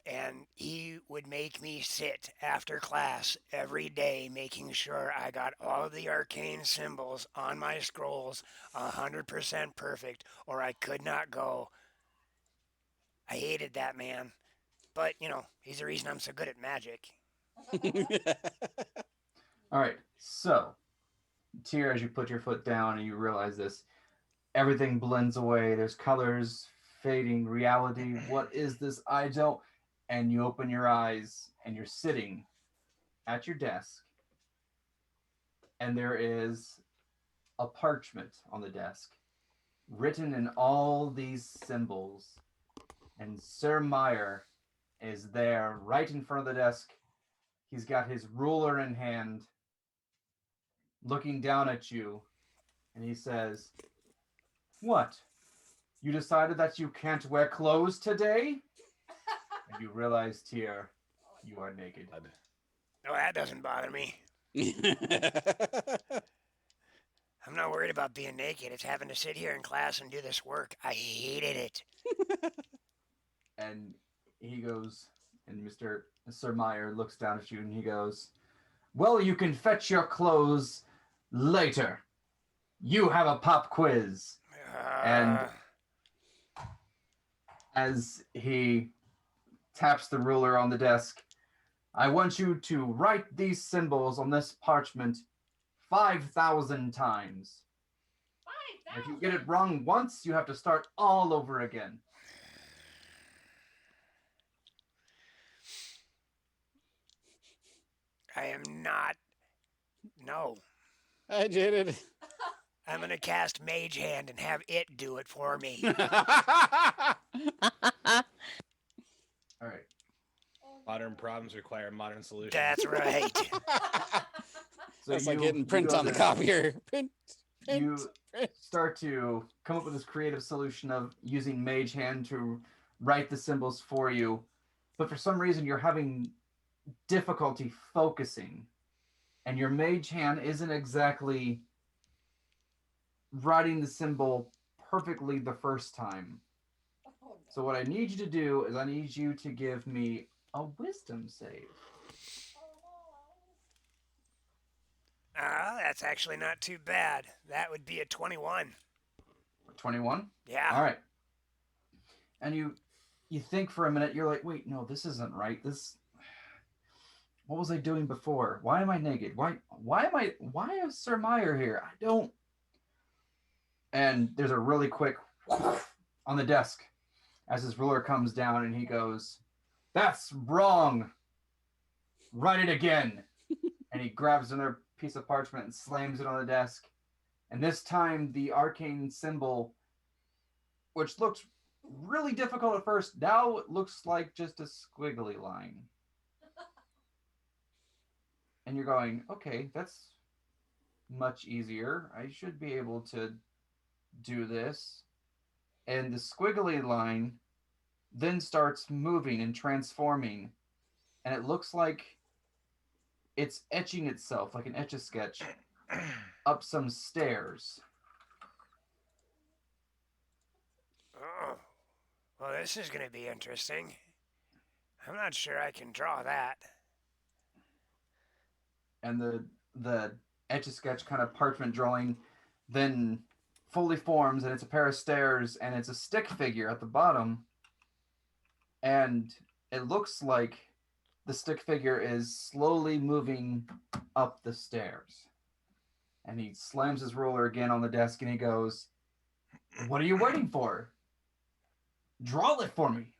S2: And he would make me sit after class every day, making sure I got all of the arcane symbols on my scrolls 100% perfect, or I could not go. I hated that man. But, you know, he's the reason I'm so good at magic.
S4: All right, so, Tyr, as you put your foot down and you realize this, everything blends away. There's colors fading, reality. What is this? I don't. And you open your eyes and you're sitting at your desk, and there is a parchment on the desk written in all these symbols. And Sir Meyer is there right in front of the desk. He's got his ruler in hand, looking down at you, and he says, "What? You decided that you can't wear clothes today?" And you realize, Tyr, you are naked.
S2: No, that doesn't bother me. I'm not worried about being naked. It's having to sit here in class and do this work. I hated it.
S4: And he goes, and Sir Meyer looks down at you and he goes, "Well, you can fetch your clothes later. You have a pop quiz." And as he taps the ruler on the desk, "I want you to write these symbols on this parchment 5,000 times. If you get it wrong once, you have to start all over again."
S2: I am not. No.
S7: I did it.
S2: I'm going to cast Mage Hand and have it do it for me.
S4: All right.
S1: Modern problems require modern solutions.
S2: That's right.
S4: So
S7: That's like getting print on the copier. Print.
S4: You start to come up with this creative solution of using Mage Hand to write the symbols for you, but for some reason you're having difficulty focusing, and your Mage Hand isn't exactly writing the symbol perfectly the first time. So what I need you to do is I need you to give me a wisdom save.
S2: That's actually not too bad. That would be a 21.
S4: 21?
S2: Yeah.
S4: All right. And you think for a minute, you're like, wait, no, this isn't right. What was I doing before? Why am I naked? Why is Sir Meyer here? I don't. And there's a really quick on the desk as his ruler comes down and he goes, "That's wrong. Write it again." And he grabs another piece of parchment and slams it on the desk. And this time the arcane symbol, which looked really difficult at first, now it looks like just a squiggly line. And you're going, okay, that's much easier. I should be able to do this. And the squiggly line then starts moving and transforming. And it looks like it's etching itself, like an Etch-a-Sketch, up some stairs.
S2: Oh. Well, this is going to be interesting. I'm not sure I can draw that.
S4: And the Etch-a-Sketch kind of parchment drawing then fully forms, and it's a pair of stairs, and it's a stick figure at the bottom. And it looks like the stick figure is slowly moving up the stairs. And he slams his ruler again on the desk and he goes, "What are you waiting for? Draw it for me."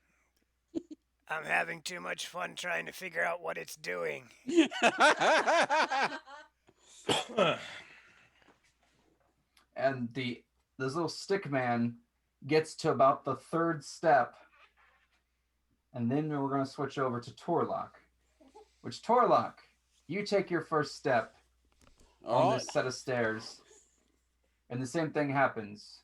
S2: I'm having too much fun trying to figure out what it's doing.
S4: And this little stick man gets to about the third step. And then we're going to switch over to Torlock. Which, Torlock, you take your first step on this set of stairs. And the same thing happens.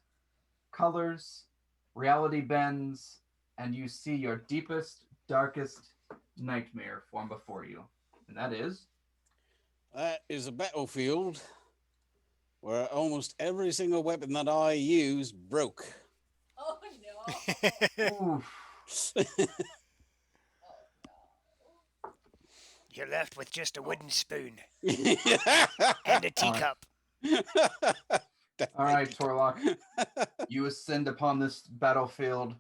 S4: Colors, reality bends, and you see your deepest, darkest nightmare form before you. And that is?
S7: That is a battlefield where almost every single weapon that I use broke.
S3: Oh no.
S2: You're left with just a wooden spoon and a teacup.
S4: All right, Torlock. You ascend upon this battlefield.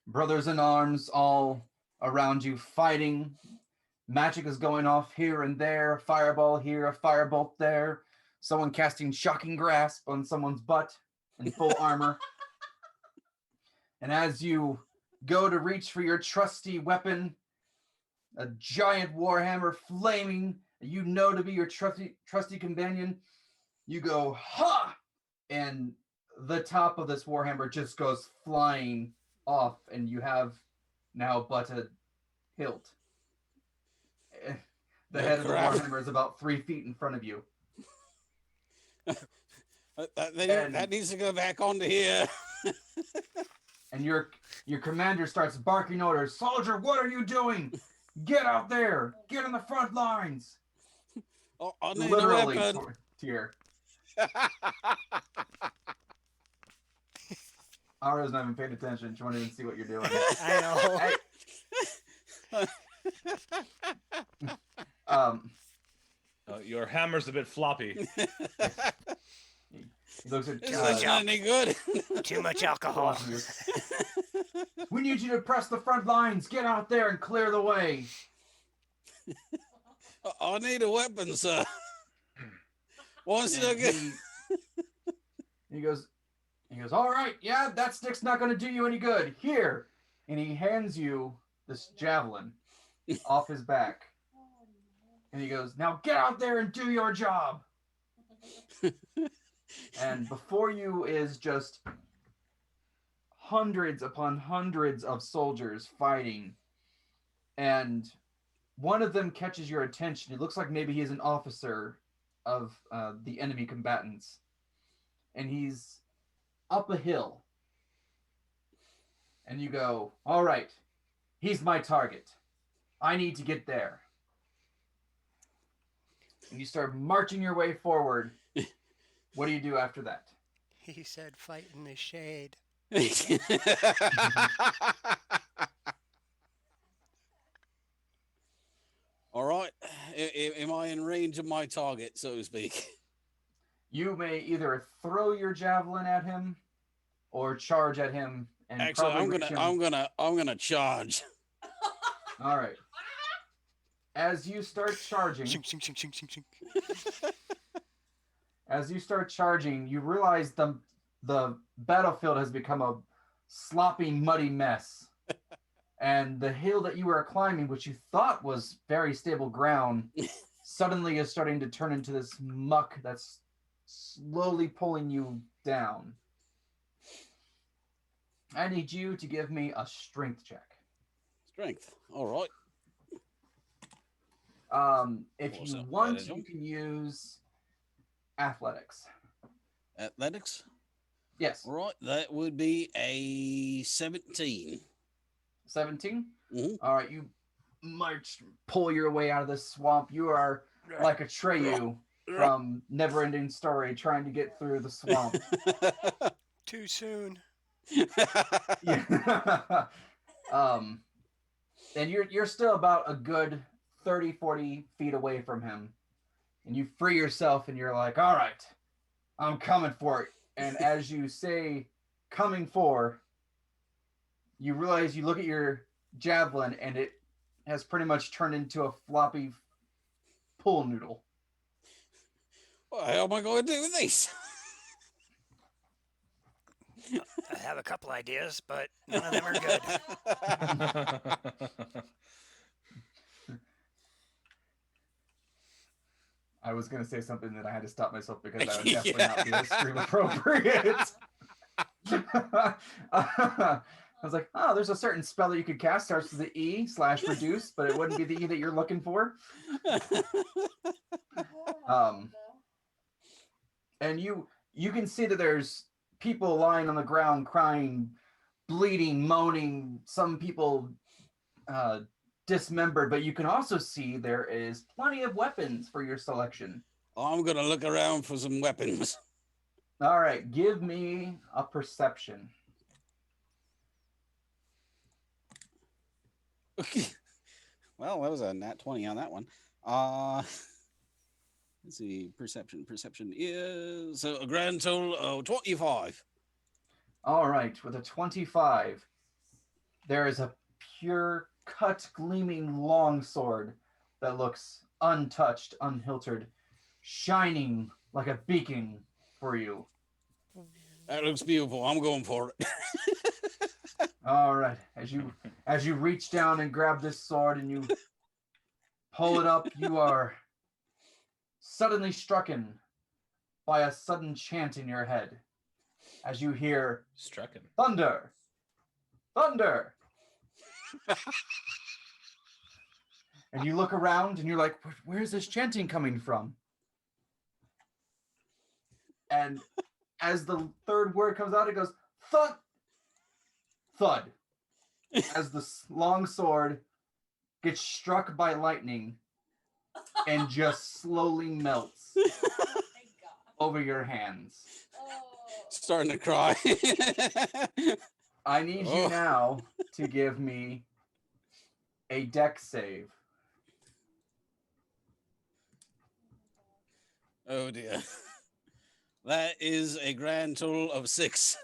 S4: Brothers in arms all around you fighting. Magic is going off here and there. Fireball here, a firebolt there. Someone casting shocking grasp on someone's butt in full armor. And as you go to reach for your trusty weapon, a giant warhammer flaming, you know to be your trusty companion, you go, ha! And the top of this warhammer just goes flying off, and you have now but a hilt. The head of the warhammer is about 3 feet in front of you.
S7: That needs to go back onto here.
S4: And your commander starts barking orders. Soldier, what are you doing? Get out there! Get in the front lines!
S7: Oh, I need
S4: Literally,
S7: a weapon.
S4: Tier. Ara's not even paying attention. She won't even see what you're doing.
S2: I
S4: know.
S1: Your hammer's a bit floppy.
S4: He looks at
S7: any good.
S2: Too much alcohol.
S4: We need you to press the front lines. Get out there and clear the way.
S7: I need a weapon, sir. Once again.
S4: He goes, all right, yeah, that stick's not going to do you any good. Here. And he hands you this javelin off his back. And he goes, now get out there and do your job. And before you is just hundreds upon hundreds of soldiers fighting. And one of them catches your attention. It looks like maybe he's an officer of the enemy combatants. And he's up a hill. And you go, all right, he's my target. I need to get there. And you start marching your way forward. What do you do after that?
S2: He said fight in the shade.
S7: All right. Am I in range of my target, so to speak?
S4: You may either throw your javelin at him or charge at him. And
S7: actually, I'm gonna charge.
S4: All right. As you start charging, you realize the battlefield has become a sloppy, muddy mess. And the hill that you were climbing, which you thought was very stable ground, suddenly is starting to turn into this muck that's slowly pulling you down. I need you to give me a strength check.
S7: Strength. All right.
S4: If you want, you can use athletics.
S7: Athletics?
S4: Yes.
S7: All right. That would be a 17.
S4: 17?
S7: Mm-hmm.
S4: All right. You pull your way out of this swamp. You are like a Treyu from Neverending Story trying to get through the swamp.
S2: Too soon.
S4: Yeah. And you're still about a good 30, 40 feet away from him. And you free yourself and you're like, all right, I'm coming for it. And as you say, coming for, you realize you look at your javelin and it has pretty much turned into a floppy pool noodle.
S7: What the hell am I going to do with these?
S2: I have a couple ideas, but none of them are good.
S4: I was going to say something that I had to stop myself because that would definitely not be extreme appropriate. I was like, oh, there's a certain spell that you could cast, starts with the E/reduce, but it wouldn't be the E that you're looking for. And you can see that there's people lying on the ground crying, bleeding, moaning, some people dismembered, but you can also see there is plenty of weapons for your selection.
S7: I'm going to look around for some weapons.
S4: All right, give me a perception.
S7: Well, that was a nat 20 on that one. Let's see, perception is a grand total of 25.
S4: All right, with a 25, there is a pure cut, gleaming longsword that looks untouched, unhiltered, shining like a beacon for you.
S7: That looks beautiful. I'm going for it.
S4: All right. As you reach down and grab this sword and you pull it up, you are suddenly strucken by a sudden chant in your head. As you hear
S1: Strucken.
S4: thunder, thunder. And you look around and you're like, where's this chanting coming from? And as the third word comes out, it goes, thud, thud. As the long sword gets struck by lightning and just slowly melts over your hands.
S7: Starting to cry.
S4: I need you now to give me a dex save.
S7: Oh dear. That is a grand total of 6.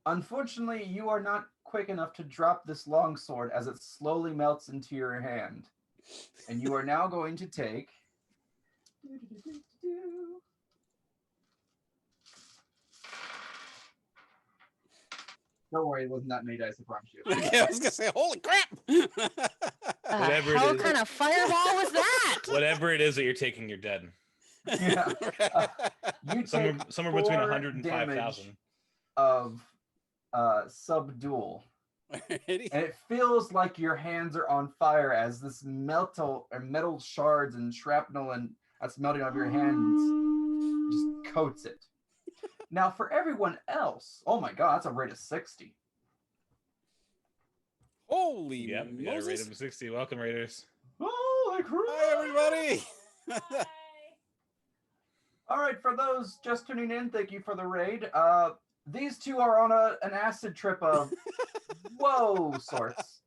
S4: Unfortunately, you are not quick enough to drop this longsword as it slowly melts into your hand. And you are now going to take... Don't worry, it wasn't that many dice, I promise you.
S7: Okay, I was going to say, holy crap!
S1: Whatever
S6: How
S1: it is.
S6: kind of fireball was that?
S1: Whatever it is that you're taking, you're dead.
S4: Yeah. You take
S1: Somewhere between
S4: 4
S1: 100 and
S4: damage
S1: 5,000.
S4: of subdual. And it feels like your hands are on fire as this metal shards and shrapnel and that's melting off your hands just coats it. Now for everyone else, oh my god, that's a rate of 60.
S7: Holy
S1: Yep, we got a rate of 60. Welcome, Raiders.
S4: Holy crap!
S7: Hi, everybody!
S4: All right, for those just tuning in, thank you for the raid. These two are on an acid trip of whoa sorts.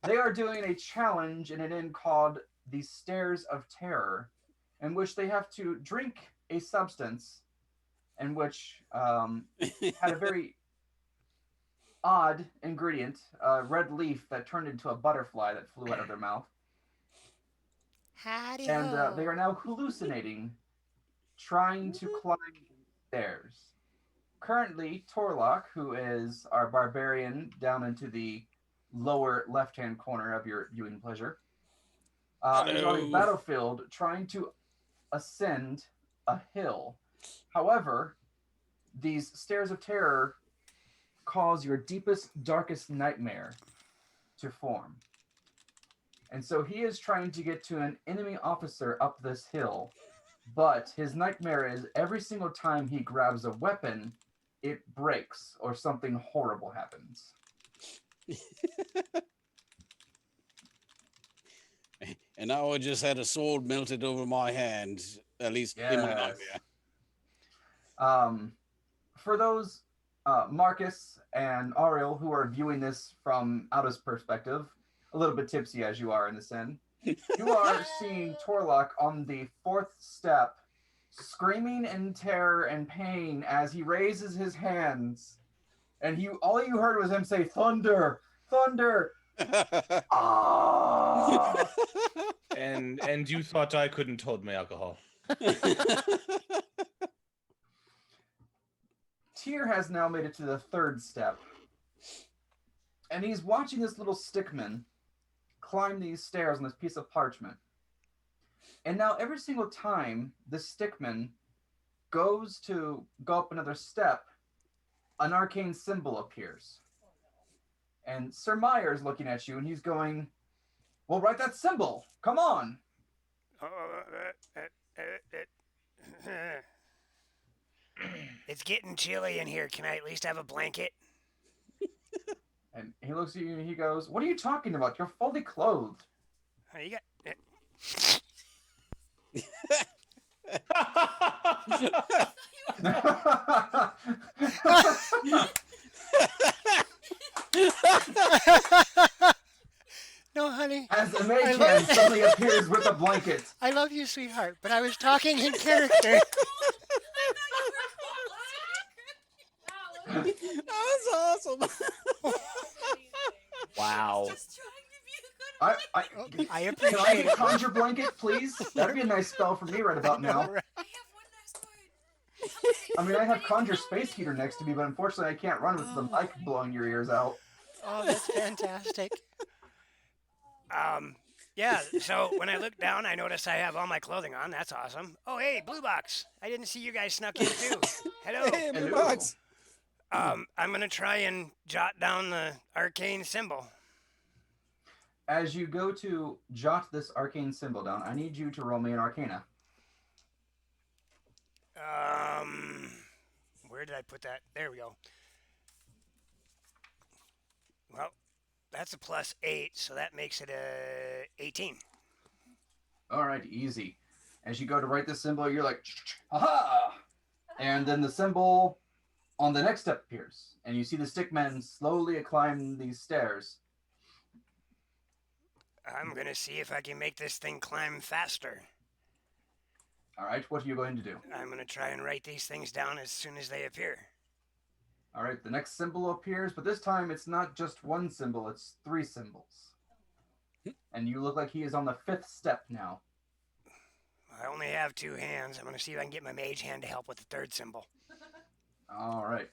S4: They are doing a challenge in an inn called the Stairs of Terror, in which they have to drink a substance in which had a very odd ingredient, a red leaf that turned into a butterfly that flew out of their mouth.
S2: Howdy
S4: And they are now hallucinating, trying to climb stairs. Currently, Torlock, who is our barbarian down into the lower left-hand corner of your viewing pleasure, is on a battlefield trying to ascend a hill. However, these stairs of terror cause your deepest, darkest nightmare to form. And so he is trying to get to an enemy officer up this hill, but his nightmare is every single time he grabs a weapon, it breaks or something horrible happens.
S7: And now I just had a sword melted over my hand, at least in my nightmare.
S4: For those Marcus and Ariel who are viewing this from Alda's perspective, a little bit tipsy as you are in this inn, you are seeing Torlock on the 4th step, screaming in terror and pain as he raises his hands, and all you heard was him say, "Thunder, thunder!" Ah!
S1: And you thought I couldn't hold my alcohol.
S4: Tyr has now made it to the 3rd step, and he's watching this little stickman climb these stairs on this piece of parchment. And now every single time the stickman goes to go up another step, an arcane symbol appears. And Sir Meyer's looking at you and he's going, "Well, write that symbol. Come on."
S2: It's getting chilly in here. Can I at least have a blanket?
S4: And he looks at you and he goes, "What are you talking about? You're fully clothed."
S2: Oh, you got... No, honey.
S4: As a mage hand suddenly appears with a blanket.
S2: I love you, sweetheart, but I was talking in character.
S7: That's awesome.
S1: Wow.
S4: I
S2: appreciate
S4: Can I get a
S2: it.
S4: conjure blanket, please? That'd be a nice spell for me right about now. I mean, I have Conjure Space Heater next to me, but unfortunately I can't run with the mic blowing your ears out.
S2: Oh, that's fantastic. Yeah, so when I look down, I notice I have all my clothing on. That's awesome. Oh, hey, Blue Box. I didn't see you guys snuck in, too. Hello.
S7: Hey, Blue
S4: Hello.
S7: Box.
S2: I'm going to try and jot down the arcane symbol.
S4: As you go to jot this arcane symbol down, I need you to roll me an Arcana.
S2: Where did I put that? There we go. Well, that's a +8, so that makes it a 18.
S4: All right, easy. As you go to write this symbol, you're like, aha! And then the symbol on the next step appears, and you see the stickmen slowly climb these stairs.
S2: I'm going to see if I can make this thing climb faster.
S4: All right, what are you going to do?
S2: I'm going to try and write these things down as soon as they appear.
S4: All right, the next symbol appears, but this time it's not just one symbol, it's 3 symbols. And you look like he is on the 5th step now.
S2: I only have 2 hands. I'm going to see if I can get my mage hand to help with the 3rd symbol.
S4: All right.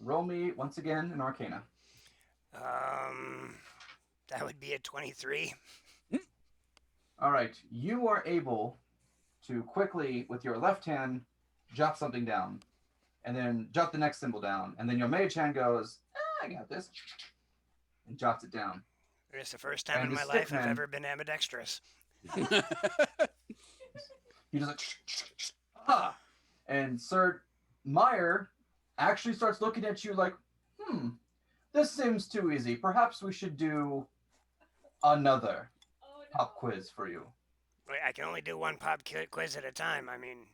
S4: Roll me, once again, an Arcana.
S2: That would be a 23.
S4: All right, you are able to quickly, with your left hand, jot something down, and then jot the next symbol down, and then your mage hand goes, I got this, and jots it down.
S2: It's the first time
S4: And
S2: in
S4: the
S2: my life I've
S4: stickman-
S2: ever been ambidextrous.
S4: He does like, ah! And Sir Meyer actually starts looking at you like, this seems too easy. Perhaps we should do another pop quiz for you.
S2: Wait, I can only do one pop quiz at a time. I mean,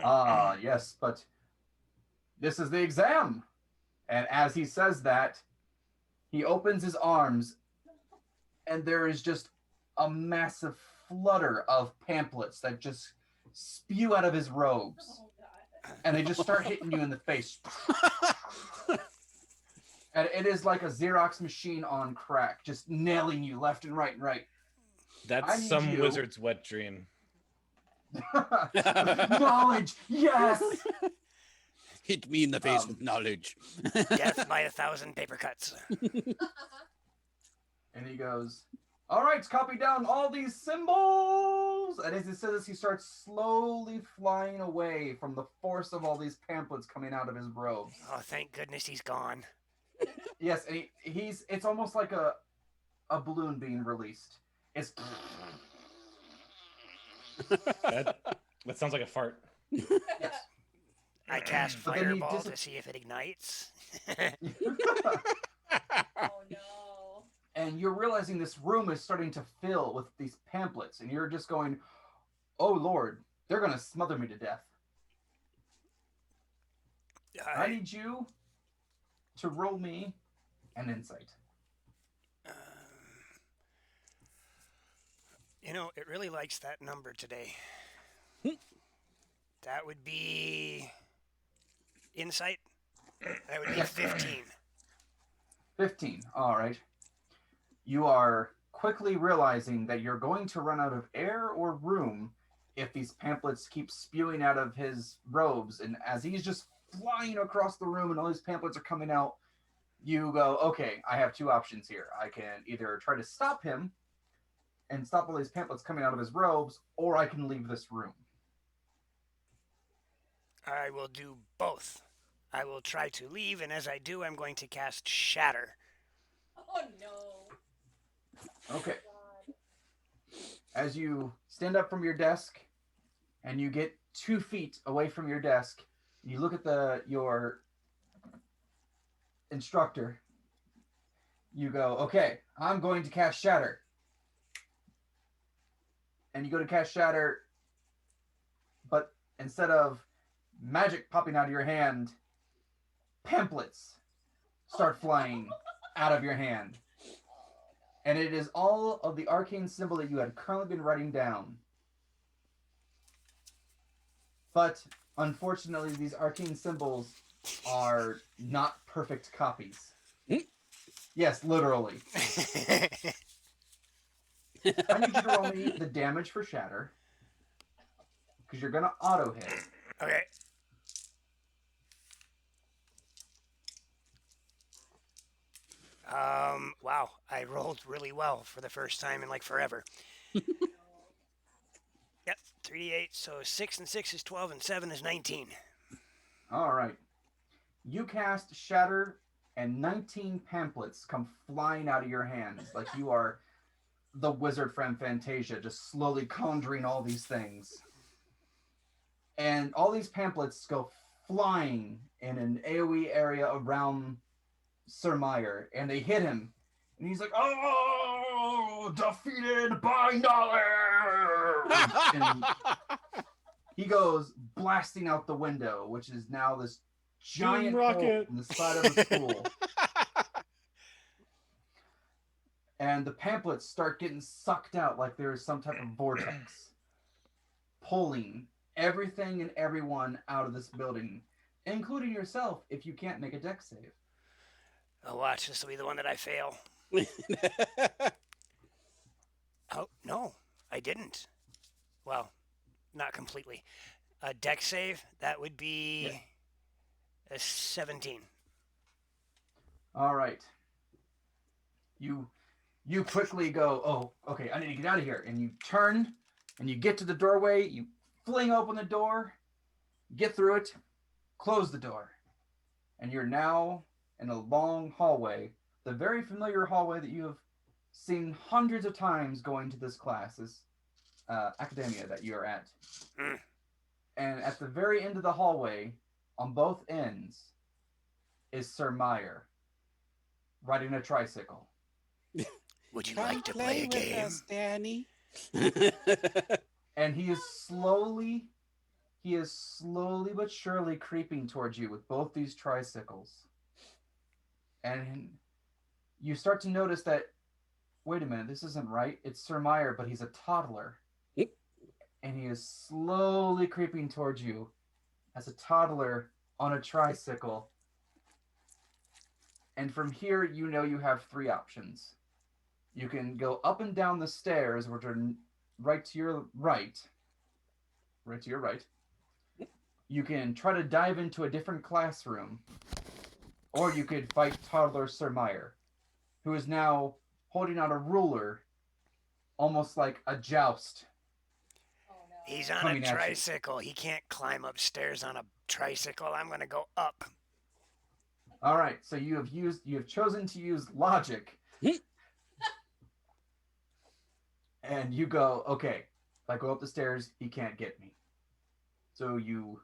S4: Ah, yes, but this is the exam. And as he says that, he opens his arms, and there is just a massive flutter of pamphlets that just spew out of his robes. And they just start hitting you in the face. And it is like a Xerox machine on crack, just nailing you left and right and right. I
S1: That's
S4: need
S1: some
S4: you-
S1: wizard's wet dream.
S4: Knowledge, yes!
S7: Hit me in the face with knowledge.
S2: death by 1,000 paper cuts.
S4: And he goes, all right, copy down all these symbols. And as he says this, he starts slowly flying away from the force of all these pamphlets coming out of his robes.
S2: Oh, thank goodness he's gone.
S4: Yes, and it's almost like a balloon being released. It's
S1: That sounds like a fart.
S4: yes.
S2: I cast
S4: But then he
S2: Fireball to see if it ignites.
S3: Oh no.
S4: And you're realizing this room is starting to fill with these pamphlets, and you're just going, oh Lord, they're gonna smother me to death. I need you to roll me an insight.
S2: You know, it really likes that number today. That would be insight. That would be 15.
S4: 15. All right. You are quickly realizing that you're going to run out of air or room if these pamphlets keep spewing out of his robes. And as he's just flying across the room and all these pamphlets are coming out, you go, okay, I have 2 options here. I can either try to stop him and stop all these pamphlets coming out of his robes, or I can leave this room.
S2: I will do both. I will try to leave, and as I do, I'm going to cast Shatter.
S3: Oh no.
S4: Okay. As you stand up from your desk and you get 2 feet away from your desk, you look at your instructor. You go, okay, I'm going to cast Shatter. And you go to cast Shatter, but instead of magic popping out of your hand, pamphlets start flying out of your hand. And it is all of the arcane symbol that you had currently been writing down. But unfortunately, these arcane symbols are not perfect copies. Yes, literally. I need you to roll me the damage for Shatter. because you're gonna auto hit.
S2: Okay. Wow, I rolled really well for the first time in like forever. Yep, 3d8, so 6 and 6 is 12 and 7 is 19.
S4: All right. You cast Shatter, and 19 pamphlets come flying out of your hands like you are the wizard from Fantasia, just slowly conjuring all these things. And all these pamphlets go flying in an AoE area around Sir Meyer, and they hit him. And he's like, "Oh, defeated by knowledge!" And he goes blasting out the window, which is now this giant hole in the side of the school. And the pamphlets start getting sucked out like there's some type of vortex, pulling everything and everyone out of this building, including yourself if you can't make a dex save.
S2: Oh, watch, this will be the one that I fail. Oh, no, I didn't. Well, not completely. A dex save, that would be a 17.
S4: All right. You quickly go, "Oh, okay, I need to get out of here." And you turn, and you get to the doorway, you fling open the door, get through it, close the door. And you're now in a long hallway, the very familiar hallway that you have seen hundreds of times going to this class, this academia that you're at. And at the very end of the hallway, on both ends, is Sir Meyer, riding a tricycle.
S2: Would you like to play a game?
S7: With us, Danny?
S4: And he is slowly but surely creeping towards you with both these tricycles. And you start to notice that, wait a minute, this isn't right. It's Sir Meyer, but he's a toddler. And he is slowly creeping towards you as a toddler on a tricycle. And from here, you know you have three options. You can go up and down the stairs, which are right to your right. Right to your right. You can try to dive into a different classroom. Or you could fight toddler Sir Meyer, who is now holding out a ruler, almost like a joust.
S2: He's on a tricycle. He can't climb upstairs on a tricycle. I'm going to go up.
S4: All right, so you have chosen to use logic. And you go, okay, if I go up the stairs, he can't get me. So you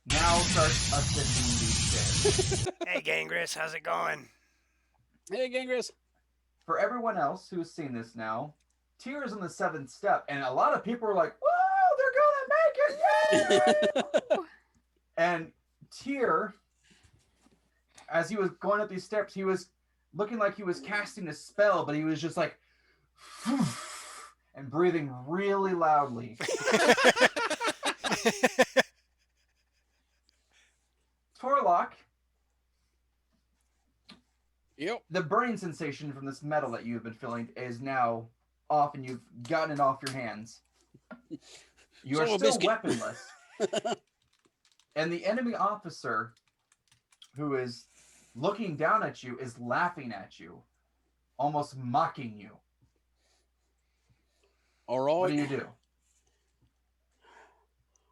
S4: now start ascending these stairs.
S2: Hey, Gangris, how's it going?
S7: Hey, Gangris.
S4: For everyone else who's seen this now, Tyr's on the 7th step, and a lot of people are like, "Whoa, they're gonna make it! Yay!" And Tyr, as he was going up these steps, he was looking like he was casting a spell, but he was just like, and breathing really loudly. Torlock.
S7: Yep.
S4: The burning sensation from this metal that you've been feeling is now off, and you've gotten it off your hands. You are still weaponless. And the enemy officer who is looking down at you is laughing at you, almost mocking you.
S7: All right.
S4: What do you do?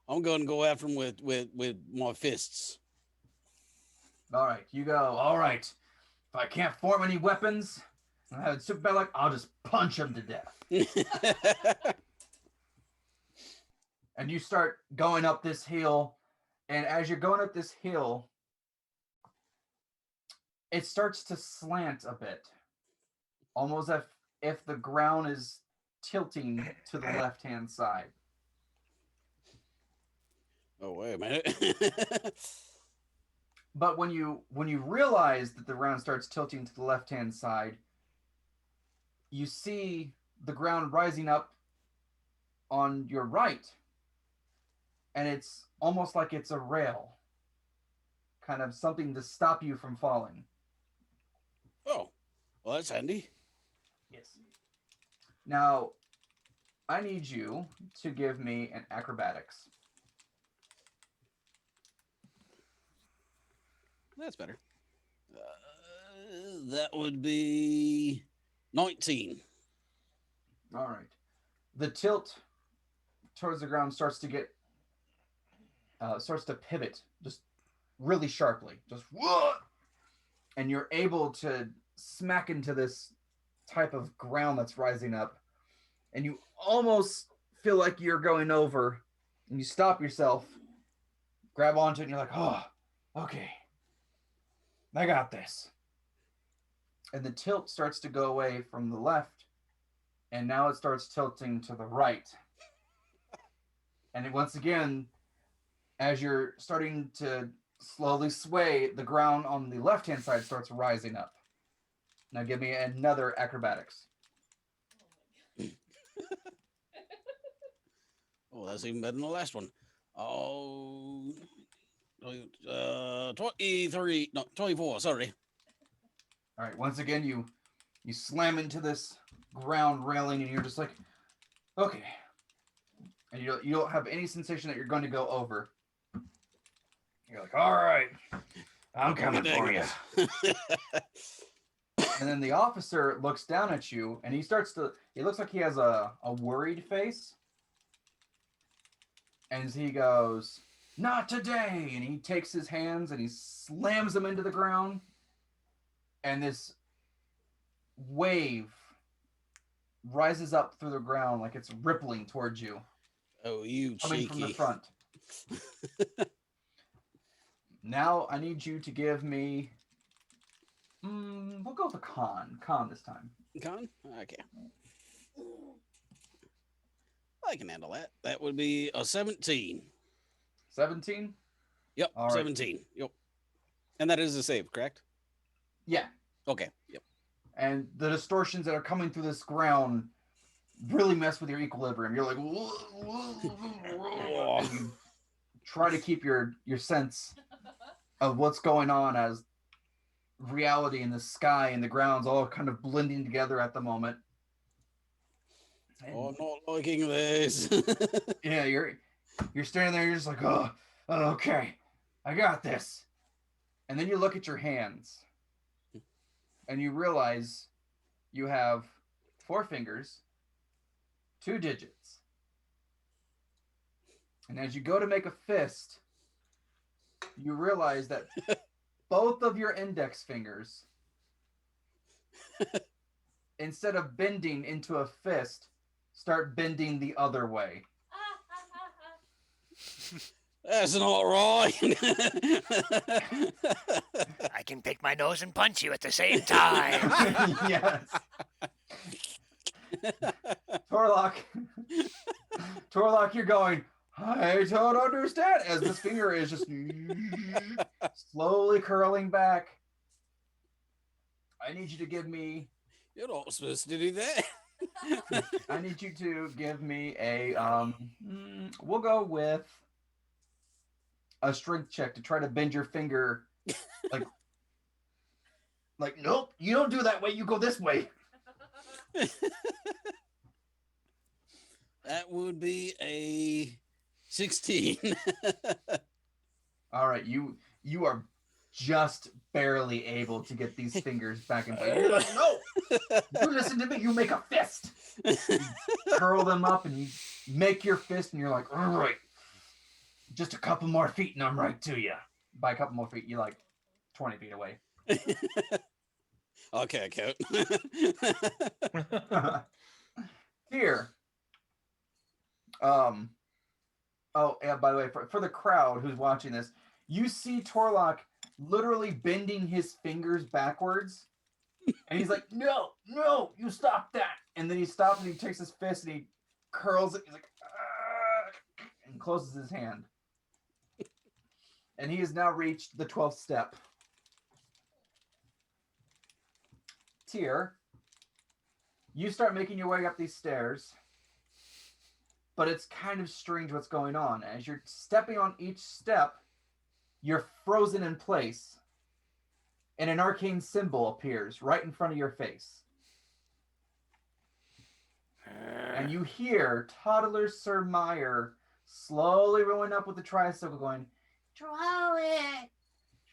S7: I'm going to go after him with my fists.
S4: All right, you go. All right. If I can't form any weapons, and I have a super bad luck, I'll just punch him to death. And you start going up this hill, and as you're going up this hill, it starts to slant a bit, almost as if the ground is tilting to the left-hand side.
S7: Oh, wait a minute.
S4: But when you realize that the ground starts tilting to the left-hand side, you see the ground rising up on your right. And it's almost like it's a rail. Kind of something to stop you from falling.
S7: Oh, well, that's handy.
S4: Yes. Now, I need you to give me an acrobatics.
S7: That's better. That would be 19.
S4: All right. The tilt towards the ground starts to pivot just really sharply. Just whoa! And you're able to smack into this type of ground that's rising up. And you almost feel like you're going over. And you stop yourself, grab onto it, and you're like, oh, okay. I got this. And the tilt starts to go away from the left. And now it starts tilting to the right. And once again, as you're starting to slowly sway, the ground on the left-hand side starts rising up. Now give me another acrobatics.
S7: Oh, that's even better than the last one. Oh, 23, no, 24, sorry.
S4: All right, once again, you slam into this ground railing, and you're just like, okay. And you don't have any sensation that you're going to go over. You're like, all right, I'm coming for you. And then the officer looks down at you, and he looks like he has a worried face. And he goes, not today. And he takes his hands and he slams them into the ground. And this wave rises up through the ground like it's rippling towards you.
S7: Oh, you
S4: coming
S7: cheeky.
S4: From the front. Now I need you to give me... we'll go with a con. Con this time.
S7: Con? Okay. I can handle that. That would be a 17.
S4: 17?
S7: Yep,
S4: all right.
S7: 17. Yep. And that is a save, correct?
S4: Yeah.
S7: Okay, yep.
S4: And the distortions that are coming through this ground really mess with your equilibrium. You're like... and you try to keep your sense of what's going on as reality and the sky and the ground's all kind of blending together at the moment.
S7: Oh, I'm not liking this.
S4: Yeah, you're standing there, you're just like, oh, okay, I got this. And then you look at your hands and you realize you have 4 fingers, 2 digits. And as you go to make a fist, you realize that both of your index fingers, instead of bending into a fist, start bending the other way.
S7: That's not right.
S2: I can pick my nose and punch you at the same time.
S4: Yes. Torlock, you're going, I don't understand, as this finger is just slowly curling back. I need you to give me...
S7: You're not supposed to do that.
S4: I need you to give me a, we'll go with a strength check to try to bend your finger. Like, nope, you don't do that way, you go this way.
S7: That would be a 16.
S4: All right, you are just barely able to get these fingers back in place. You're like, no, you listen to me, you make a fist. You curl them up and you make your fist and you're like, all right, just a couple more feet and I'm right to you. By a couple more feet, you're like 20 feet away.
S7: Okay, count.
S4: Here. Oh, yeah, by the way, for the crowd who's watching this, you see Torlock literally bending his fingers backwards. And he's like, no, you stop that. And then he stops and he takes his fist and he curls it. He's like, and closes his hand. And he has now reached the 12th step. Tyr, you start making your way up these stairs. But it's kind of strange what's going on. As you're stepping on each step, you're frozen in place. And an arcane symbol appears right in front of your face. And you hear Toddler Sir Meyer slowly rolling up with the tricycle going, Draw it!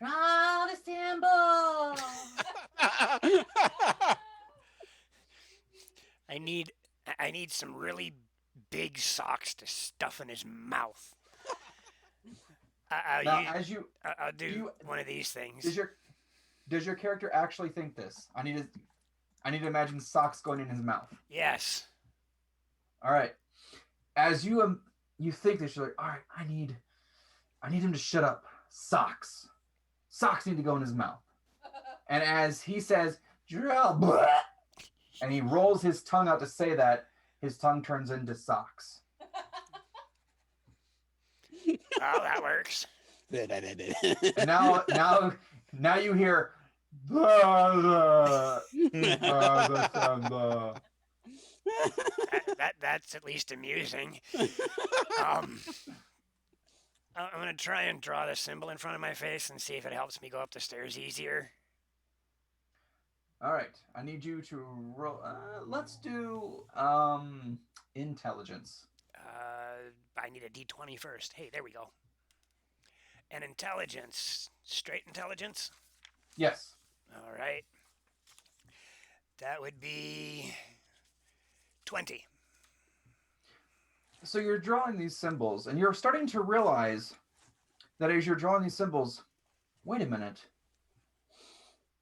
S3: Draw the symbol.
S2: I need some really big socks to stuff in his mouth. I'll do one of these things.
S4: Does your character actually think this? I need to imagine socks going in his mouth.
S2: Yes.
S4: All right. As you think this, you're like, all right, I need him to shut up. Socks need to go in his mouth. And as he says, and he rolls his tongue out to say that, his tongue turns into socks.
S2: Oh, that works.
S4: And now you hear
S2: that's at least amusing. I'm gonna try and draw the symbol in front of my face and see if it helps me go up the stairs easier.
S4: All right, I need you to roll. Let's do intelligence.
S2: I need a D20 first. Hey, there we go. And intelligence, straight intelligence.
S4: Yes.
S2: All right. That would be 20.
S4: So you're drawing these symbols, and you're starting to realize that as you're drawing these symbols, wait a minute.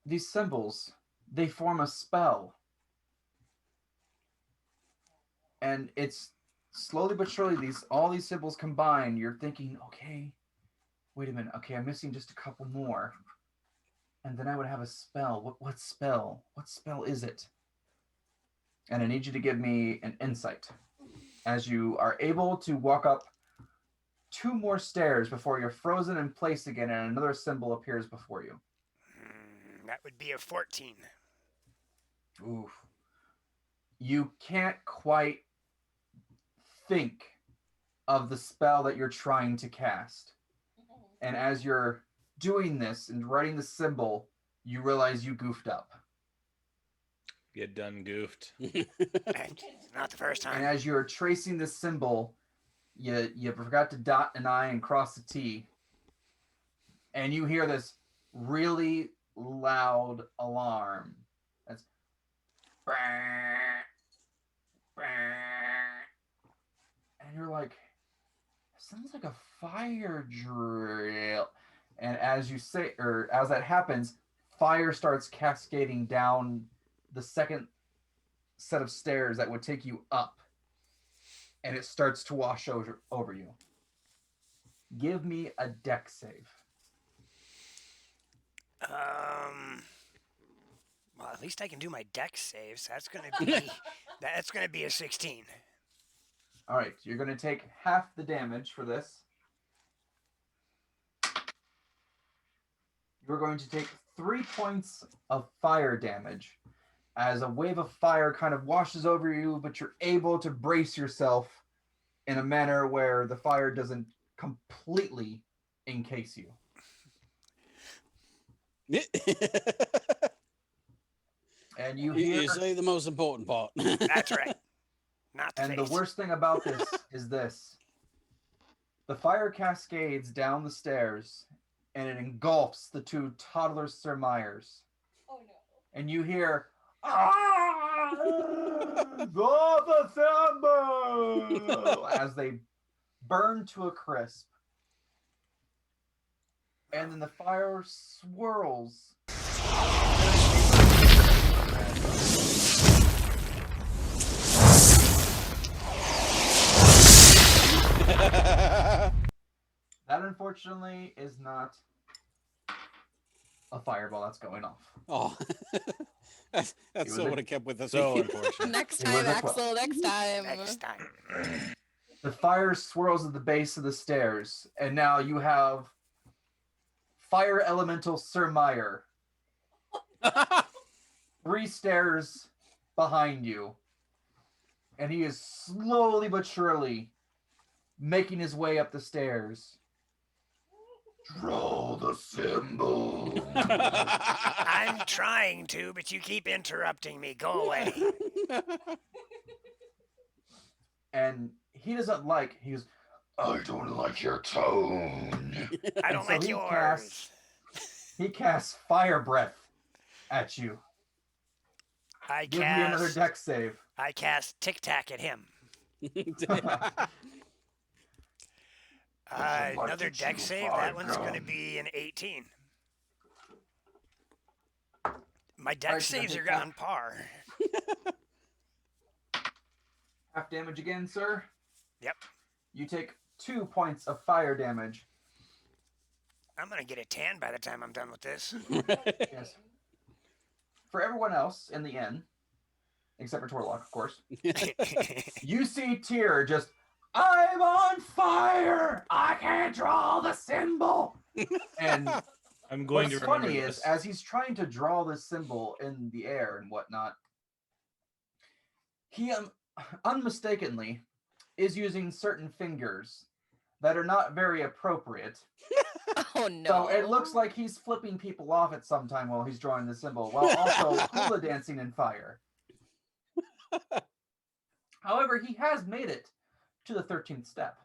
S4: These symbols, they form a spell. And it's slowly but surely all these symbols combine. You're thinking, okay, wait a minute. Okay, I'm missing just a couple more. And then I would have a spell. What spell? What spell is it? And I need you to give me an insight. As you are able to walk up 2 more stairs before you're frozen in place again and another symbol appears before you.
S2: That would be a 14.
S4: Oof. You can't quite think of the spell that you're trying to cast. And as you're doing this and writing the symbol, you realize you goofed up.
S1: You done goofed.
S2: Not the first time.
S4: And as you're tracing the symbol, you forgot to dot an I and cross the T. And you hear this really loud alarm. That's and you're like, sounds like a fire drill. And as you say, or as that happens, fire starts cascading down the second set of stairs that would take you up. And it starts to wash over you. Give me a dex save.
S2: Well, at least I can do my dex saves. That's gonna be a 16.
S4: All right, you're gonna take half the damage for this. You're going to take 3 points of fire damage as a wave of fire kind of washes over you, but you're able to brace yourself in a manner where the fire doesn't completely encase you. And you
S7: say the most important part.
S2: That's right. Not the
S4: And
S2: face.
S4: the worst thing about this is this. The fire cascades down the stairs and it engulfs the 2 toddler Sirmires.
S3: Oh no.
S4: And you hear, the symbol! As they burn to a crisp. And then the fire swirls. That unfortunately is not a fireball that's going off.
S7: Oh, that's so would have kept with us.
S1: So unfortunate.
S6: Next time, Axel. Next time.
S2: Next time.
S4: The fire swirls at the base of the stairs, and now you have Fire Elemental Sir Meyer 3 stairs behind you, and he is slowly but surely making his way up the stairs. Draw the symbol.
S2: I'm trying to, but you keep interrupting me. Go away.
S4: And he doesn't like, he goes, I don't like your tone.
S2: I don't like yours.
S4: He casts fire breath at you. Give me another dex save.
S2: I cast Tic Tac at him. Another dex save. That one's going to be an 18. My dex saves are on par.
S4: Half damage again, sir.
S2: Yep.
S4: You take 2 points of fire damage.
S2: I'm going to get a tan by the time I'm done with this.
S4: Yes. For everyone else in the inn, except for Torlock, of course, you see Tyr just, I'm on fire! I can't draw the symbol! And
S1: I'm going
S4: what's
S1: to remember
S4: funny
S1: this.
S4: is, as he's trying to draw this symbol in the air and whatnot, he unmistakably is using certain fingers that are not very appropriate.
S6: Oh no.
S4: So it looks like he's flipping people off at some time while he's drawing the symbol, while also hula dancing in fire. However, he has made it to the 13th step.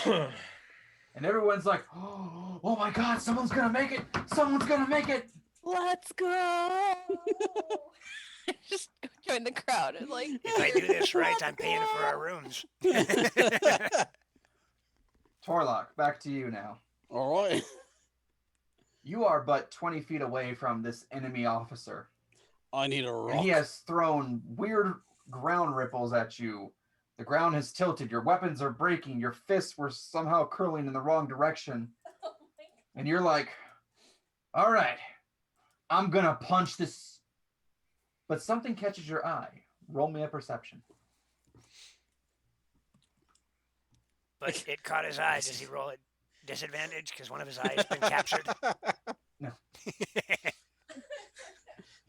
S4: And everyone's like, oh my god, someone's gonna make it! Someone's gonna make it!
S6: Let's go. Just join the crowd and like.
S2: If I do this right, I'm paying for our rooms.
S4: Torlock, back to you now.
S7: All right.
S4: You are but 20 feet away from this enemy officer.
S7: I need a rock.
S4: And he has thrown weird ground ripples at you. The ground has tilted. Your weapons are breaking. Your fists were somehow curling in the wrong direction. And you're like, all right, I'm going to punch this. But something catches your eye. Roll me a perception.
S2: But it caught his eye. Does he roll at disadvantage because one of his eyes has been captured?
S4: No.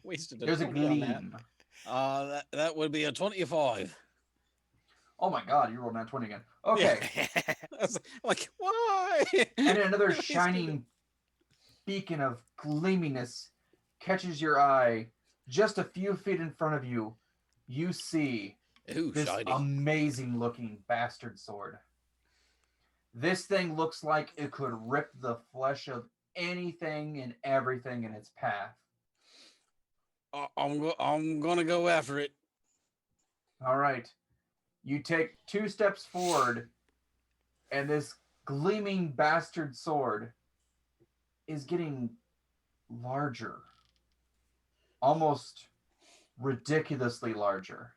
S7: Wasted
S4: There's a
S7: 20 on
S4: gleam.
S7: that. That would be a 25.
S4: Oh my god, you rolled that 20 again. Okay.
S7: Like, why?
S4: And another shining beacon of gleaminess catches your eye. Just a few feet in front of you, you see this amazing looking bastard sword. This thing looks like it could rip the flesh of anything and everything in its path.
S7: I'm gonna go after it.
S4: All right. You take 2 steps forward, and this gleaming bastard sword is getting larger. Almost ridiculously larger.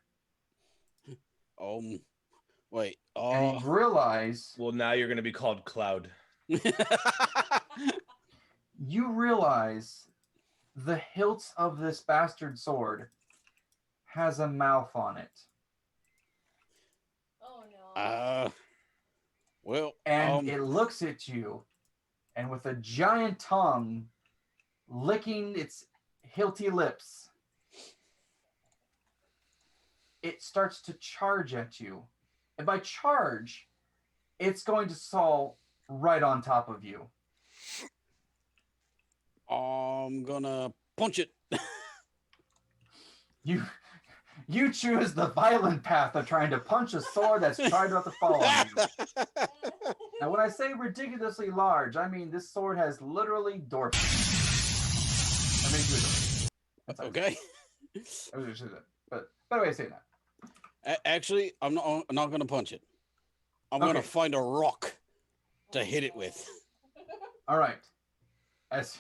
S7: Wait.
S4: And you realize...
S1: Well, now you're going to be called Cloud.
S4: You realize the hilt of this bastard sword has a mouth on it.
S3: Oh no.
S7: Well.
S4: And it looks at you, and with a giant tongue licking its hilty lips, it starts to charge at you. And by charge, it's going to fall right on top of you.
S7: I'm gonna punch it.
S4: You choose the violent path of trying to punch a sword that's trying not to fall on you. Now, when I say ridiculously large, I mean this sword has literally dwarfed. I mean,
S7: okay.
S4: I was just saying that, but by the way, I say that.
S7: Actually, I'm not gonna punch it. I'm gonna find a rock to hit it with.
S4: All right. As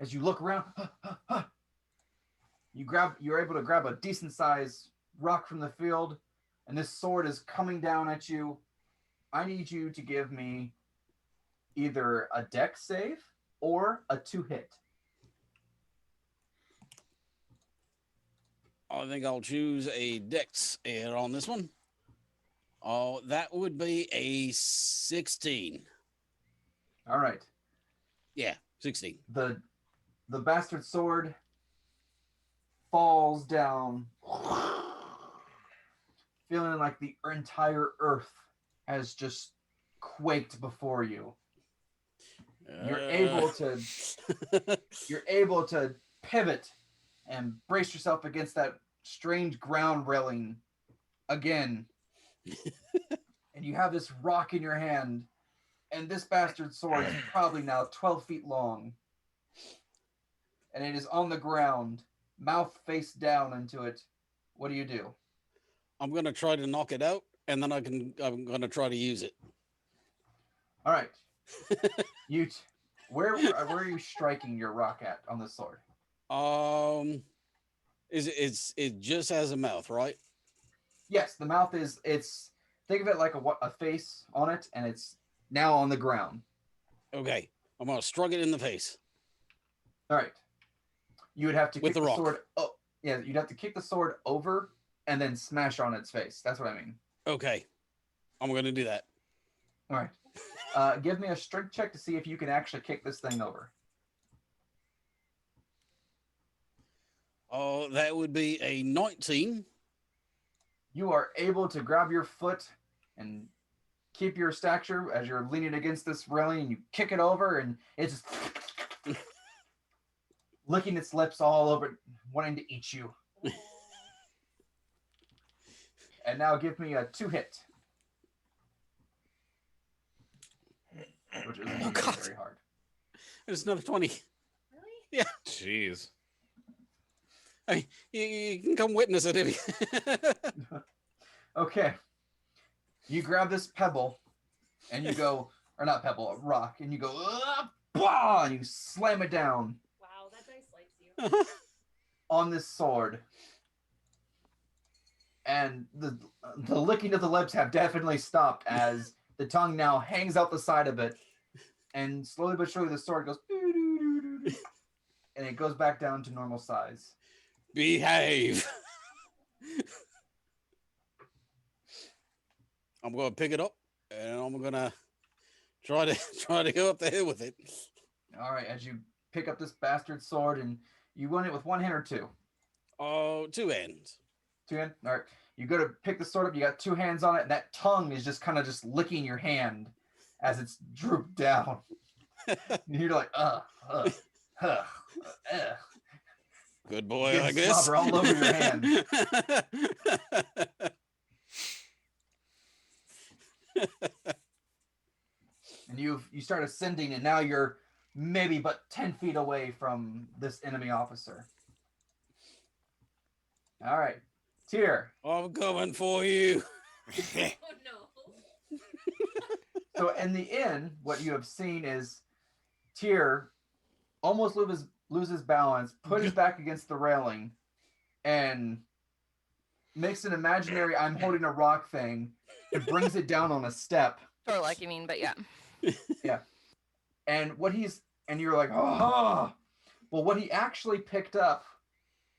S4: you look around, you're able to grab a decent sized rock from the field, and this sword is coming down at you. I need you to give me either a dex save or a 2-hit.
S7: I think I'll choose a dex hit on this one. Oh, that would be a 16.
S4: All right.
S7: Yeah, 16.
S4: The bastard sword falls down, feeling like the entire earth has just quaked before you. You're able to pivot and brace yourself against that strange ground railing again. And you have this rock in your hand, and this bastard sword is probably now 12 feet long. and it is on the ground, mouth face down into it. What do?
S7: I'm gonna try to knock it out, and then I'm gonna try to use it.
S4: All right. Where are you striking your rock at on the sword?
S7: It just has a mouth, right?
S4: Yes, the mouth is. Think of it like a face on it, and it's now on the ground.
S7: Okay, I'm gonna strike it in the face.
S4: All right. You would have to
S7: with
S4: kick
S7: the rock.
S4: Sword. Oh, yeah. You'd have to kick the sword over and then smash on its face. That's what I mean.
S7: Okay, I'm gonna do that.
S4: All right. Give me a strength check to see if you can actually kick this thing over.
S7: Oh, that would be a 19.
S4: You are able to grab your foot and keep your stature as you're leaning against this railing, and you kick it over, and it's just licking its lips all over, wanting to eat you. And now give me a 2-hit. Which isn't very hard.
S7: It's another 20.
S3: Really?
S7: Yeah.
S1: Jeez.
S7: I mean, you can come witness it if you...
S4: Okay. You grab this pebble, and you go, or not pebble, a rock, and you go, bah! And you slam it down.
S3: Wow, that dice likes you.
S4: On this sword. And the licking of the lips have definitely stopped as the tongue now hangs out the side of it, and slowly but surely the sword goes and it goes back down to normal size.
S7: Behave. I'm going to pick it up, and I'm going to try to go up the hill with it.
S4: All right, as you pick up this bastard sword, and you win it with one hand or two?
S7: Oh, 2 hands.
S4: 2 hands? All right. You go to pick the sword up, you got 2 hands on it, and that tongue is just kind of just licking your hand as it's drooped down. And you're like,
S7: Good boy, I guess.
S4: Slobber all over your hand. And you start ascending, and now you're maybe but 10 feet away from this enemy officer. All right. Tyr.
S7: I'm coming for you.
S3: Oh no.
S4: So in the inn, what you have seen is Tyr almost loses balance, pushes back against the railing, and makes an imaginary "I'm holding a rock" thing, and brings it down on a step.
S6: Or like you mean, but yeah.
S4: Yeah. And you're like, oh. Well, what he actually picked up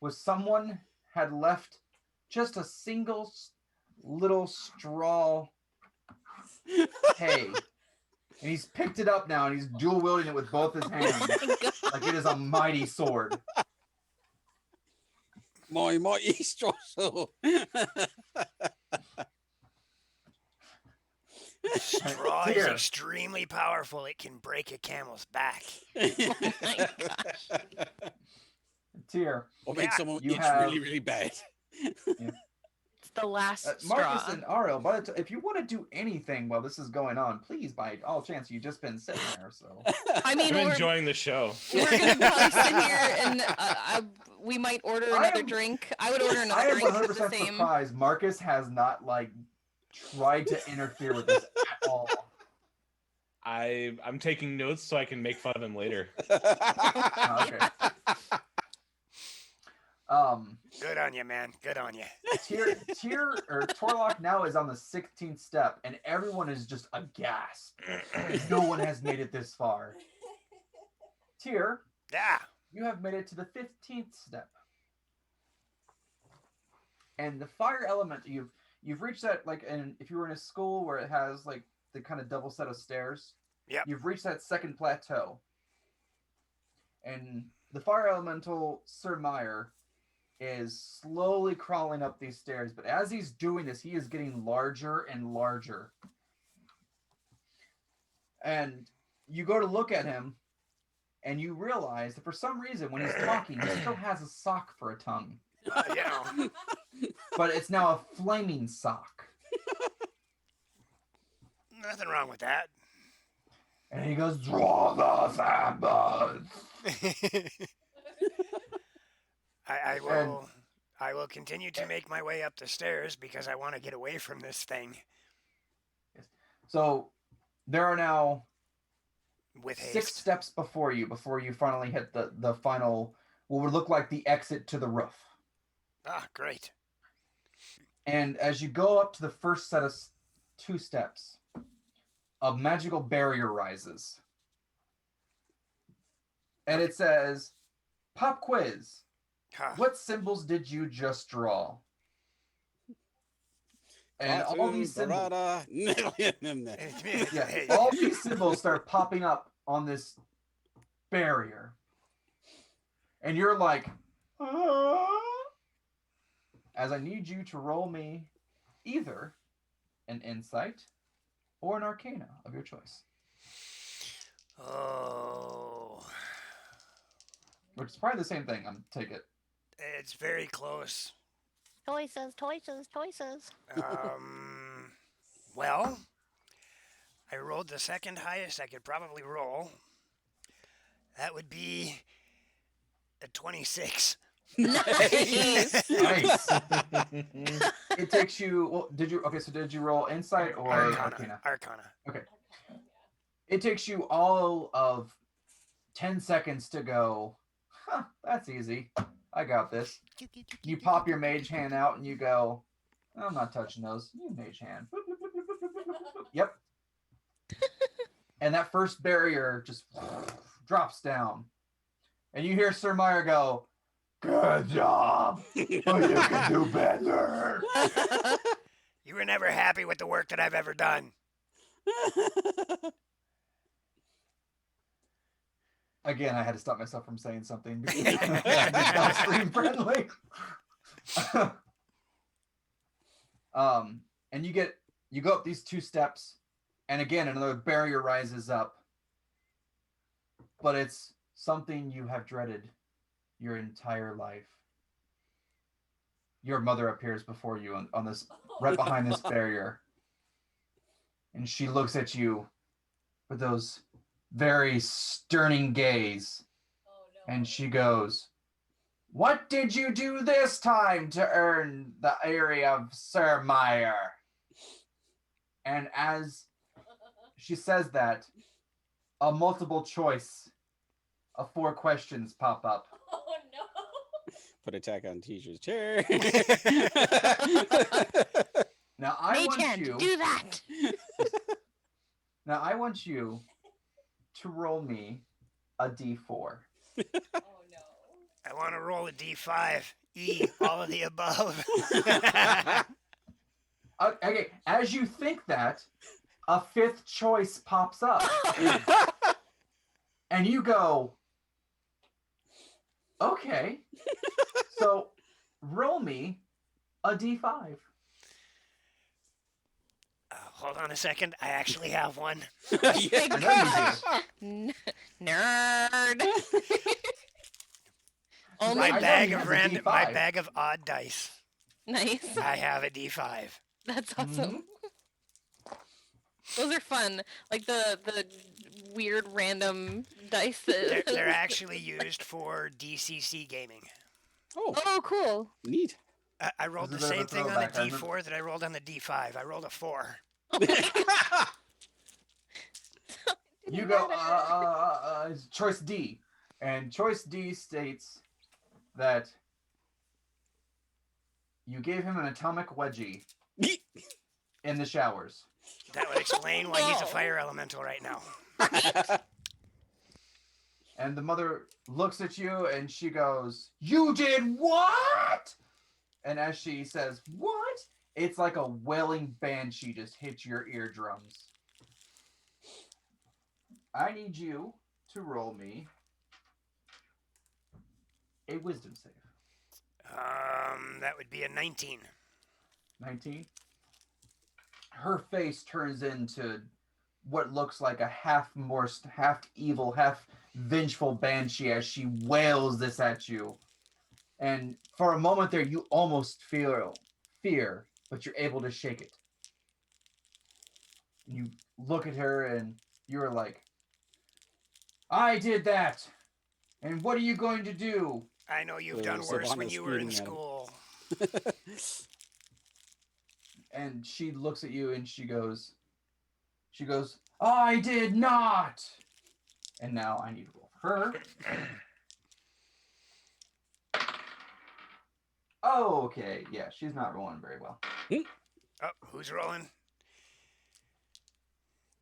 S4: was someone had left just a single little straw hay. And he's picked it up now, and he's dual wielding it with both his hands. Like it is a mighty sword.
S7: My mighty straw sword.
S2: Straw is extremely powerful. It can break a camel's back.
S6: Oh my gosh.
S4: Tyr.
S7: Or make someone itch really, really bad.
S4: Yeah.
S6: It's the last
S4: Marcus
S6: straw.
S4: and Ariel, if you want to do anything while this is going on, please, by all chance, you've just been sitting there, so.
S6: I mean,
S1: I'm
S6: we're
S1: enjoying the show.
S6: gonna probably sit here and we might order another drink. I would order another drink.
S4: I am 100%
S6: The same.
S4: surprised Marcus has not tried to interfere with this at all.
S1: I'm taking notes so I can make fun of him later.
S4: Okay.
S2: Good on you, man. Good on you.
S4: Torlock now is on the 16th step, and everyone is just aghast. No one has made it this far. Tyr,
S2: Yeah.
S4: you have made it to the 15th step. And the fire element, you've reached that, if you were in a school where it has, the kind of double set of stairs,
S2: Yep.
S4: you've reached that second plateau. And the fire elemental, Sir Meyer, is slowly crawling up these stairs, but as he's doing this, he is getting larger and larger. And you go to look at him, and you realize that for some reason, when he's talking, he still has a sock for a tongue.
S2: Yeah.
S4: But it's now a flaming sock.
S2: Nothing wrong with that.
S4: And he goes, draw the sandbags.
S2: I will. I will continue to make my way up the stairs because I want to get away from this thing.
S4: So there are now
S2: With
S4: 6
S2: haste.
S4: steps before you finally hit the final, what would look like the exit to the roof.
S2: Ah, great.
S4: And as you go up to the first set of 2 steps, a magical barrier rises. And it says, "Pop quiz.
S2: Huh.
S4: What symbols did you just draw?" And all these symbols, all these symbols start popping up on this barrier. And you're like, as I need you to roll me either an insight or an arcana of your choice.
S2: Oh.
S4: Which is probably the same thing, take it.
S2: It's very close.
S6: Choices.
S2: Well, I rolled the second highest I could probably roll. That would be a 26.
S6: Nice.
S4: Nice. It takes you, well, did you roll insight or arcana?
S2: Arcana.
S4: Okay. It takes you all of 10 seconds to go, that's easy. I got this. You pop your mage hand out and you go, I'm not touching those. You mage hand. Yep. And that first barrier just drops down. And you hear Sir Meyer go, "Good job. But you can do better."
S2: You were never happy with the work that I've ever done.
S4: Again, I had to stop myself from saying something because it's not stream friendly. And you go up these 2 steps, and again another barrier rises up. But it's something you have dreaded your entire life. Your mother appears before you on this, right behind this barrier. And she looks at you with those very sterning gaze. And she goes, "What did you do this time to earn the area of Sir Meyer?" And as she says that, a multiple choice of 4 questions pop up.
S3: Oh no.
S7: Put attack on teacher's chair.
S4: Now I
S6: Mage
S4: want
S6: hand,
S4: you.
S6: do that.
S4: Now I want you to roll me a d4.
S3: Oh no.
S2: I want to roll a d5. All of the above.
S4: Okay, as you think that, a 5th choice pops up. And you go, okay. So roll me a d5.
S2: Hold on a second. I actually have one.
S6: Nerd.
S2: My
S4: I
S2: bag
S4: know
S2: of
S4: he has a
S2: random,
S4: D5.
S2: my bag of odd dice.
S6: Nice.
S2: I have a d5.
S6: That's awesome. Those are fun. Like the weird random dice.
S2: They're actually used for DCC gaming.
S6: Oh, cool.
S7: Neat.
S2: I rolled the
S4: This is a bit
S2: same
S4: of a
S2: thing on the
S4: throwback. I remember-
S2: d4 that I rolled on the d5. I rolled a 4.
S4: You go, choice D. And choice D states that you gave him an atomic wedgie in the showers.
S2: That would explain why he's a fire elemental right now.
S4: And the mother looks at you and she goes, "You did what?" And as she says, "What?" it's like a wailing banshee just hits your eardrums. I need you to roll me a wisdom save.
S2: That would be a 19.
S4: 19. Her face turns into what looks like a half morsed, half evil, half vengeful banshee as she wails this at you. And for a moment there, you almost feel fear, but you're able to shake it. You look at her and you're like, "I did that And what are you going to do?
S2: I know you've done
S7: So
S2: worse when
S7: Bonnie's
S2: you were in
S7: screaming at him.
S2: school.
S4: And she looks at you and she goes, I did not. And now I need to roll for her. Oh, okay. Yeah, she's not rolling very well.
S2: Oh, who's rolling?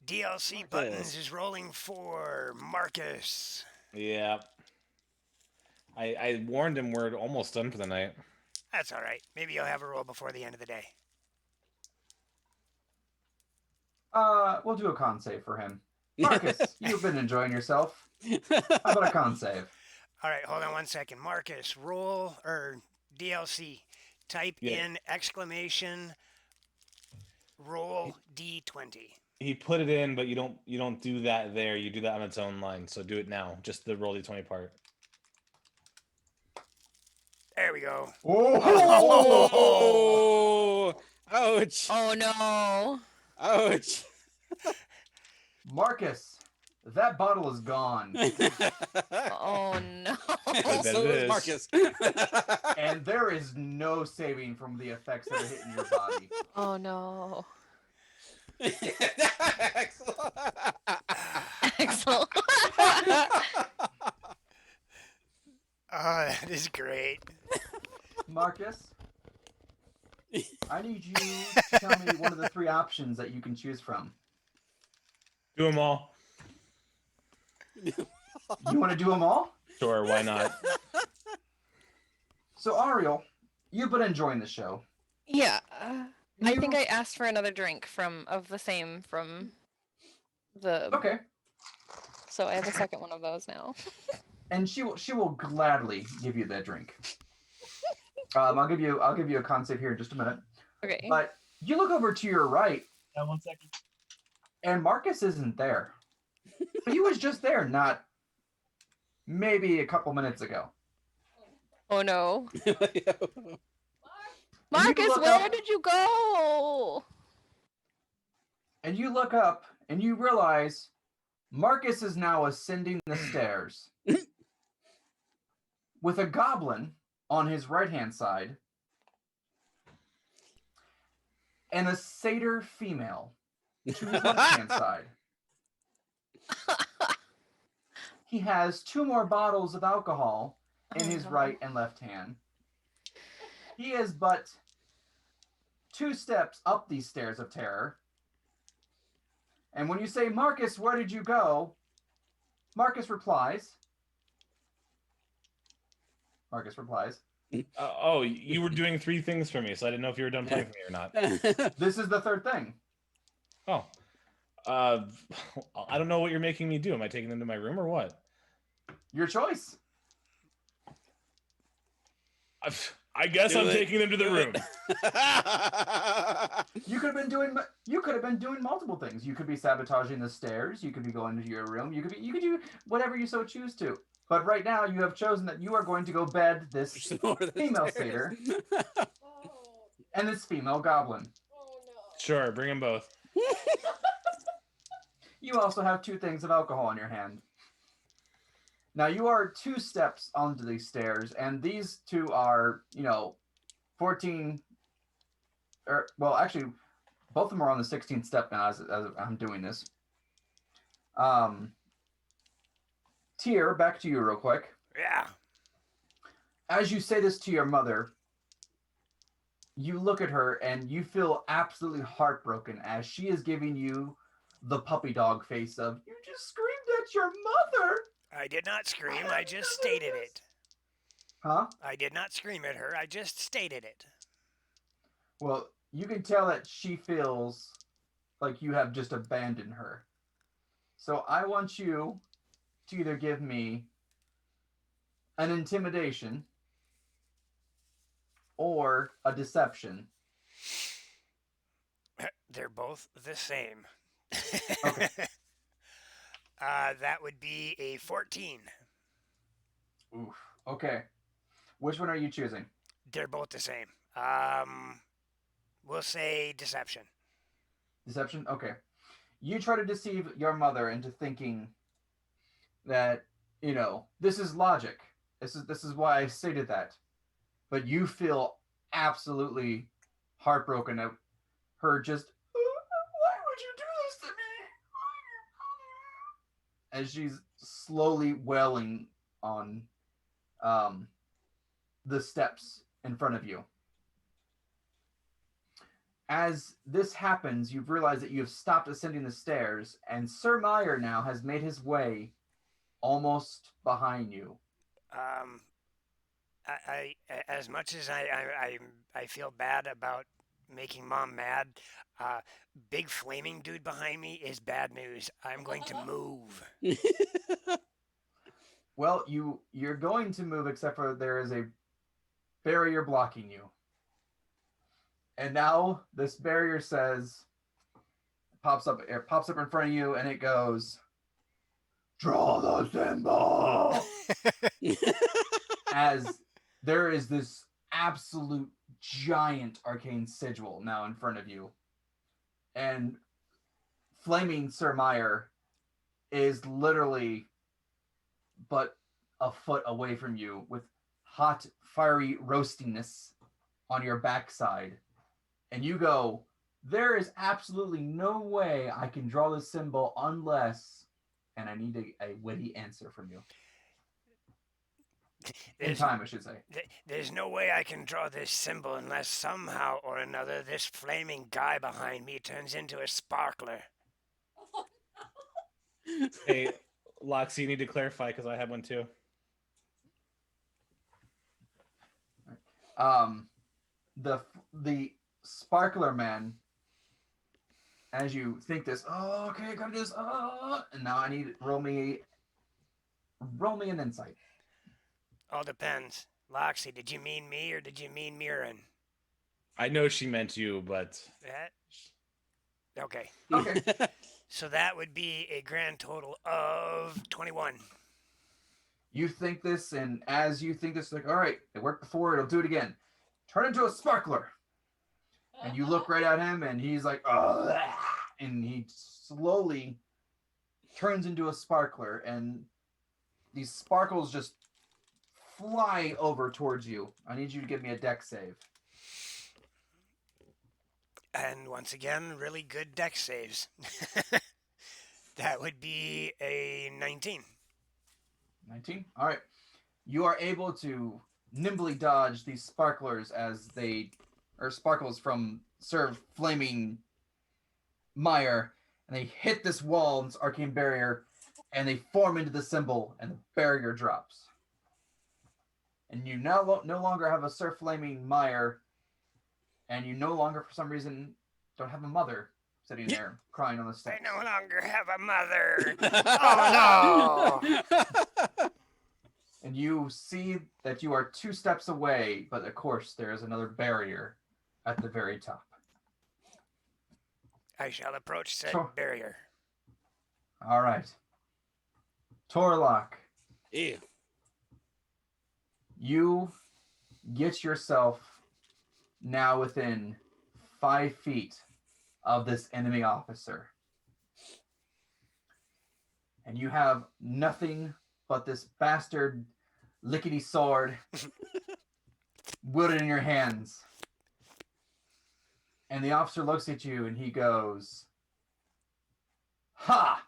S2: DLC
S7: Marcus.
S2: Buttons is rolling for Marcus.
S1: Yeah. I warned him we're almost done for the night.
S2: That's all right. Maybe you'll have a roll before the end of the day.
S4: We'll do a con save for him. Marcus, you've been enjoying yourself. How about a con save?
S2: All right, hold on one second. Marcus, roll or DLC. Type in exclamation roll D20.
S1: He put it in, but you don't do that there. You do that on its own line. So do it now. Just the roll D20 part.
S2: There we go.
S7: Oh! Ouch!
S6: Oh no!
S7: Ouch!
S4: Marcus, that bottle is gone.
S6: Oh no!
S7: So is Marcus.
S4: And there is no saving from the effects that are hitting your body.
S6: Oh no!
S7: Excellent.
S6: Excellent.
S2: Oh, that is great.
S4: Marcus, I need you to tell me one of the 3 options that you can choose from.
S1: Do them all.
S4: You want to do them all?
S1: Sure, why not?
S4: So, Ariel, you've been enjoying the show.
S6: Yeah. I think I asked for another drink from the.
S4: Okay.
S6: So I have a second one of those now.
S4: And she will gladly give you that drink. I'll give you a con save here in just a minute.
S6: Okay.
S4: But you look over to your right.
S1: 1 second.
S4: And Marcus isn't there. But he was just there, not maybe a couple minutes ago.
S6: Oh no.
S4: And
S6: Marcus,
S4: look
S6: where
S4: up-
S6: did you go?
S4: And you look up and you realize Marcus is now ascending the stairs with a goblin on his right-hand side and a satyr female to his left-hand side. He has 2 more bottles of alcohol in his right and left hand. He is but 2 steps up these stairs of terror. And when you say, Marcus, where did you go? Marcus replies.
S1: Oh, you were doing 3 things for me, so I didn't know if you were done playing for me or not.
S4: This is the 3rd thing.
S1: Oh. I don't know what you're making me do. Am I taking them to my room or what?
S4: Your choice.
S1: I guess
S7: Do
S1: I'm
S7: it.
S1: taking them to the room.
S4: You could have been doing multiple things. You could be sabotaging the stairs. You could be going to your room. You could do whatever you so choose to. But right now, you have chosen that you are going to go bed this female satyr and this female goblin.
S1: Sure, bring them both.
S4: You also have 2 things of alcohol in your hand. Now you are 2 steps onto these stairs, and these 2 are, 14. Well, actually, both of them are on the 16th step now as I'm doing this. Tyr, back to you real quick.
S2: Yeah.
S4: As you say this to your mother, you look at her and you feel absolutely heartbroken as she is giving you the puppy dog face of, you just screamed at your mother.
S2: I did not scream. I just stated it.
S4: Huh?
S2: I did not scream at her. I just stated it.
S4: Well, you can tell that she feels like you have just abandoned her. So I want you to either give me an intimidation or a deception.
S2: They're both the same.
S4: Okay.
S2: That would be a 14.
S4: Oof. Okay. Which one are you choosing?
S2: They're both the same. We'll say deception.
S4: Deception? Okay. You try to deceive your mother into thinking that, this is logic. This is why I stated that. But you feel absolutely heartbroken at her just, why would you do this to me? As she's slowly wailing on the steps in front of you. As this happens, you've realized that you have stopped ascending the stairs, and Sir Meyer now has made his way almost behind you.
S2: I as much as I feel bad about making Mom mad, big flaming dude behind me is bad news. I'm going to move.
S4: Well, you're going to move, except for there is a barrier blocking you. And now this barrier pops up in front of you, and it goes, draw the symbol. As there is this absolute giant arcane sigil now in front of you. And flaming Sir Meyer is literally but a foot away from you with hot, fiery roastiness on your backside. And you go, there is absolutely no way I can draw this symbol unless, and I need a witty answer from you. In time, I should say.
S2: There's no way I can draw this symbol unless somehow or another this flaming guy behind me turns into a sparkler.
S3: Oh, no.
S1: Hey, Loxy, you need to clarify because I have one too.
S4: The sparkler man, as you think this, oh, okay, I gotta do this, and now I need roll me an insight.
S2: All depends. Loxy, did you mean me or did you mean Mirren?
S1: I know she meant you, but
S2: That? Okay.
S4: Okay.
S2: So that would be a grand total of 21.
S4: You think this, and as you think this, like, all right, it worked before, it'll do it again. Turn into a sparkler. And you look right at him, and he's like, oh, and he slowly turns into a sparkler, and these sparkles just fly over towards you. I need you to give me a dex save.
S2: And once again, really good dex saves. That would be a 19.
S4: 19? All right. You are able to nimbly dodge these sparklers sparkles from Sir Flaming Meyer, and they hit this wall, this arcane barrier, and they form into the symbol, and the barrier drops. And you now no longer have a Sir Flaming Meyer, and you no longer, for some reason, don't have a mother sitting there crying on the steps.
S2: I no longer have a mother. Oh, no.
S4: And you see that you are 2 steps away, but of course there is another barrier at the very top.
S2: I shall approach said barrier.
S4: All right. Torlock.
S7: Yeah.
S4: You get yourself now within 5 feet of this enemy officer. And you have nothing but this bastard lickety sword wielded in your hands. And the officer looks at you and he goes, "Ha!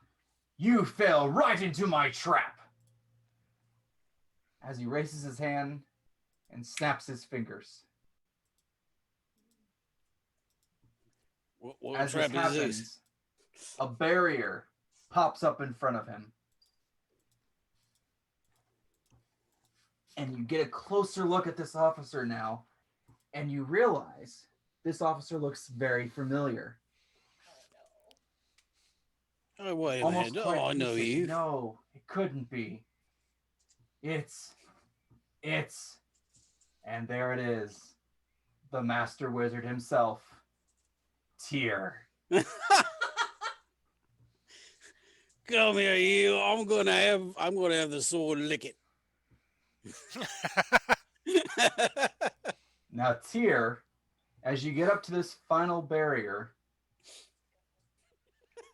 S4: You fell right into my trap!" As he raises his hand and snaps his fingers.
S7: What
S4: As
S7: trap
S4: this happens,
S7: is
S4: a barrier pops up in front of him. And you get a closer look at this officer now, and you realize this officer looks very familiar.
S7: Oh, wait a
S4: Almost
S7: minute.
S4: quite
S7: Oh, I know
S4: basic.
S7: you.
S4: No, it couldn't be. It's, and there it is. The master wizard himself, Tyr.
S7: Come here, you. I'm gonna have the sword lick it.
S4: Now, Tyr, as you get up to this final barrier,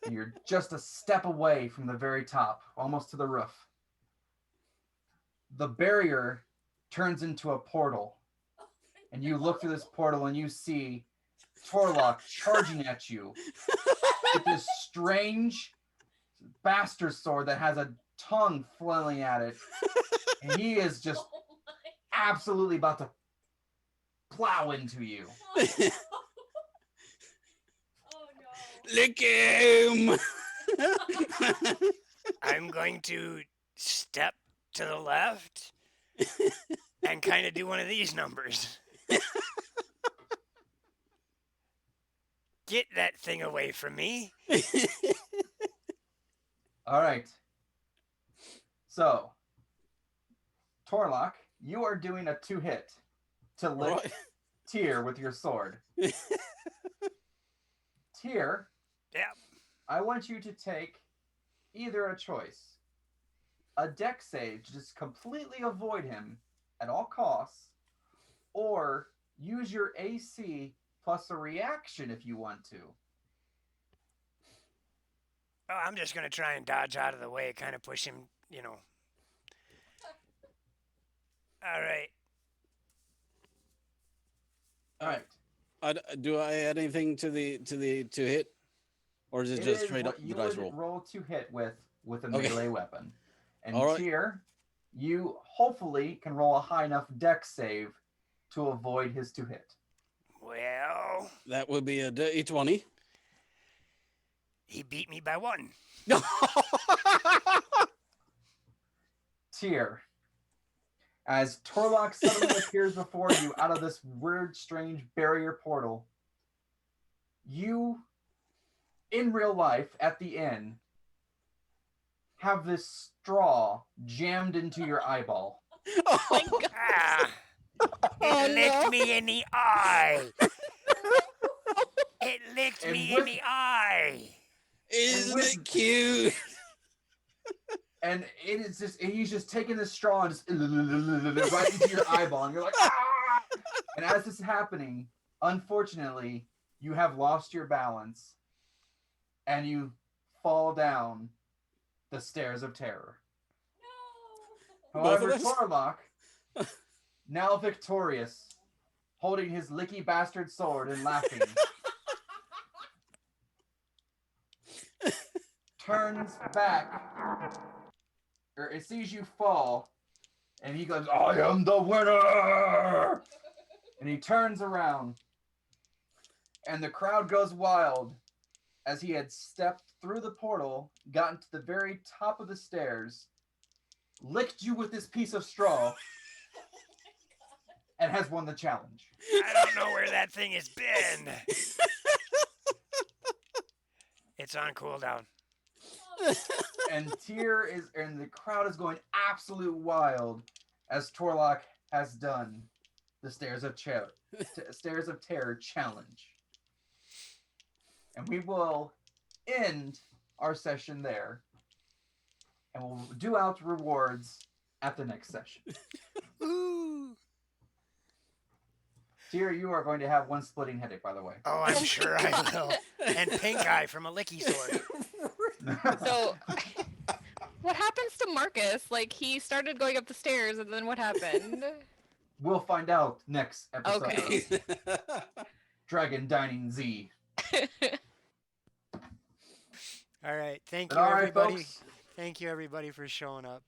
S4: and you're just a step away from the very top, almost to the roof. the barrier turns into a portal. And you look through this portal and you see Torlock charging at you with this strange bastard sword that has a tongue flailing at it. And he is just absolutely about to plow into you.
S3: Oh no.
S7: Lick him!
S2: I'm going to step to the left and kind of do one of these numbers. Get that thing away from me.
S4: All right. So, Torlock, you are doing a 2-hit to lick
S7: Right.
S4: Tyr with your sword. Tyr,
S2: Yeah.
S4: I want you to take either a choice. A deck save to just completely avoid him at all costs, or use your AC plus a reaction if you want to.
S2: Oh, I'm just going to try and dodge out of the way, kind of push him, you know. All right.
S4: All right.
S7: Do I add anything to hit, or is it just
S4: is
S7: straight
S4: what
S7: up the
S4: you
S7: dice
S4: would
S7: roll?
S4: to hit with a
S7: Okay.
S4: melee weapon. And
S7: All right.
S4: Tyr, you hopefully can roll a high enough deck save to avoid his 2-hit.
S2: Well,
S7: That would be a D20.
S2: he beat me by 1.
S4: Tyr, as Torlock suddenly appears before you out of this weird, strange barrier portal, you, in real life, at the inn, have this straw jammed into your eyeball.
S6: Oh my god.
S2: Ah,
S6: Oh,
S2: it licked
S6: no.
S2: me in the eye. It licked
S4: And
S2: me
S4: with-
S2: in the eye.
S7: Isn't
S4: with-
S7: it cute?
S4: And it is just, he's just taking the straw and just right into your eyeball, and you're like, ah! And as this is happening, unfortunately, you have lost your balance, and you fall down the stairs of terror.
S3: No.
S7: Both
S4: However,
S7: of us?
S4: Torlock, now victorious, holding his licky bastard sword and laughing, turns back, or it sees you fall, and he goes, "I am the winner!" And he turns around, and the crowd goes wild as he had stepped through the portal, gotten to the very top of the stairs, licked you with this piece of straw, and has won the challenge.
S2: I don't know where that thing has been. It's on cooldown.
S4: And and the crowd is going absolute wild as Torlock has done the Stairs of Terror challenge. And we will end our session there, and we'll do out rewards at the next session.
S2: Ooh.
S4: Tyr, you are going to have one splitting headache, by the way.
S2: Oh, I'm sure I will. And pink eye from a licky sword.
S6: So, what happens to Marcus? Like, he started going up the stairs, and then what happened?
S4: We'll find out next episode
S6: Okay.
S4: of Dragon Dining Z.
S2: All right. Thank
S4: And
S2: you,
S4: all right,
S2: everybody.
S4: folks.
S2: Thank you, everybody, for showing up.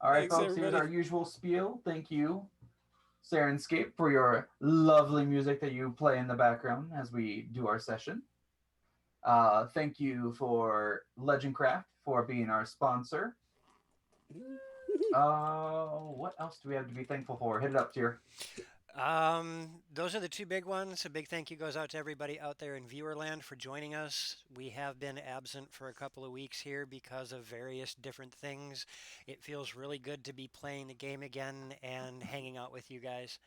S4: All right,
S7: Thanks,
S4: folks, here's
S7: everybody.
S4: our usual spiel. Thank you, Syrinscape, for your lovely music that you play in the background as we do our session. Thank you for Legendcraft for being our sponsor. What else do we have to be thankful for? Hit it up, Tyr.
S2: Those are the two big ones. A big thank you goes out to everybody out there in Viewerland for joining us. We have been absent for a couple of weeks here because of various different things. It feels really good to be playing the game again and hanging out with you guys.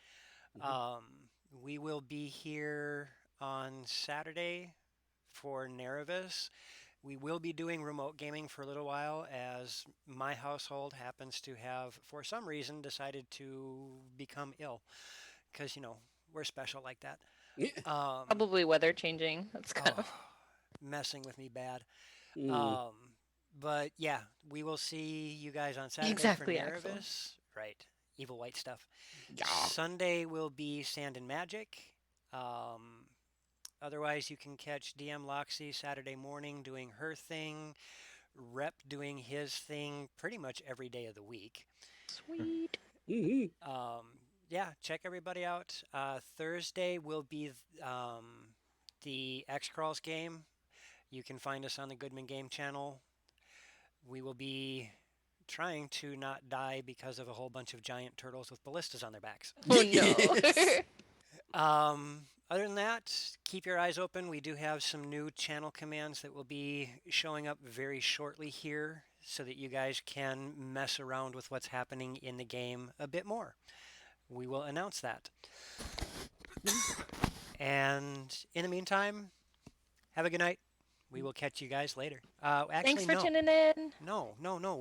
S2: We will be here on Saturday for Nerevis. We will be doing remote gaming for a little while as my household happens to have, for some reason, decided to become ill. Because, you know, we're special like that.
S6: Probably weather changing. That's kind of.
S2: Messing with me bad.
S7: Mm.
S2: But yeah, we will see you guys on Saturday
S6: Exactly,
S2: for
S6: Axel.
S2: Nervous. Right. Evil white stuff.
S7: Yeah.
S2: Sunday will be Sand and Magic. Otherwise, you can catch DM Loxy Saturday morning doing her thing, Rep doing his thing pretty much every day of the week.
S6: Sweet.
S2: Yeah, check everybody out. Thursday will be the X Crawls game. You can find us on the Goodman Game channel. We will be trying to not die because of a whole bunch of giant turtles with ballistas on their backs.
S6: Oh no.
S2: Other than that, keep your eyes open. We do have some new channel commands that will be showing up very shortly here so that you guys can mess around with what's happening in the game a bit more. We will announce that. And in the meantime, have a good night. We will catch you guys later. Actually,
S6: Thanks for
S2: no.
S6: tuning in.
S2: No.